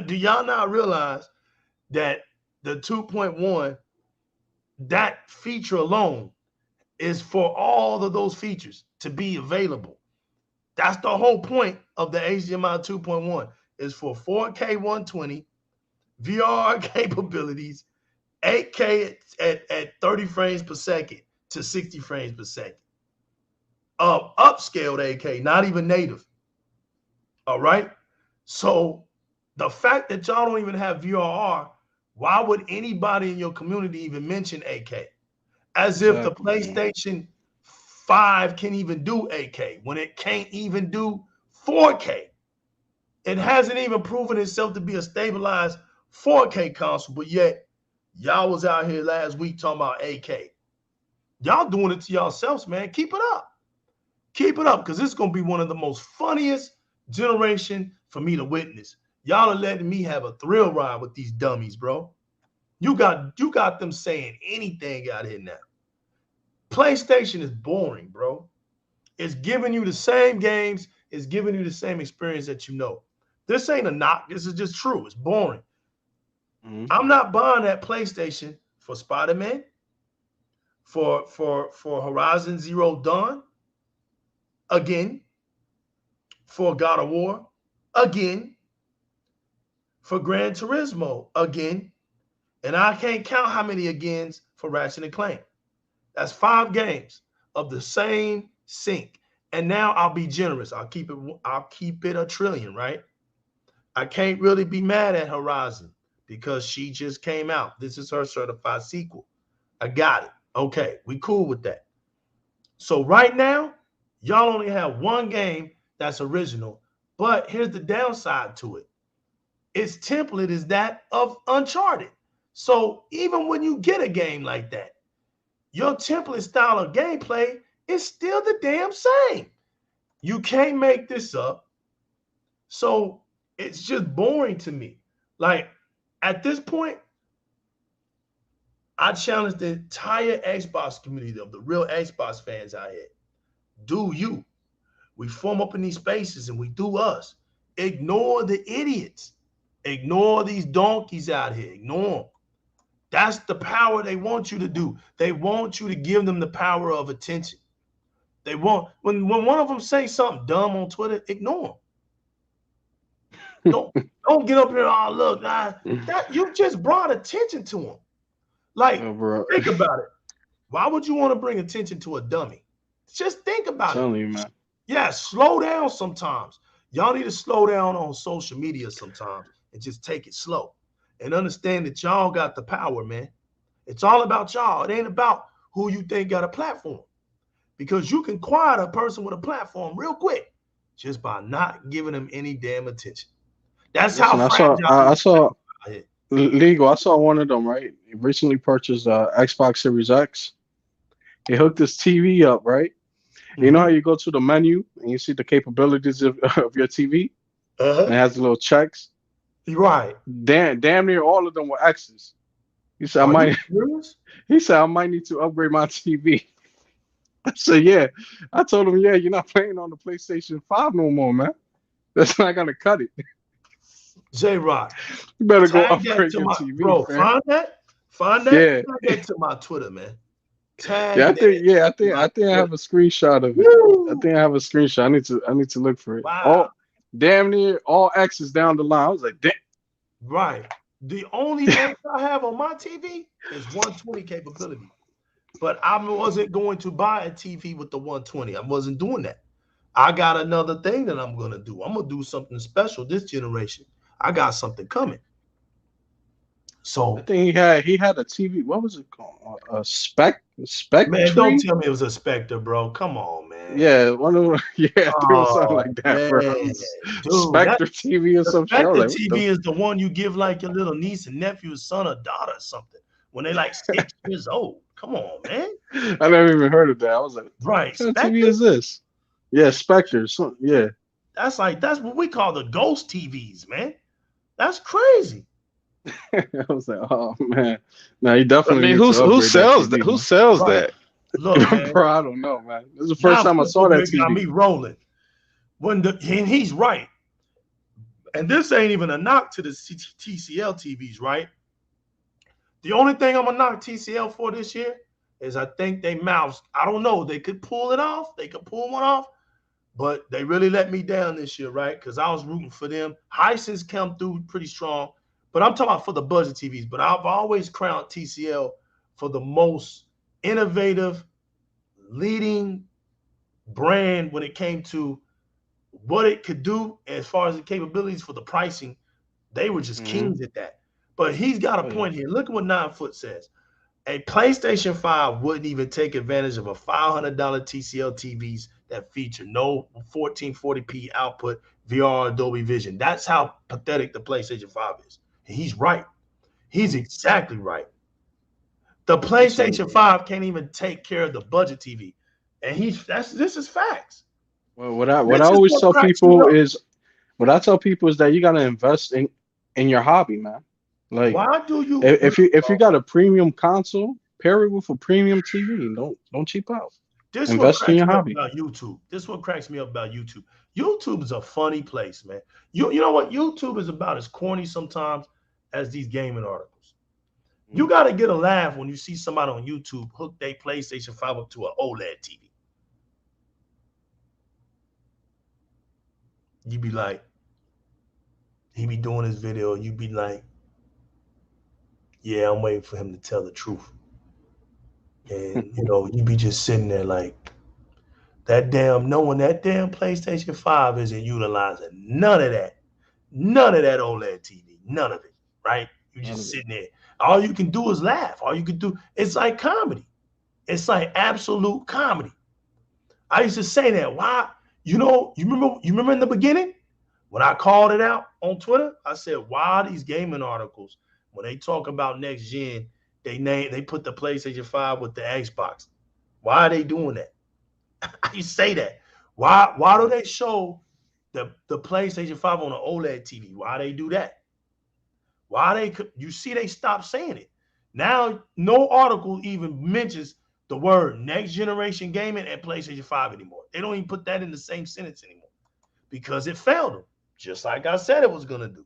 do y'all not realize that the 2.1, that feature alone is for all of those features to be available? That's the whole point of the HDMI 2.1 is for 4K 120, VR capabilities, 8K at 30 frames per second to 60 frames per second. Upscaled 8K, not even native. All right? So the fact that y'all don't even have VRR, why would anybody in your community even mention 8K? As if the PlayStation 5 can even do 8K when it can't even do 4K. It hasn't even proven itself to be a stabilized 4K console, but yet y'all was out here last week talking about 8K. Y'all doing it to yourselves, man. Keep it up. Keep it up, because this is going to be one of the most funniest generation for me to witness. Y'all are letting me have a thrill ride with these dummies, bro. You got them saying anything out here now. PlayStation is boring, bro. It's giving you the same games. It's giving you the same experience that you know. This ain't a knock. This is just true. It's boring. Mm-hmm. I'm not buying that PlayStation for Spider-Man, for Horizon Zero Dawn, again, for God of War, again, for Gran Turismo, again, and I can't count how many agains for Ratchet and Clank. That's 5 games of the same sync. And now I'll be generous. I'll keep it a trillion, right? I can't really be mad at Horizon because she just came out. This is her certified sequel. I got it. Okay, we cool with that. So right now, y'all only have one game that's original, but here's the downside to it. Its template is that of Uncharted. So even when you get a game like that, your template style of gameplay is still the damn same. You can't make this up. So it's just boring to me. Like, at this point, I challenge the entire Xbox community of the real Xbox fans out here. Do you? We form up in these spaces and we do us. Ignore the idiots. Ignore these donkeys out here. Ignore them. That's the power they want you to do. They want you to give them the power of attention. They want, when one of them say something dumb on Twitter, ignore them. Don't get up here, oh, look, that you just brought attention to them. Like, think about it. Why would you want to bring attention to a dummy? Just think about it. You, man. Yeah, slow down sometimes. Y'all need to slow down on social media sometimes and just take it slow. And understand that y'all got the power, man. It's all about y'all. It ain't about who you think got a platform. Because you can quiet a person with a platform real quick just by not giving them any damn attention. That's how I saw legal. I saw one of them, right? He recently purchased Xbox Series X. He hooked his TV up, right? Mm-hmm. You know how you go to the menu and you see the capabilities of your TV? And it has the little checks. Right. Damn near all of them were X's. He said, I might need to upgrade my TV. I said, yeah. I told him, yeah, you're not playing on the PlayStation 5 no more, man. That's not gonna cut it. J-Rock. You better go upgrade your TV. Bro, man. Find that. Yeah. Tag that to my Twitter, man. I think I have a screenshot of it. Woo! I think I have a screenshot. I need to look for it. Wow. damn near all X's down the line. I was like, damn. Right. The only X I have on my TV is 120 capability. But I wasn't going to buy a TV with the 120. I wasn't doing that. I got another thing that I'm going to do. I'm going to do something special this generation. I got something coming. So I think he had a TV. What was it called? A man, don't Spectre? tell me it was a Spectre, bro. Come on, man. Yeah, one of yeah, I think it was something Oh like that, bro. man, It was dude, that Spectre TV or the some shit. I was Spectre like, what the TV is the one you give like your little niece and nephew, son or daughter or something when they like 6 years old. Come on, man. I never even heard of that. I was like, Right, what kind of TV Spectre? is this? Yeah, Spectre. So, yeah. That's what we call the ghost TVs, man. That's crazy. I was like, oh man. Now you I definitely mean, need to who upgrade sells that that? TV, Who sells Right. that? Look, man. Bro, I don't know, man. This is the first time I saw that Got me TV. rolling. And he's right. And this ain't even a knock to the TCL TVs, right? The only thing I'm gonna knock TCL for this year is I think they mouse. I don't know. They could pull it off. They could pull one off, but they really let me down this year, right? Because I was rooting for them. Hisense come through pretty strong, but I'm talking about for the budget TVs. But I've always crowned TCL for the most innovative, leading brand when it came to what it could do as far as the capabilities for the pricing. They were just kings at that. But he's got a point here. Look at what 9 Foot says. A PlayStation 5 wouldn't even take advantage of a $500 TCL TVs that feature no 1440p output, VR, Dolby Vision. That's how pathetic the PlayStation 5 is. And he's right. He's exactly right. The PlayStation 5 can't even take care of the budget TV. And this is facts. Well, what I always tell people is that you gotta invest in your hobby, man. Like, why do you if you got a premium console, pair it with a premium TV. Don't cheap out. This Invest in your hobby. about YouTube. This is what cracks me up about YouTube. YouTube is a funny place, man. You know what? YouTube is about as corny sometimes as these gaming articles. You got to get a laugh when you see somebody on YouTube hook their PlayStation 5 up to an OLED TV. You be like, he be doing his video, you be like, yeah, I'm waiting for him to tell the truth. And, you be just sitting there like, knowing that damn PlayStation 5 isn't utilizing none of that OLED TV, none of it, right? You're just sitting there. All you can do is laugh. All you can do, it's like comedy. It's like absolute comedy. I used to say that. Why? You remember in the beginning when I called it out on Twitter? I said, why are these gaming articles, when they talk about next gen, they put the PlayStation 5 with the Xbox? Why are they doing that? You say that. Why do they show the PlayStation 5 on an OLED TV? Why they do that? You see they stopped saying it. Now no article even mentions the word next generation gaming and PlayStation 5 anymore. They don't even put that in the same sentence anymore because it failed them, just like I said it was gonna do.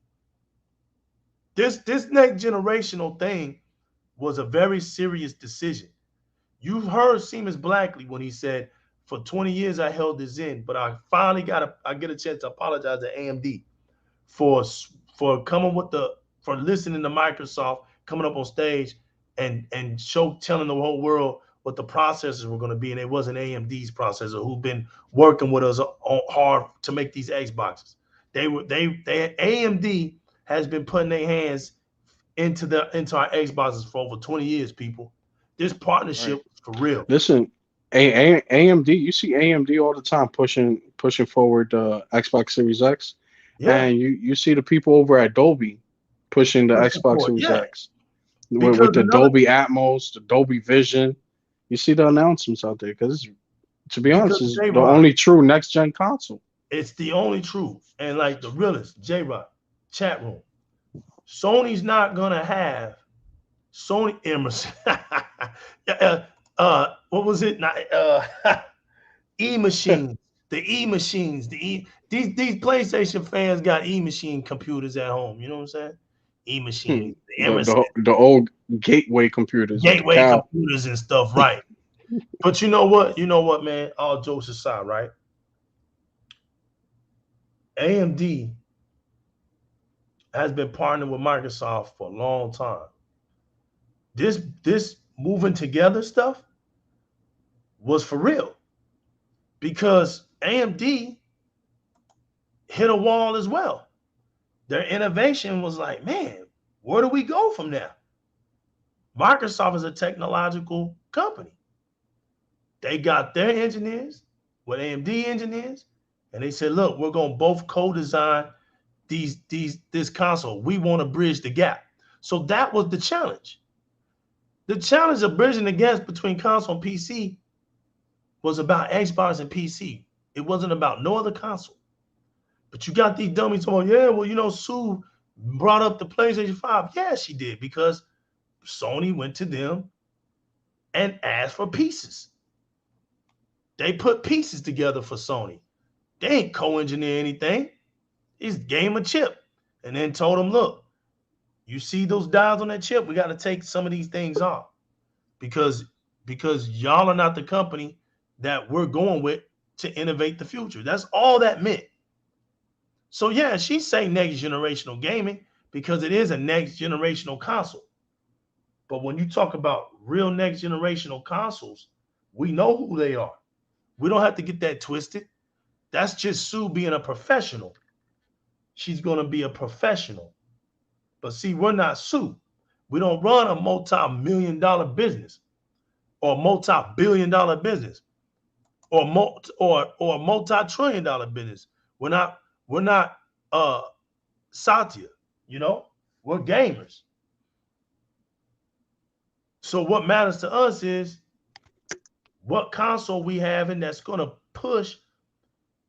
This next generational thing was a very serious decision. You've heard Seamus Blackley when he said, for 20 years I held this in, but I finally I get a chance to apologize to AMD for listening to Microsoft, coming up on stage and telling the whole world what the processors were going to be, and it wasn't AMD's processor, who've been working with us hard to make these Xboxes. AMD has been putting their hands into our Xboxes for over 20 years, people. This partnership is for real. Listen, AMD, you see AMD all the time pushing forward Xbox Series X. Yeah. And you see the people over at Dolby pushing the Xbox Series X with the Dolby Atmos, the Dolby Vision. You see the announcements out there because, to be honest, it's the only true next gen console. It's the only true, and like the realest, J-Rock, chat room. Sony's not gonna have Sony Emerson. What was it? E-machines. The E-machines. These PlayStation fans got E-machine computers at home. You know what I'm saying? E-machines. The old gateway computers. Gateway computers and stuff, right? But you know what? Man? All jokes aside, right? AMD has been partnering with Microsoft for a long time. This moving together stuff was for real because AMD hit a wall as well. Their innovation was like, man, where do we go from now? Microsoft is a technological company. They got their engineers with AMD engineers, and they said, look, we're going to both co-design this console. We want to bridge the gap. So that was the challenge. The challenge of bridging the gap between console and PC was about Xbox and PC. It wasn't about no other console. But you got these dummies talking, yeah, well, you know, Sue brought up the PlayStation 5. Yeah, she did, because Sony went to them and asked for pieces. They put pieces together for Sony. They ain't co-engineer anything. It's game a chip. And then told them, look, you see those dials on that chip? We got to take some of these things off because y'all are not the company that we're going with to innovate the future. That's all that meant. So yeah, she's saying next generational gaming because it is a next generational console. But when you talk about real next generational consoles, we know who they are. We don't have to get that twisted. That's just Sue being a professional. She's going to be a professional. But see, we're not Sue. We don't run a multi-million-dollar business or multi-billion-dollar business or multi-trillion-dollar business. We're not Satya, you know? We're gamers. So what matters to us is what console we have, and that's going to push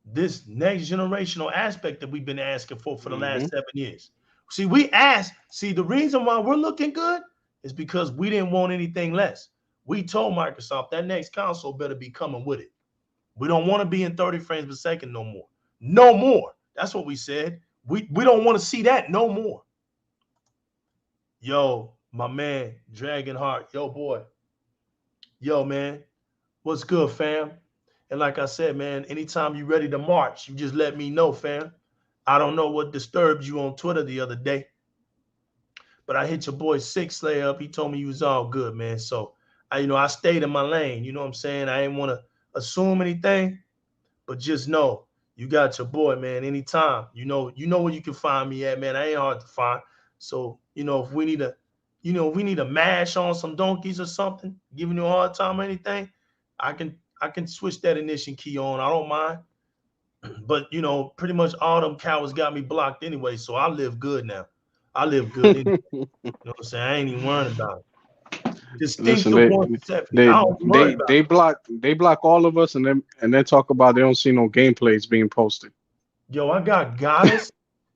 this next generational aspect that we've been asking for the last 7 years. See, the reason why we're looking good is because we didn't want anything less. We told Microsoft that next console better be coming with it. We don't want to be in 30 frames per second no more. No more. That's what we said. We don't want to see that no more. Yo, my man, Dragonheart. Yo, boy. Yo, man. What's good, fam? And like I said, man, anytime you're ready to march, you just let me know, fam. I don't know what disturbed you on Twitter the other day, but I hit your boy Six Slayer up. He told me you was all good, man. So I stayed in my lane. You know what I'm saying? I didn't want to assume anything, but just know you got your boy, man. Anytime, you know where you can find me at, man. I ain't hard to find. So if we need a mash on some donkeys or something, giving you a hard time or anything, I can switch that ignition key on. I don't mind. But pretty much all them cowards got me blocked anyway, so I live good now. I live good anyway. You know what I'm saying? I ain't even worrying about it. Listen, Distinctive 170. I don't worry about it. they block all of us, and then talk about they don't see no gameplays being posted. Yo, I got Goddess.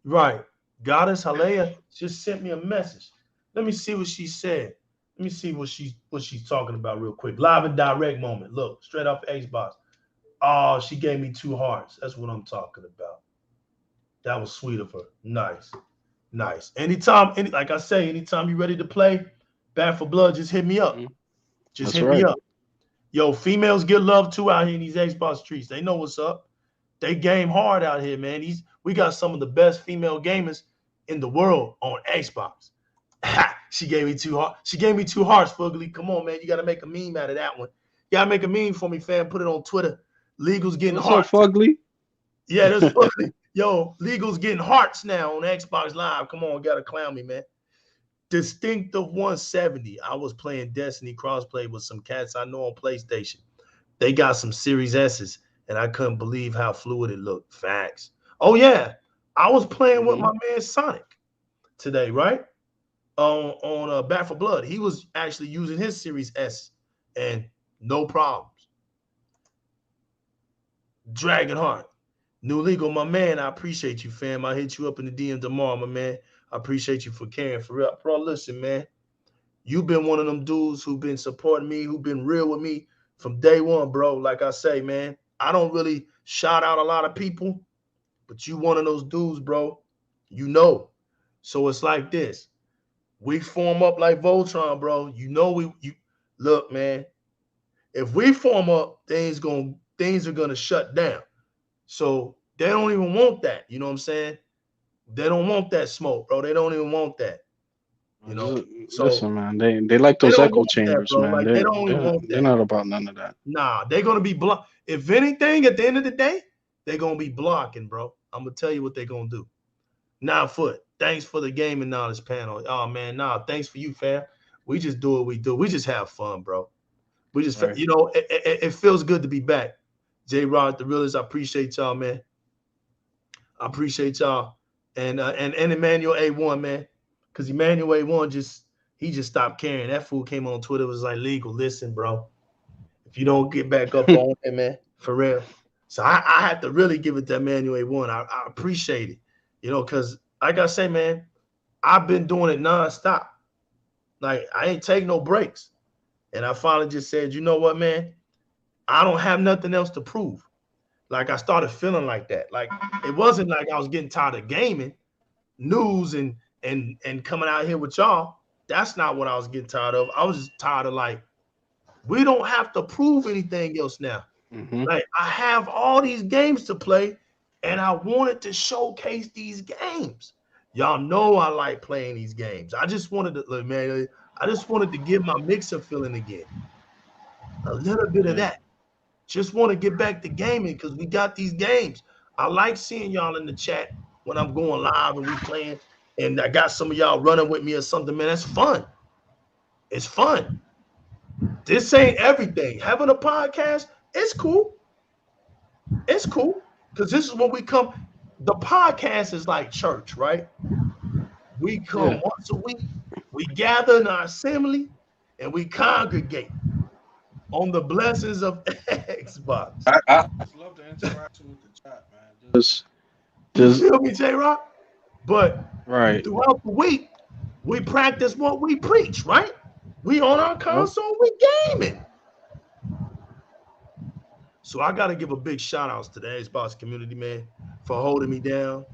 Right. Goddess Halea just sent me a message. Let me see what she said. Let me see what she's talking about real quick. Live and direct moment. Look, straight off Xbox. Oh, she gave me 2 hearts. That's what I'm talking about. That was sweet of her. Nice. Anytime you're ready to play Bad for Blood, just hit me up. Just hit me up. Yo, females get love too out here in these Xbox streets. They know what's up. They game hard out here, man. We got some of the best female gamers in the world on Xbox. She gave me 2 hearts. She gave me 2 hearts, Fugly. Come on, man. You got to make a meme out of that one. You got to make a meme for me, fam. Put it on Twitter. Legal's getting hearts. What's up, Fugly? Yeah, that's Fugly. Yo, Legal's getting hearts now on Xbox Live. Come on, gotta clown me, man. Distinctive 170. I was playing Destiny crossplay with some cats I know on PlayStation. They got some Series S's, and I couldn't believe how fluid it looked. Facts. Oh yeah, I was playing with my man Sonic today, right? On Back for Blood. He was actually using his Series S, and no problems. Dragonheart. New Legal, my man, I appreciate you, fam. I hit you up in the DM tomorrow, my man. I appreciate you for caring, for real. Bro, listen, man. You've been one of them dudes who've been supporting me, who've been real with me from day one, bro. Like I say, man, I don't really shout out a lot of people, but you one of those dudes, bro. You know. So it's like this. We form up like Voltron, bro. Look, man. If we form up, things are gonna shut down. So They don't even want that. You know what I'm saying? They don't want that smoke, bro. They don't even want that. You know, so Listen, man, they like they those don't echo want that, chambers, bro. man. Like they don't even want They're that. not about none of that. Nah, they're gonna be block. If anything, at the end of the day, they're gonna be blocking, bro. I'm gonna tell you what they're gonna do. 9 foot. Thanks for the gaming knowledge panel. Oh man, nah. Thanks for you, fam. We just do what we do. We just have fun, bro. We just, Right. you know, it feels good to be back. J Rod, the realist. I appreciate y'all, man. I appreciate y'all, and Emmanuel A1, man, because Emmanuel A1 just stopped caring. That fool came on Twitter, was like, legal. Listen, bro, if you don't get back up on it, man, for real. So I had to really give it to Emmanuel A1. I appreciate it, you know, because like I say, man, I've been doing it nonstop. Like I ain't taking no breaks. And I finally just said, you know what, man? I don't have nothing else to prove. Like I started feeling like that. Like it wasn't like I was getting tired of gaming, news and coming out here with y'all. That's not what I was getting tired of. I was just tired of like, we don't have to prove anything else now. Mm-hmm. Like I have all these games to play, and I wanted to showcase these games. Y'all know I like playing these games. I just wanted to, look, man, I just wanted to get my mixer feeling again. A little bit of Yeah. that. Just want to get back to gaming because we got these games. I like seeing y'all in the chat when I'm going live and we playing, and I got some of y'all running with me or something. Man, that's fun. It's fun. This ain't everything. Having a podcast, it's cool. It's cool because this is when we come. The podcast is like church, right? We come Yeah. once a week. We gather in our assembly and we congregate on the blessings of Xbox. I just love the interaction with the chat, man. You Just feel me, J Rock? But right. throughout the week, we practice what we preach, right? We on our Yep. console, we gaming. So I got to give a big shout outs to the Xbox community, man, for holding me down,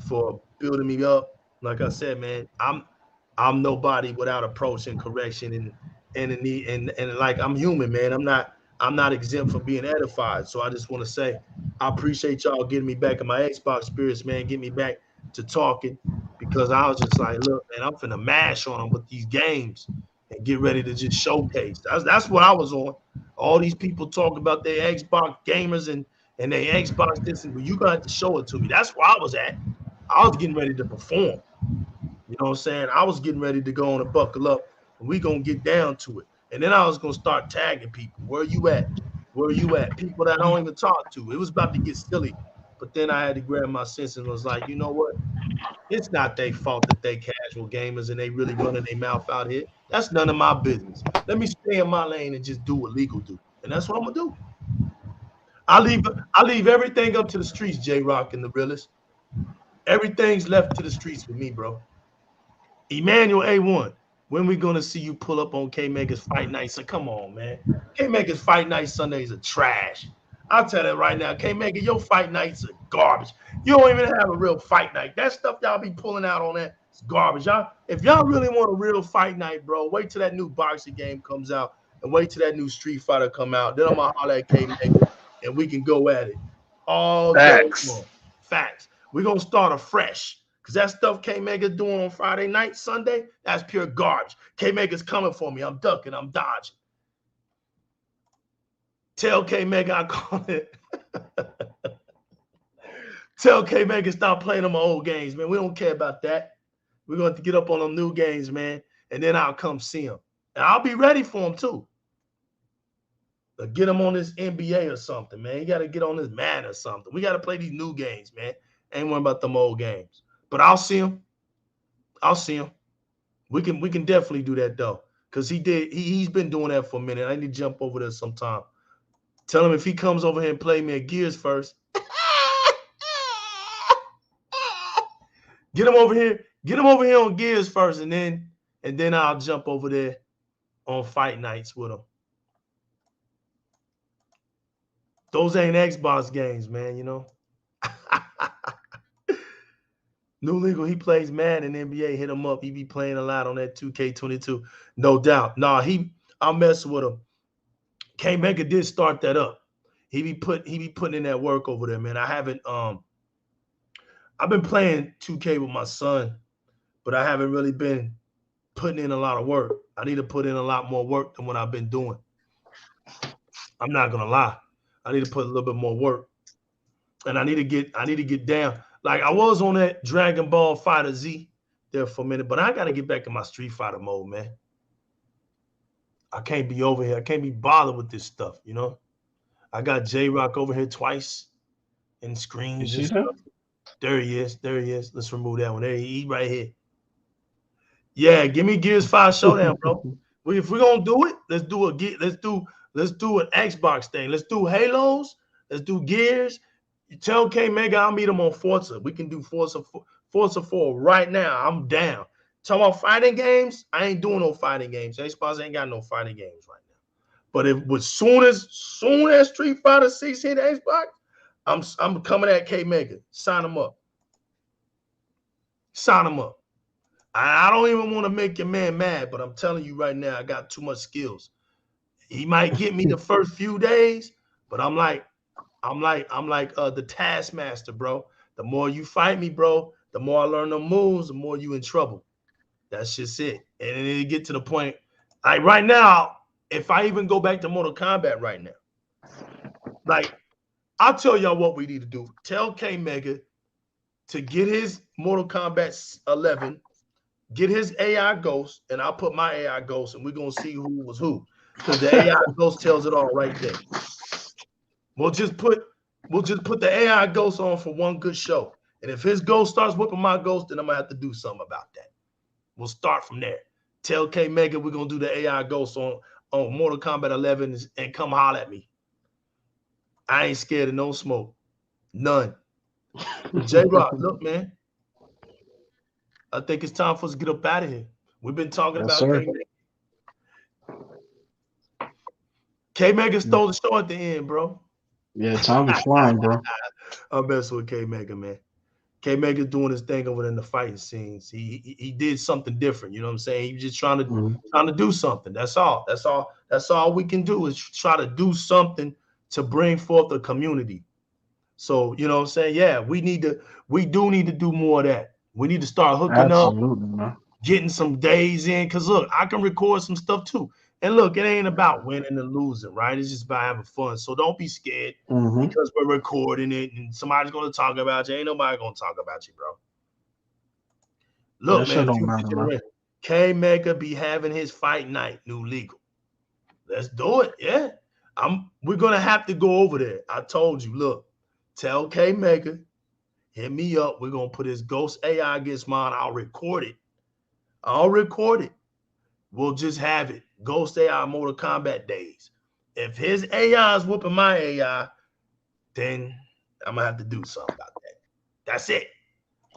for building me up. Like I said, man, I'm nobody without approach and correction and like I'm human, man. I'm not exempt from being edified. So I just want to say I appreciate y'all getting me back in my Xbox spirits, man. Get me back to talking because I was just like, look, man, I'm finna mash on them with these games and get ready to just showcase. That's what I was on. All these people talk about their Xbox gamers and their Xbox this, and you got to show it to me. That's where I was at. I was getting ready to perform. You know what I'm saying? I was getting ready to go on and buckle up, and we gonna get down to it. And then I was gonna start tagging people. Where you at? Where you at? People that I don't even talk to. It was about to get silly, but then I had to grab my sense and was like, you know what? It's not their fault that they casual gamers and they really running their mouth out here. That's none of my business. Let me stay in my lane and just do what legal do, and that's what I'm gonna do. I leave everything up to the streets, J Rock and the realest. Everything's left to the streets with me, bro. Emmanuel A1, when we gonna see you pull up on K Maker's fight night? So come on, man. K Maker's fight night Sundays are trash. I'll tell you right now, K Maker, your fight nights are garbage. You don't even have a real fight night. That stuff y'all be pulling out on that is garbage. Y'all, if y'all really want a real fight night, bro, wait till that new boxing game comes out and wait till that new Street Fighter come out. Then I'm gonna holler at K Maker and we can go at it all day Facts. long. Facts. We're gonna start afresh. Because that stuff K Maker's doing on Friday night, Sunday, that's pure garbage. K Maker's coming for me. I'm ducking, I'm dodging. Tell K Maker I call it. Tell K Maker stop playing them old games, man. We don't care about that. We're going to get up on them new games, man. And then I'll come see him. And I'll be ready for him too. Get him on this NBA or something, man. You got to get on this man or something. We got to play these new games, man. Ain't worrying about them old games. But I'll see him. I'll see him. We can definitely do that though. Because he's been doing that for a minute. I need to jump over there sometime. Tell him if he comes over here and play me at Gears first. Get him over here. Get him over here on Gears first, and then I'll jump over there on fight nights with him. Those ain't Xbox games, man, you know. New Legal, he plays Madden in NBA. Hit him up. He be playing a lot on that 2K22. No doubt. Nah, I'll mess with him. K Maker did start that up. He be putting in that work over there, man. I haven't I've been playing 2K with my son, but I haven't really been putting in a lot of work. I need to put in a lot more work than what I've been doing. I'm not gonna lie. I need to put a little bit more work. And I need to get down. Like I was on that Dragon Ball Fighter Z there for a minute, but I gotta get back in my Street Fighter mode, man. I can't be over here. I can't be bothered with this stuff, you know. I got J-Rock over here twice in You screens and see that? stuff. There he is. There he is. Let's remove that one. There he right here. Yeah, give me Gears 5 Showdown, bro. If we're gonna do it, let's do an Xbox thing. Let's do Halos. Let's do Gears. You tell K Mega I'll meet him on Forza. We can do Forza 4 right now. I'm down. Talking about fighting games, I ain't doing no fighting games. Xbox ain't got no fighting games right now. But if soon as Street Fighter 6 hit Xbox, I'm coming at K Mega. Sign him up. Sign him up. I don't even want to make your man mad, but I'm telling you right now, I got too much skills. He might get me the first few days, but I'm like the Taskmaster, bro. The more you fight me, bro, the more I learn the moves, the more you in trouble. That's just it. And then it get to the point, like right now, if I even go back to Mortal Kombat right now, like I'll tell y'all what we need to do. Tell K Mega to get his Mortal Kombat 11, get his AI ghost, and I'll put my AI ghost, and we're gonna see who was who. Because the AI ghost tells it all right there. We'll just put the AI ghost on for one good show. And if his ghost starts whipping my ghost, then I'm gonna have to do something about that. We'll start from there. Tell K Mega we're gonna do the AI ghost on Mortal Kombat 11 and come holler at me. I ain't scared of no smoke. None. J-Rock, look, man. I think it's time for us to get up out of here. We've been talking Yes, about sir. K Mega. K Mega stole the show at the end, bro. Yeah, time be flying, bro. I'm messing with K Mega, man. K Mega doing his thing over there in the fighting scenes. He did something different. You know what I'm saying? He was just trying to do something. That's all. That's all we can do is try to do something to bring forth a community. So you know what I'm saying? Yeah, we do need to do more of that. We need to start hooking up, Absolutely, man. getting some days in. Cause look, I can record some stuff too. And look, it ain't about winning and losing, right? It's just about having fun. So don't be scared because we're recording it and somebody's gonna talk about you. Ain't nobody gonna talk about you, bro. Look, That shit man, don't matter, man. K Mega be having his fight night, new legal. Let's do it. Yeah. We're gonna have to go over there. I told you, look, tell K Mega, hit me up. We're gonna put his ghost AI against mine. I'll record it. We'll just have it. Ghost AI Mortal Kombat days. If his AI is whooping my AI, then I'm gonna have to do something about that. That's it.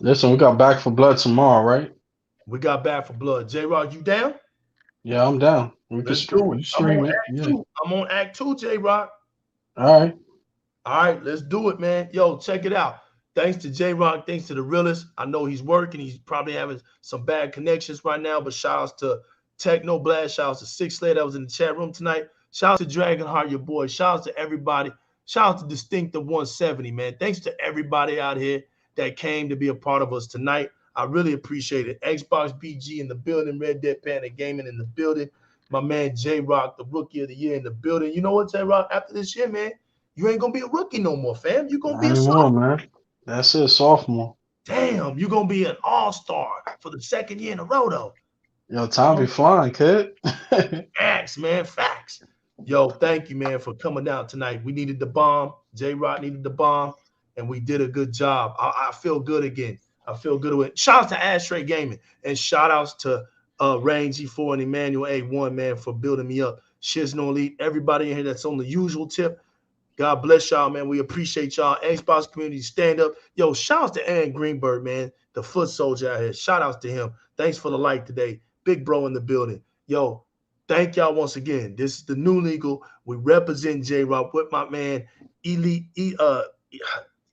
Listen, we got Back for Blood tomorrow, right? We got Bad for Blood. J-Rock, you down? Yeah, I'm down. We can Let's do it. stream it. Yeah. I'm on Act 2, J-Rock. All right. All right, let's do it, man. Yo, check it out. Thanks to J-Rock, thanks to the realist. I know he's working. He's probably having some bad connections right now, but shout outs to Techno Blast. Shout outs to Six Slay that was in the chat room tonight. Shout out to Dragonheart, your boy. Shout out to everybody. Shout out to Distinctive 170, man. Thanks to everybody out here that came to be a part of us tonight. I really appreciate it. Xbox BG in the building, Red Dead Panda Gaming in the building. My man J-Rock, the rookie of the year in the building. You know what, J-Rock? After this year, man, you ain't gonna be a rookie no more, fam. You're gonna be a Anymore, sophomore. man. That's it, sophomore. Damn, you're gonna be an all-star for the second year in a row, though. Yo, time be flying, kid. Facts, man, facts. Yo, thank you, man, for coming out tonight. We needed the bomb. J-Rock needed the bomb, and we did a good job. I feel good again. I feel good with it. Shout out to Ashtray Gaming, and shout outs to Rain G4 and Emmanuel A1, man, for building me up. Shizno Elite, everybody in here that's on the usual tip. God bless y'all, man. We appreciate y'all. Xbox community, stand up. Yo, shout out to Aaron Greenberg, man, the foot soldier out here. Shout outs to him. Thanks for the light today. Big bro in the building. Yo, thank y'all once again. This is the new legal. We represent J-Rock with my man, Eli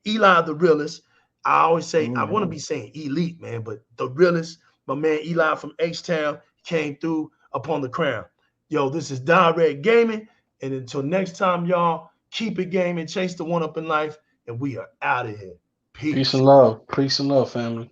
the realist. I always say, I want to be saying elite, man, but the realist, my man Eli from H-Town, came through upon the crown. Yo, this is Di-RRec Gaming. And until next time, y'all, Keep it gaming, chase the one up in life, and we are out of here. Peace and love. Peace and love, family.